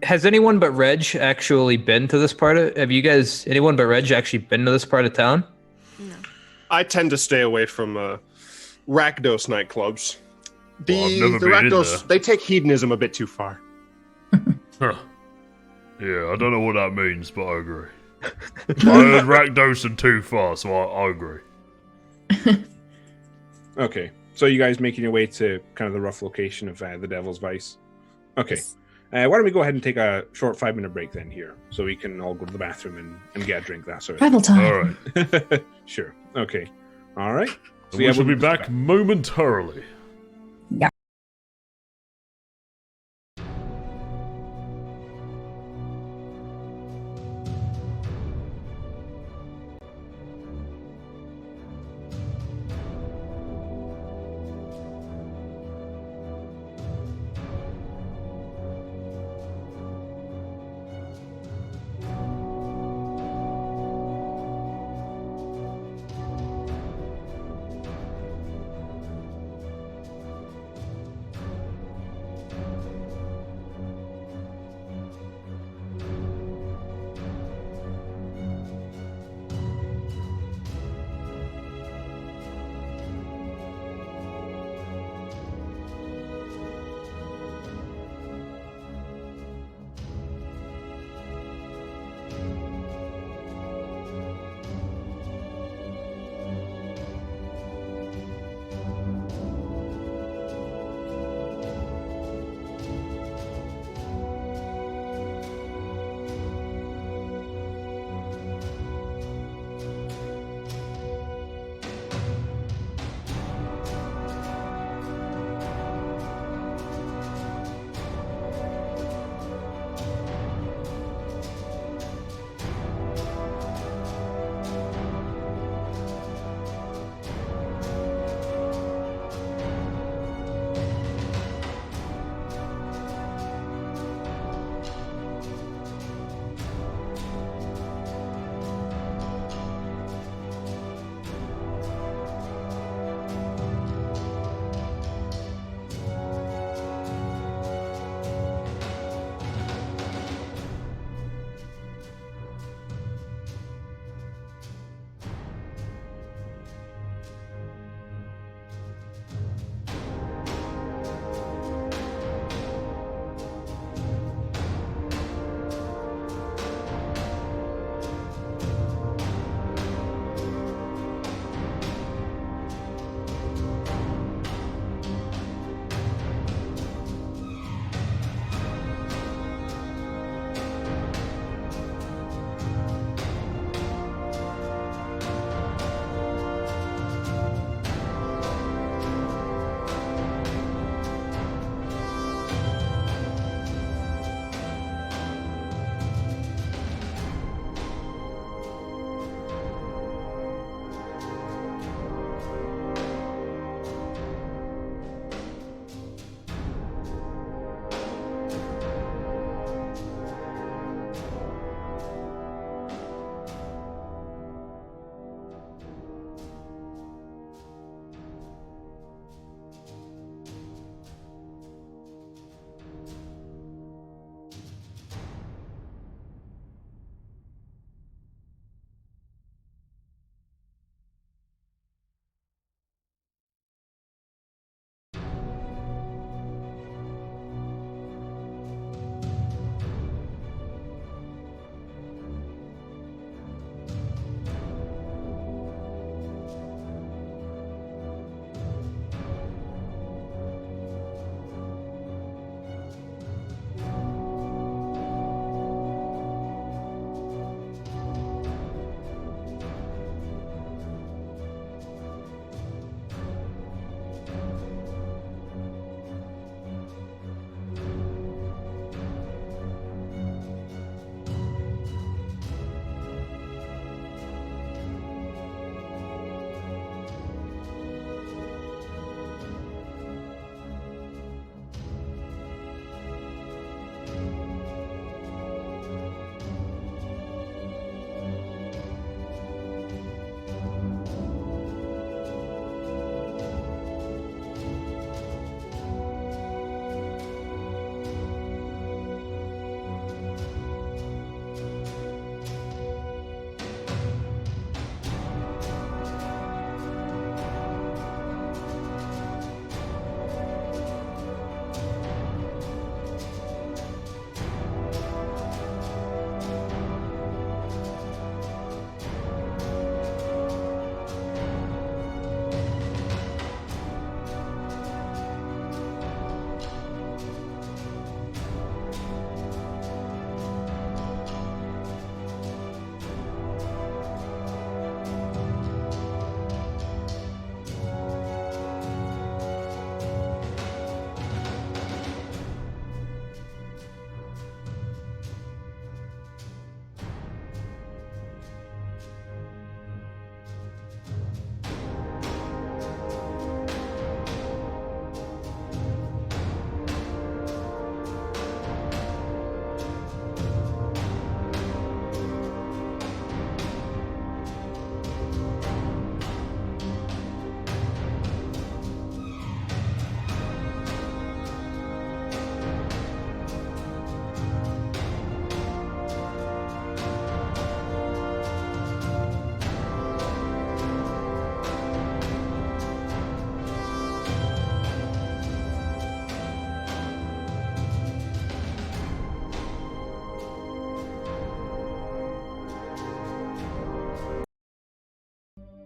has anyone but Reg actually been to this part of? Have you guys? Anyone but Reg actually been to this part of town? No. I tend to stay away from Rakdos nightclubs. Well, I've never The been in Rakdos, there. they take hedonism a bit too far. Huh. Yeah, I don't know what that means, but I agree. I heard Rakdos and too far, so I agree. Okay. So you guys making your way to kind of the rough location of the Devil's Vice? Okay. Why don't we go ahead and take a short 5-minute break then here, so we can all go to the bathroom and get a drink, that sort of Travel time. All right. Sure. Okay. All right. So We shall be back momentarily.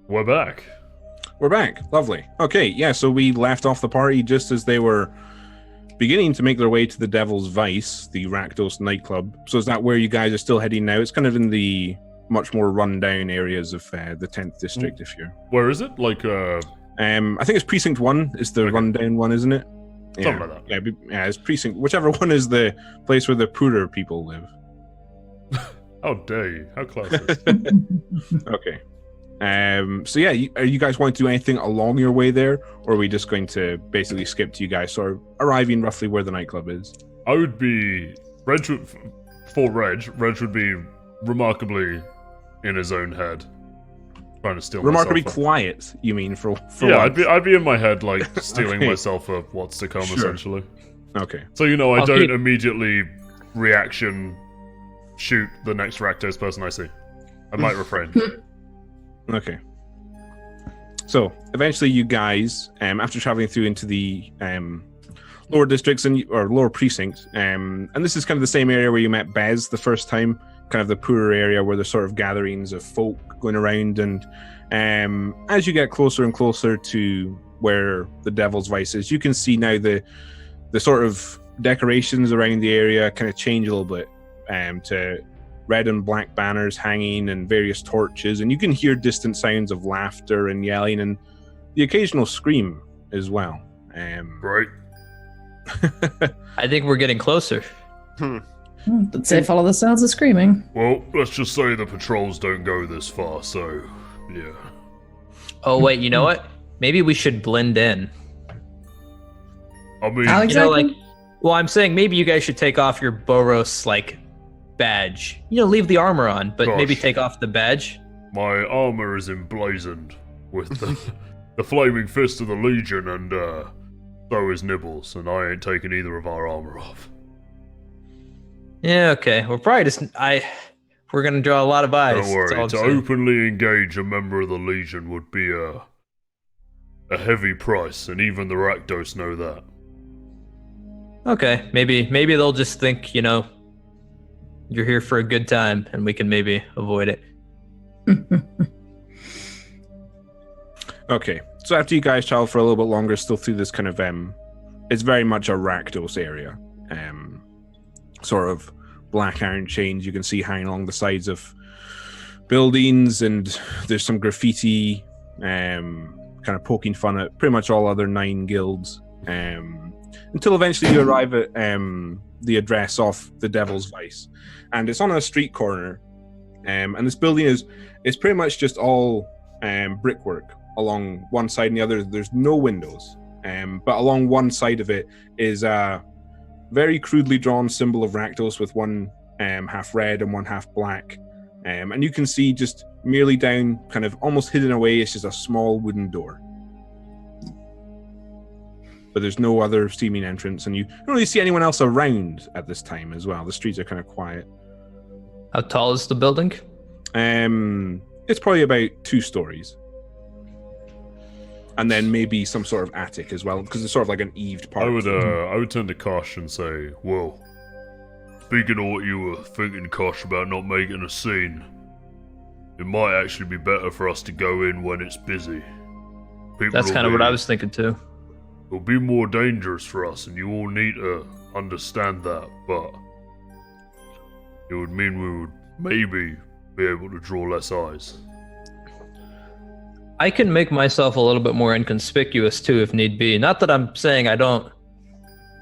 We're back. We're back. Lovely. Okay, yeah, so we left off the party just as they were beginning to make their way to the Devil's Vice, the Rakdos nightclub. So is that where you guys are still heading now? It's kind of in the much more run-down areas of the 10th district, if you're... Where is it? Like, I think it's Precinct 1 is the rundown one, isn't it? Something like that. Yeah, it's Precinct... Whichever one is the place where the poorer people live. How dare you? How classic. Okay. So yeah, are you guys want to do anything along your way there, or are we just going to basically skip to you guys sort of arriving roughly where the nightclub is? I would be... Reg would be remarkably in his own head. Trying to steal remarkably myself quiet, you mean, for yeah, once? I'd be in my head, like, stealing Okay. myself of what's to come, Sure. essentially. Okay. So, I I'll don't keep- immediately reaction shoot the next Rakdos person I see. I might refrain. Okay. So eventually, you guys, after traveling through into the lower districts or lower precincts, and this is kind of the same area where you met Bez the first time, kind of the poorer area where there's sort of gatherings of folk going around, and as you get closer and closer to where the Devil's Vice is, you can see now the sort of decorations around the area kind of change a little bit to red and black banners hanging and various torches, and you can hear distant sounds of laughter and yelling and the occasional scream as well. Right. I think we're getting closer. Did say follow the sounds of screaming. Well, let's just say the patrols don't go this far, so, yeah. Oh wait, you know what? Maybe we should blend in. I mean, How You know, exactly? like, well, I'm saying maybe you guys should take off your Boros badge. Leave the armor on, but maybe Gosh. take off the badge. my armor is emblazoned with the flaming fist of the Legion, and so is Nibbles, and I ain't taking either of our armor off. Yeah, okay. We're probably just we're gonna draw a lot of eyes. Don't that's worry, all I'm to saying. openly engage a member of the Legion would be a heavy price, and even the Rakdos know that. Okay, maybe they'll just think, you're here for a good time, and we can maybe avoid it. Okay, so after you guys travel for a little bit longer, still through this kind of it's very much a Rakdos area. Sort of black iron chains you can see hanging along the sides of buildings, and there's some graffiti kind of poking fun at pretty much all other 9 guilds, until eventually you arrive at the address of the Devil's Vice, and it's on a street corner, and this building is pretty much just all brickwork along one side and the other. There's no windows, but along one side of it is a very crudely drawn symbol of Rakdos with one half red and one half black, and you can see just merely down, kind of almost hidden away, it's just a small wooden door. But there's no other seeming entrance, and you don't really see anyone else around at this time as well. The streets are kind of quiet. How tall is the building? It's probably about 2 stories. And then maybe some sort of attic as well, because it's sort of like an eaved part. I would turn to Kosh and say, well, speaking of what you were thinking, Kosh, about not making a scene, it might actually be better for us to go in when it's busy. That's kind of what I was thinking too. It'll be more dangerous for us, and you all need to understand that, but it would mean we would maybe be able to draw less eyes. I can make myself a little bit more inconspicuous too, if need be. Not that I'm saying I don't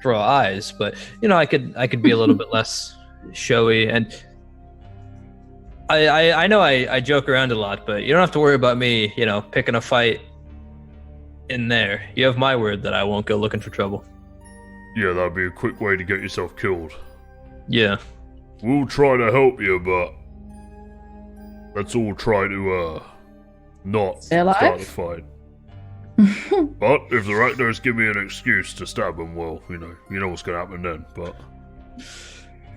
draw eyes, but I could be a little bit less showy. And I know I joke around a lot, but you don't have to worry about me, picking a fight in there. You have my word that I won't go looking for trouble. Yeah, that'd be a quick way to get yourself killed. Yeah. We'll try to help you, but let's all try to not Stay alive? start the fight. But if the Rakdos give me an excuse to stab them, well, you know what's gonna happen then. But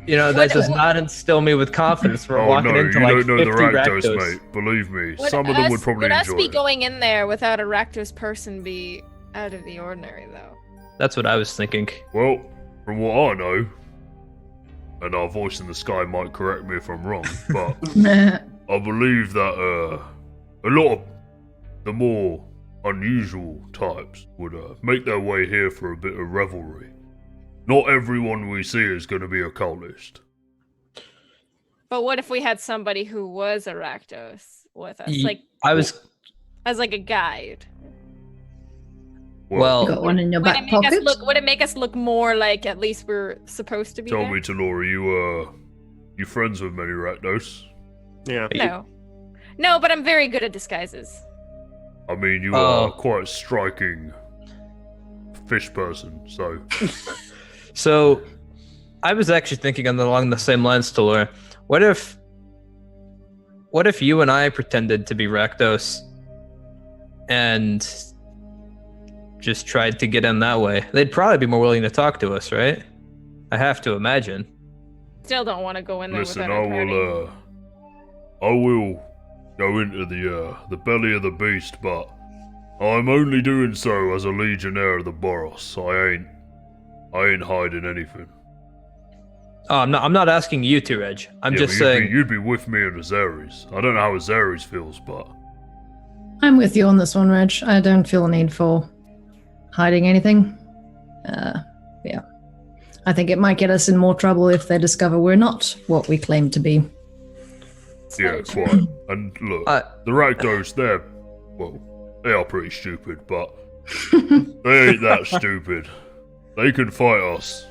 that does not instill me with confidence. We're walking no, into you like don't know 50 the Rakdos, Rakdos. mate. Believe me, some of them would probably would us enjoy be it. going in there without a Rakdos person be out of the ordinary, though? That's what I was thinking. Well, from what I know, and our voice in the sky might correct me if I'm wrong, but I believe that a lot of the more unusual types would make their way here for a bit of revelry. Not everyone we see is going to be a cultist. But what if we had somebody who was a Rakdos with us, as like a guide? Well, Got one in your back pocket. Would it make us look more like at least we're supposed to be? Tell there? me, Talora, you friends with many Rakdos? Yeah. No, but I'm very good at disguises. I mean, you are quite a striking fish person, so. So, I was actually thinking along the same lines, Talora. What if you and I pretended to be Rakdos and just tried to get in that way? They'd probably be more willing to talk to us, right? I have to imagine. Still don't want to go in there. Listen, without our I will go into the belly of the beast, but I'm only doing so as a legionnaire of the Boros. I ain't hiding anything. Oh, I'm not asking you to, Reg. I'm just saying you'd be with me in Azares. I don't know how Azares feels, but I'm with you on this one, Reg. I don't feel a need for hiding anything. Yeah. I think it might get us in more trouble if they discover we're not what we claim to be. yeah, quite. And look, the Rakdos, they are pretty stupid, but they ain't that stupid. They can fight us,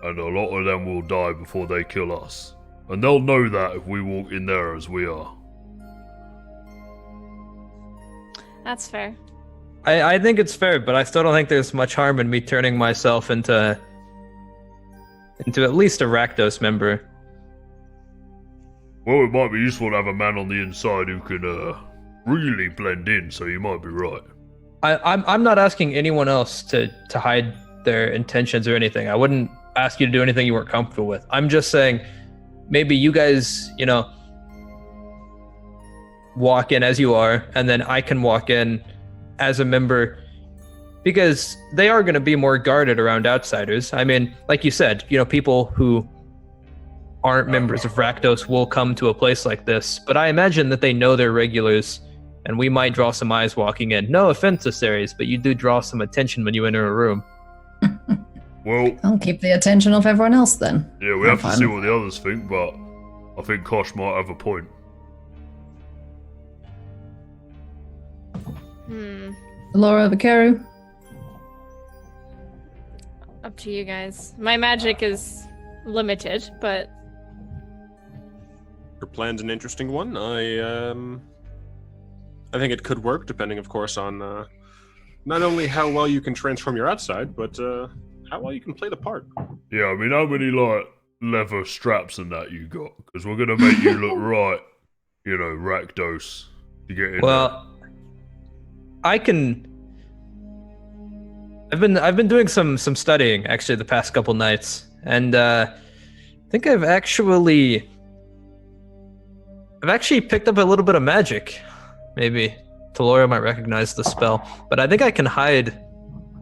and a lot of them will die before they kill us. And they'll know that if we walk in there as we are. That's fair. I think it's fair, but I still don't think there's much harm in me turning myself into at least a Rakdos member. Well, it might be useful to have a man on the inside who can really blend in, so you might be right. I'm not asking anyone else to hide their intentions or anything. I wouldn't ask you to do anything you weren't comfortable with. I'm just saying maybe you guys, walk in as you are, and then I can walk in as a member, because they are going to be more guarded around outsiders. I mean, like you said, people who aren't members of Rakdos will come to a place like this, but I imagine that they know they're regulars, and we might draw some eyes walking in. No offense to Ceres, but you do draw some attention when you enter a room. Well, I'll keep the attention off everyone else then. Yeah, we have to see what the others think, but I think Kosh might have a point. Laura Vaquero. Up to you guys. My magic is limited, but Your plan's an interesting one. I think it could work, depending, of course, on not only how well you can transform your outside, but how well you can play the part. Yeah, I mean, how many, leather straps and that you got? Because we're going to make you look right, Rakdos, to get in Well, I can. I've been doing some studying actually the past couple nights, and I think I've actually picked up a little bit of magic. Maybe Talora might recognize the spell, but I think I can hide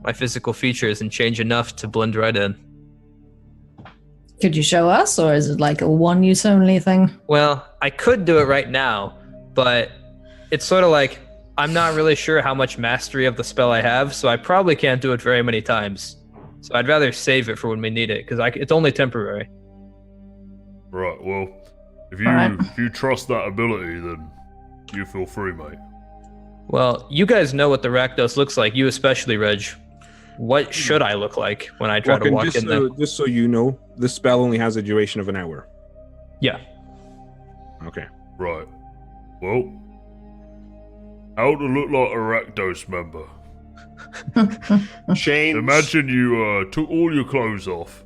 my physical features and change enough to blend right in. Could you show us, or is it like a one-use only thing? Well, I could do it right now, but it's sort of like I'm not really sure how much mastery of the spell I have, so I probably can't do it very many times. So I'd rather save it for when we need it, because it's only temporary. Right, well, if you trust that ability, then you feel free, mate. Well, you guys know what the Rakdos looks like, you especially, Reg. What should I look like when I try to walk in there? Just so you know, this spell only has a duration of an hour. Yeah. Okay. Right. Well, how to look like a Rakdos member? Shane. Imagine you took all your clothes off,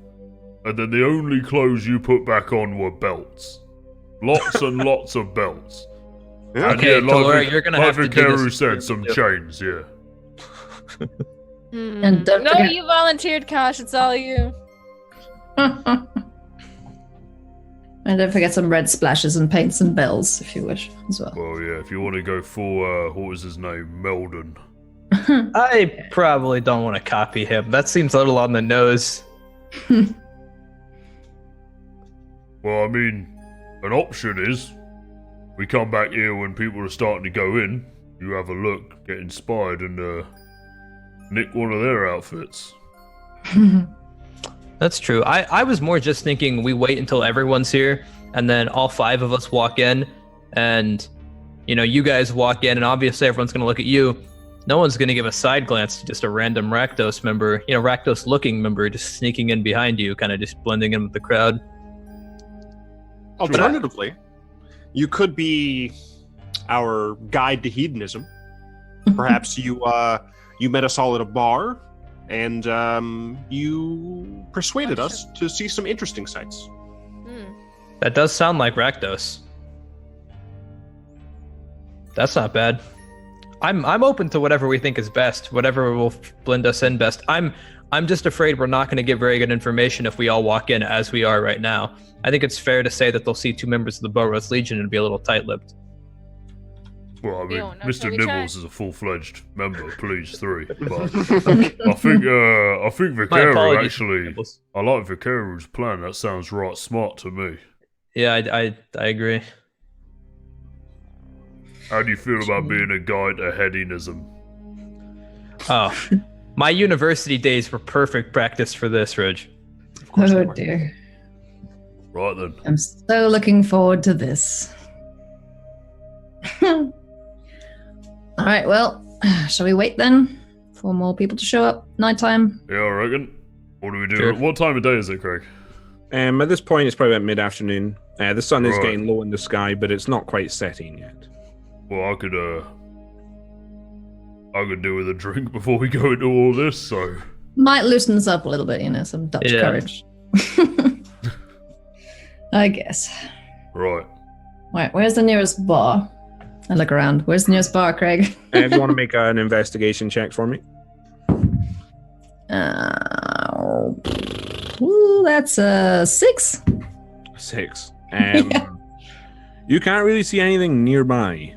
and then the only clothes you put back on were belts. Lots and lots of belts. Yeah. And Okay, Talora, you're gonna have to do Vikaru this. said, some chains, yeah. And don't no, forget- you volunteered, Kosh. It's all you. And don't forget some red splashes and paints and bells, if you wish, as well. Well, yeah, if you want to go full, what was his name? Meldon. I probably don't want to copy him. That seems a little on the nose. Well, I mean, an option is we come back here when people are starting to go in, you have a look, get inspired, and nick one of their outfits. That's true. I was more just thinking we wait until everyone's here, and then all 5 of us walk in, and, you guys walk in, and obviously everyone's going to look at you. No one's going to give a side glance to just a random Rakdos member, Rakdos-looking member just sneaking in behind you, kind of just blending in with the crowd. Alternatively, you could be our guide to hedonism. Perhaps you met us all at a bar, and you persuaded us to see some interesting sights. That does sound like Rakdos. That's not bad. I'm open to whatever we think is best, whatever will blend us in best. I'm just afraid we're not going to get very good information if we all walk in as we are right now. I think it's fair to say that they'll see 2 members of the Boros Legion and be a little tight-lipped. Well, I mean, No, Mr. we Nibbles try? is a full-fledged member, please 3. But I think Vicaru actually, Nibbles. I like Vicaru's plan. That sounds right smart to me. Yeah, I agree. How do you feel about being a guide to hedonism? Oh, my university days were perfect practice for this, Ridge. Oh dear. Right then. I'm so looking forward to this. All right, well, shall we wait then for more people to show up? Nighttime? Yeah, I reckon. What do we do? Sure. What time of day is it, Craig? At this point, it's probably about mid-afternoon. The sun is Right. getting low in the sky, but it's not quite setting yet. Well, I could do with a drink before we go into all this, so... Might loosen us up a little bit, some Dutch Yeah. courage. I guess. Right. Right, where's the nearest bar? I look around. Where's the nearest bar, Craig? If you want to make an investigation check for me. Ooh, that's a 6. 6. You can't really see anything nearby.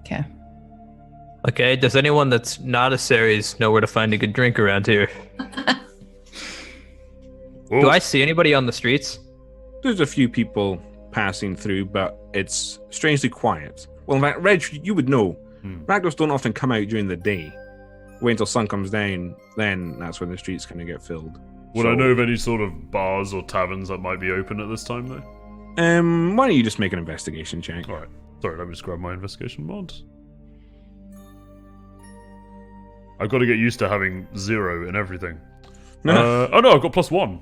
Okay. Okay, does anyone that's not a Ceres know where to find a good drink around here? Well, Do I see anybody on the streets? There's a few people passing through, but it's strangely quiet. Well, in fact, Reg, you would know. Rakdos don't often come out during the day. Wait until sun comes down, then that's when the streets kind of get filled. Would I know of any sort of bars or taverns that might be open at this time, though? Why don't you just make an investigation check? Alright. Sorry, let me just grab my investigation mod. I've got to get used to having 0 in everything. No. Oh no, I've got +1.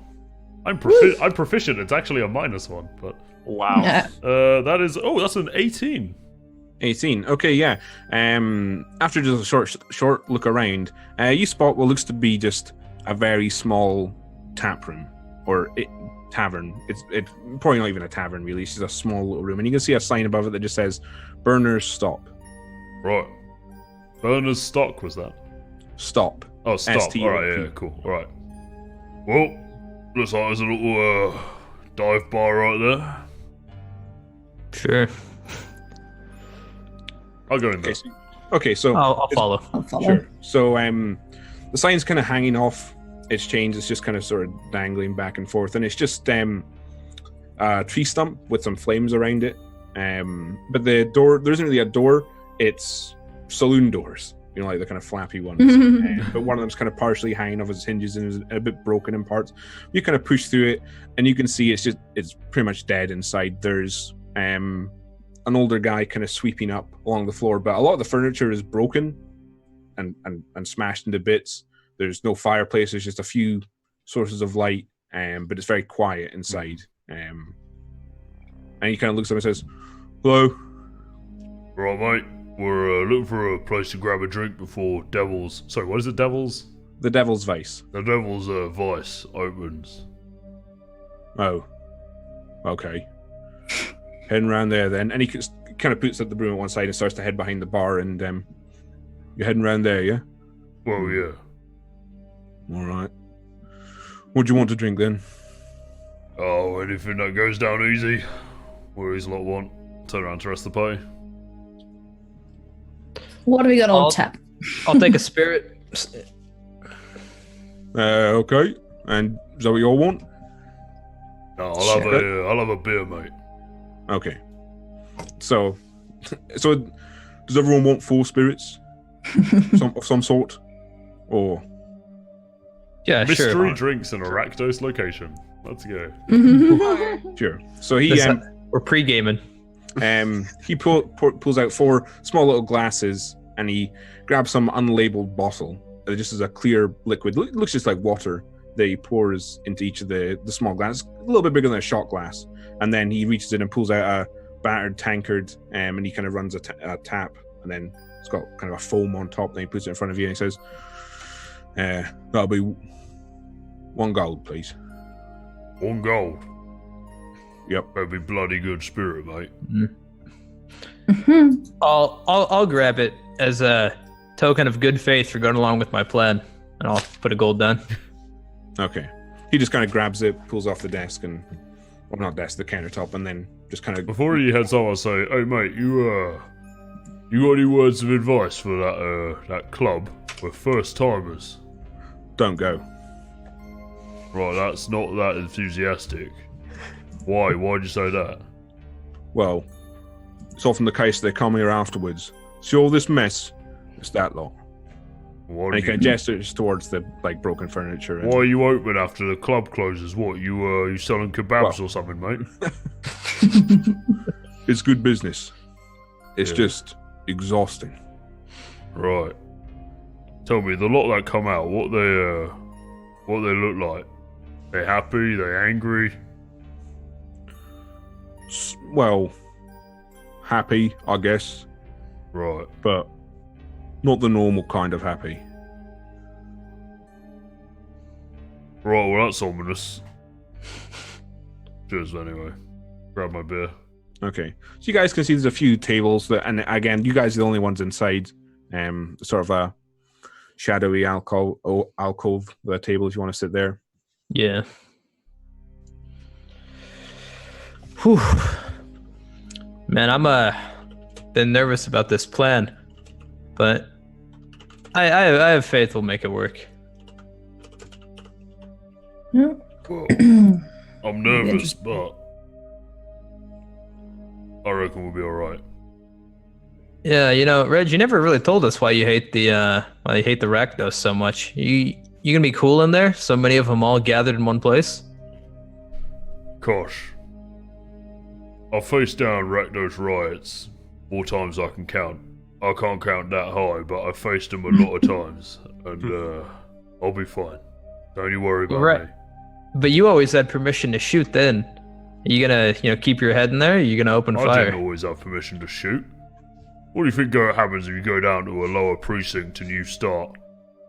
I'm proficient. It's actually a -1, but Wow. that is that's an 18. 18. Okay, yeah. After just a short look around, you spot what looks to be just a very small tap room or tavern. It's probably not even a tavern really. It's just a small little room, and you can see a sign above it that just says "Burners Stop." Right. Burner's stock was that? Stop. Oh, stop. STOP. Alright, yeah, cool. Alright. Well, looks like there's a little dive bar right there. Sure. I'll go in there. Okay, so I'll follow. I'll follow. sure. So the sign's kind of hanging off its chains. It's just kind of sort of dangling back and forth, and it's just a tree stump with some flames around it. But the door, there isn't really a door. It's saloon doors, like the kind of flappy ones. But one of them's kind of partially hanging off its hinges and is a bit broken in parts. You kind of push through it, and you can see it's pretty much dead inside. There's an older guy kind of sweeping up along the floor, but a lot of the furniture is broken and smashed into bits. There's no fireplace. There's just a few sources of light, but it's very quiet inside. And he kind of looks up and says, "Hello." Right, mate. We're looking for a place to grab a drink before Devil's... Sorry, what is it, Devil's? The Devil's Vice. The Devil's Vice opens. Oh. Okay. Heading around there then. And he kind of puts up the broom at one side and starts to head behind the bar, and you're heading around there, yeah? Well, yeah. All right. What do you want to drink then? Oh, anything that goes down easy. What these lot want. Turn around to the rest of the party. What do we got on tap? I'll take a spirit. Okay. And is that what you all want? No, I'll have a beer, mate. Okay. So Does everyone want 4 spirits of some sort? Or Yeah, Mystery sure. drinks in a Rakdos location. Let's go. sure. So he We're pre-gaming. he pulls out 4 small little glasses and he grabs some unlabeled bottle. It just is a clear liquid. It looks just like water that he pours into each of the small glasses. A little bit bigger than a shot glass. And then he reaches in and pulls out a battered tankard and he kind of runs a tap. And then it's got kind of a foam on top. Then he puts it in front of you and he says, that'll be 1 gold, please. 1 gold. Yep. That'd be bloody good spirit, mate. I'll grab it as a token of good faith for going along with my plan, and I'll put a gold down. Okay. He just kind of grabs it, pulls off the desk and, well, not desk, the countertop, and then just kind of. Before he heads off, I'll say, hey mate, you got any words of advice for that club? We're first timers. Don't go. Right, that's not that enthusiastic. Why? Why'd you say that? Well, it's often the case they come here afterwards. See all this mess? It's that lot. Why And he kind of gestures towards the broken furniture. And, Why are you open after the club closes? What, you selling kebabs or something, mate? It's good business. It's Yeah. just exhausting. Right. Tell me, the lot that come out, what they look like? They happy? They angry? Well, happy, I guess, Right. but not the normal kind of happy. Right, well that's ominous. Cheers anyway. Grab my beer. Okay, so you guys can see there's a few tables that, and again, you guys are the only ones inside. Sort of a shadowy alcove, the table if you want to sit there. Yeah. Whew. Man, I'm been nervous about this plan, but I have faith we'll make it work. Well, I'm nervous, but I reckon we'll be alright. Yeah, Reg, you never really told us why you hate the Rakdos so much. You gonna be cool in there? So many of them all gathered in one place? Gosh. I faced down Rakdos riots more times I can count. I can't count that high, but I faced them a lot of times, and I'll be fine. Don't you worry about Right. me. But you always had permission to shoot then. Are you gonna, keep your head in there? Or are you gonna open I fire? didn't always have permission to shoot. What do you think happens if you go down to a lower precinct and you start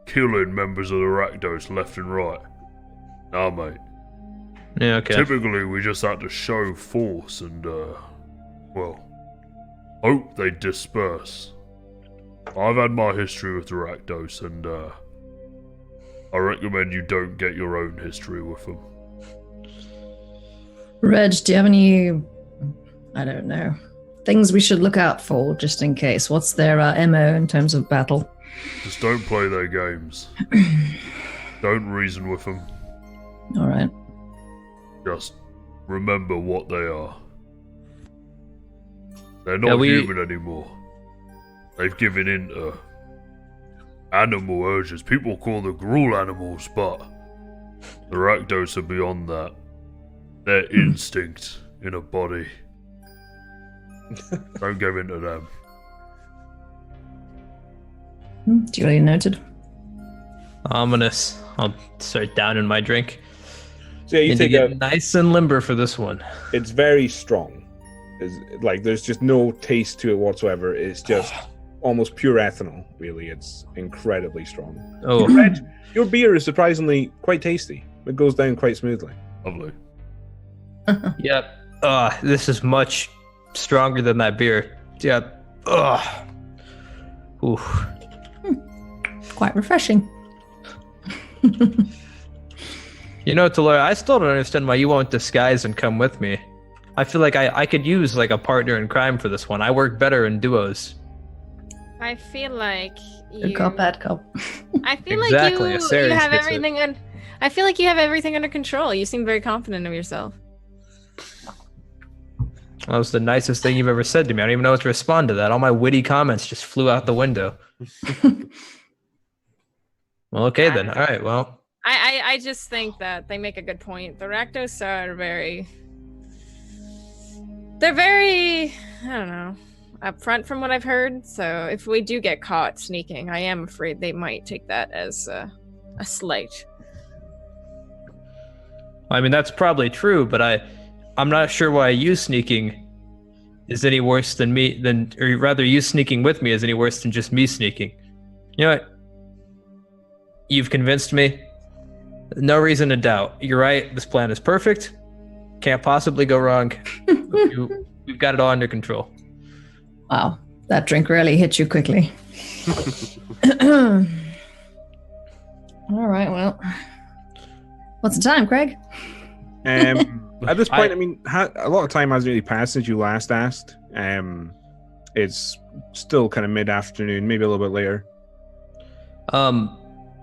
killing members of the Rakdos left and right? Nah, mate. Yeah, okay. Typically, we just had to show force and, hope they disperse. I've had my history with the Rakdos, and, I recommend you don't get your own history with them. Reg, do you have any, I don't know, things we should look out for just in case? What's their MO in terms of battle? Just don't play their games. Don't reason with them. All right. Just remember what they are. They're not human anymore. They've given in to animal urges. People call them gruel animals, but the Rakdos are beyond that. They're instinct in a body. Don't give in to them. Duly noted. Ominous. I'll start down in my drink. So yeah, you Need to take get nice and limber for this one. It's very strong. There's just no taste to it whatsoever. It's just almost pure ethanol, really. It's incredibly strong. Oh, Reg, your beer is surprisingly quite tasty. It goes down quite smoothly. Lovely. yep. This is much stronger than that beer. Yep. Ooh. Quite refreshing. Talora, I still don't understand why you won't disguise and come with me. I feel like I could use like a partner in crime for this one. I work better in duos. I feel like Good cop, bad cop. I feel Exactly, like a you Sarius have gets it. everything I feel like you have everything under control. You seem very confident of yourself. That was the nicest thing you've ever said to me. I don't even know what to respond to that. All my witty comments just flew out the window. Well, okay then. All right, well. I just think that they make a good point. The Rakdos are they're very, I don't know, upfront from what I've heard. So if we do get caught sneaking, I am afraid they might take that as a slight. I mean, that's probably true, but I'm not sure why you sneaking is any worse than me, or rather you sneaking with me is any worse than just me sneaking. You know what? You've convinced me. No reason to doubt. You're right. This plan is perfect. Can't possibly go wrong. We've got it all under control. Wow, that drink really hit you quickly. All right, well, what's the time, Craig? At this point, I mean, a lot of time hasn't really passed since you last asked. It's still kind of mid-afternoon, maybe a little bit later.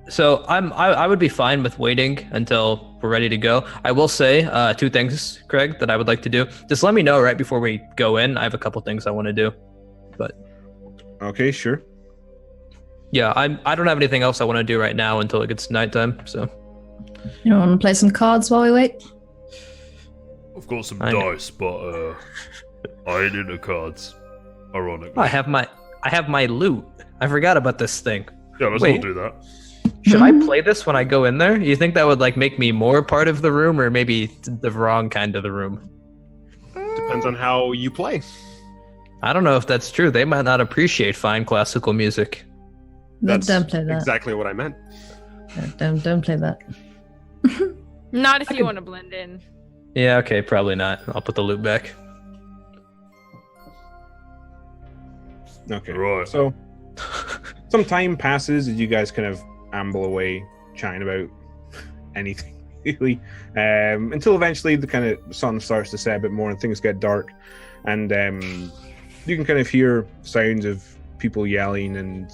So I would be fine with waiting until we're ready to go. I will say 2 things, Craig, that I would like to do. Just let me know right before we go in. I have a couple things I want to do. But okay, sure. Yeah, I don't have anything else I want to do right now until it gets nighttime. So you want to play some cards while we wait? I've got some dice, but I ain't into cards. Ironically, I have my loot. I forgot about this thing. Yeah, let's not do that. Should I play this when I go in there? You think that would make me more part of the room, or maybe the wrong kind of the room? Depends on how you play. I don't know if that's true. They might not appreciate fine classical music. That's don't play that. Exactly what I meant. Don't play that. Not if you want to blend in. Yeah, okay, probably not. I'll put the loot back. Okay. Right. So some time passes as you guys kind of amble away, chatting about anything really, until eventually the kind of sun starts to set a bit more and things get dark, and you can kind of hear sounds of people yelling and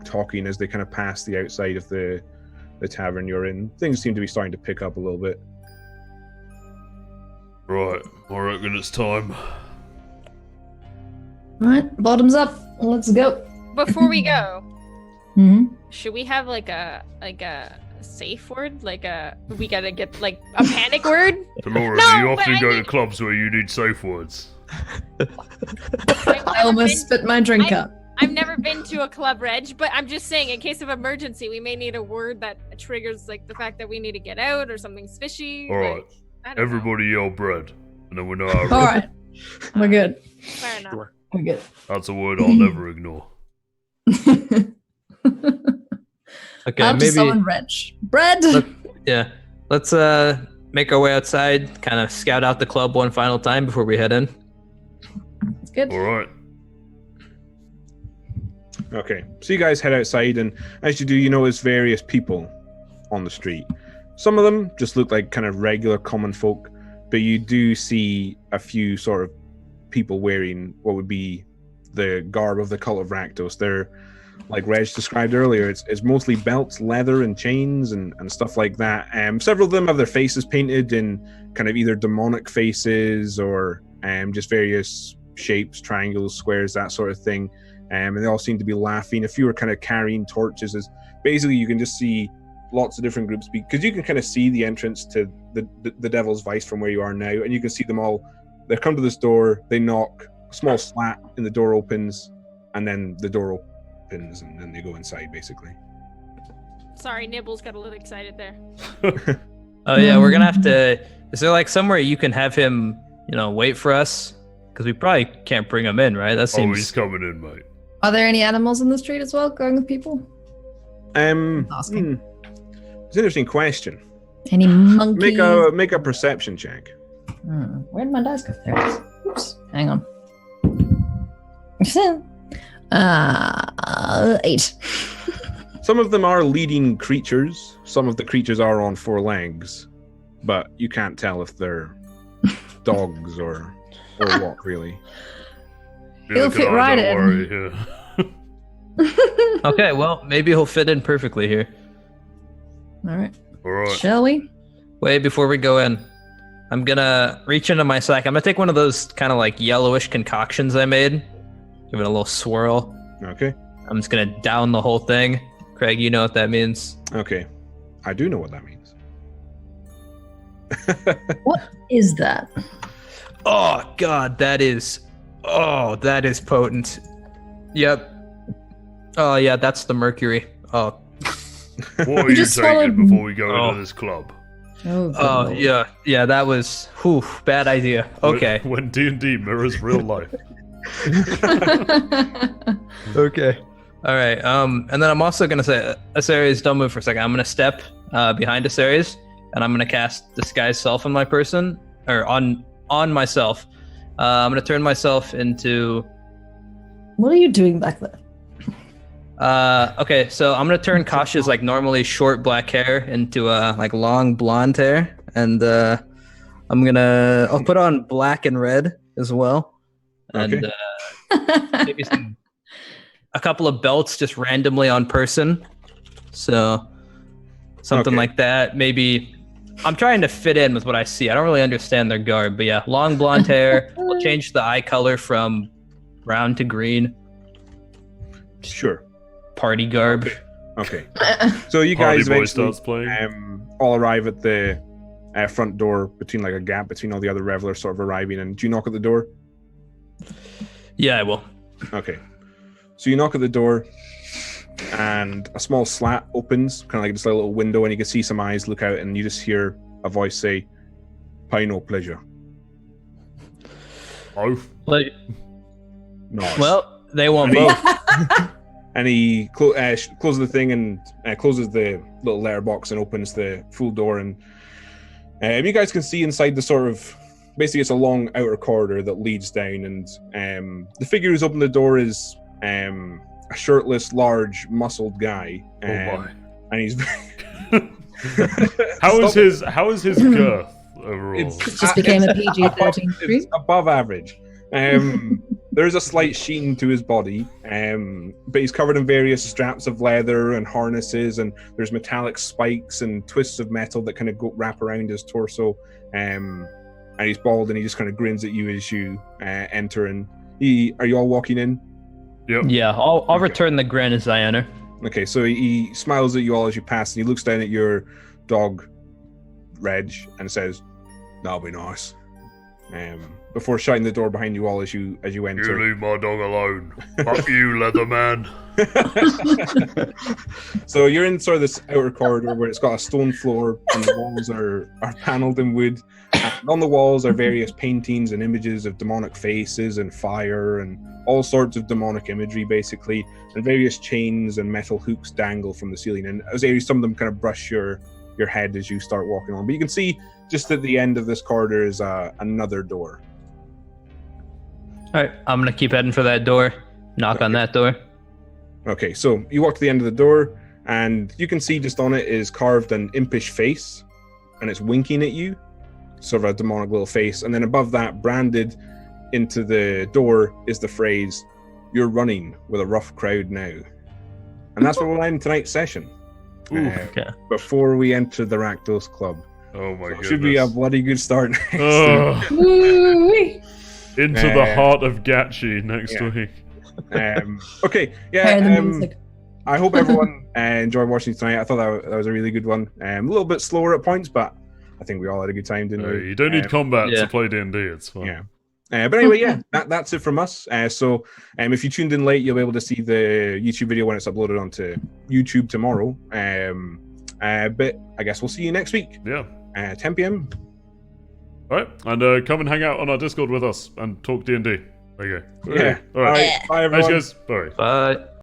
talking as they kind of pass the outside of the tavern you're in. Things seem to be starting to pick up a little bit. Right, I reckon it's time. All right, bottoms up. Let's go. Before we go, should we have a safe word? We gotta get a panic word? Delora, No, do you but often I go mean- to clubs where you need safe words? I almost spit my drink out. I've never been to a club, Reg, but I'm just saying, in case of emergency, we may need a word that triggers the fact that we need to get out or something's fishy. Alright, I don't know. everybody yell bread, and then we know how to All right, we're good. Fair enough. Sure. We're good. That's a word I'll never ignore. Okay, I'll just maybe. summon Reg. Bread. Yeah, let's make our way outside, kind of scout out the club one final time before we head in. That's good. Alright. Okay, so you guys head outside, and as you do, you notice various people on the street. Some of them just look like kind of regular common folk, but you do see a few sort of people wearing what would be the garb of the cult of Rakdos. They're, like Reg described earlier, it's mostly belts, leather, and chains, and stuff like that. Several of them have their faces painted in kind of either demonic faces or just various shapes, triangles, squares, that sort of thing. And they all seem to be laughing. A few are kind of carrying torches. As basically, you can just see lots of different groups, because you can kind of see the entrance to the Devil's Vice from where you are now, and you can see them all. They come to this door, they knock, a small slat, and the door opens, and then the door opens, and then they go inside, basically. Sorry, Nibbles got a little excited there. Oh yeah, we're gonna have to. Is there somewhere you can have him, wait for us? Because we probably can't bring him in, right? That Oh, seems. he's coming in, mate. Are there any animals in the street as well, going with people? Asking. It's an interesting question. Any monkeys? Make a perception check. Where did my dice go? There it is. Oops. Hang on. 8. Some of them are leading creatures. Some of the creatures are on 4 legs, but you can't tell if they're dogs or what, really. He'll fit right in. Worry, yeah. Okay, well, maybe he'll fit in perfectly here. All right. Alright. Shall we? Wait, before we go in, I'm gonna reach into my sack. I'm gonna take one of those kind of like yellowish concoctions I made. Give it a little swirl. Okay. I'm just gonna down the whole thing. Craig, you know what that means. Okay. I do know what that means. What is that? Oh God, that is potent. Yep. Oh yeah, that's the mercury. Oh. What are you just taking swallowed- before we go into this club? Oh yeah, that was bad idea. Okay. When D&D mirrors real life. Okay. All right. And then I'm also gonna say, Asarius, don't move for a second. I'm gonna step behind Asarius, and I'm gonna cast Disguise Self on my person, or on myself. I'm gonna turn myself into. What are you doing back there? Okay, so I'm gonna turn Kasha's like normally short black hair into like long blonde hair, and I'll put on black and red as well, and maybe a couple of belts just randomly on person, so something like that. Maybe I'm trying to fit in with what I see. I don't really understand their garb, but yeah, long blonde hair. We'll change the eye color from brown to green. Sure. Party garb. Okay. So you Party guys Boy eventually starts playing. all arrive at the front door between like a gap between all the other revelers sort of arriving. And do you knock at the door? Yeah, I will. Okay. So you knock at the door, and a small slat opens, kind of like just a little window, and you can see some eyes look out, and you just hear a voice say, "Pay no pleasure." Oh. Like, Nice. well, they want both. And he closes the thing and closes the little letterbox and opens the full door. And you guys can see inside the sort of, basically it's a long outer corridor that leads down. And the figure who's opened the door is a shirtless, large, muscled guy. Oh my. And he's How is his girth overall? It just became a PG-13 stream. It's above average. There's a slight sheen to his body, but he's covered in various straps of leather and harnesses, and there's metallic spikes and twists of metal that kind of wrap around his torso. And he's bald, and he just kind of grins at you as you enter. And are you all walking in? Yep. Yeah, I'll return the grin as I enter. Okay, so he smiles at you all as you pass, and he looks down at your dog, Reg, and says, "That'll be nice." Before shutting the door behind you all as you enter. You leave my dog alone. Fuck you, Leatherman. So you're in sort of this outer corridor where it's got a stone floor, and the walls are panelled in wood. And on the walls are various paintings and images of demonic faces and fire and all sorts of demonic imagery, basically. And various chains and metal hooks dangle from the ceiling. And as some of them kind of brush your head as you start walking on. But you can see just at the end of this corridor is another door. All right, I'm gonna keep heading for that door. Knock on that door. Okay, so you walk to the end of the door, and you can see just on it is carved an impish face, and it's winking at you, sort of a demonic little face. And then above that, branded into the door, is the phrase, "You're running with a rough crowd now." And that's where we'll end tonight's session. Okay. Before we enter the Rakdos Club. Oh my goodness. Should be a bloody good start next Ugh. Woo-wee. Into the heart of Gachi next yeah. week. Okay, Hear the yeah. music. I hope everyone enjoyed watching tonight. I thought that was a really good one. A little bit slower at points, but I think we all had a good time, didn't we? You don't need combat yeah. to play D&D, it's fine. Yeah. But anyway, yeah, that's it from us. So if you tuned in late, you'll be able to see the YouTube video when it's uploaded onto YouTube tomorrow. But I guess we'll see you next week. Yeah. 10 p.m. Alright, and come and hang out on our Discord with us and talk D&D. There you go. Yeah. Alright. Bye, everyone. Thanks, guys. Bye. Bye.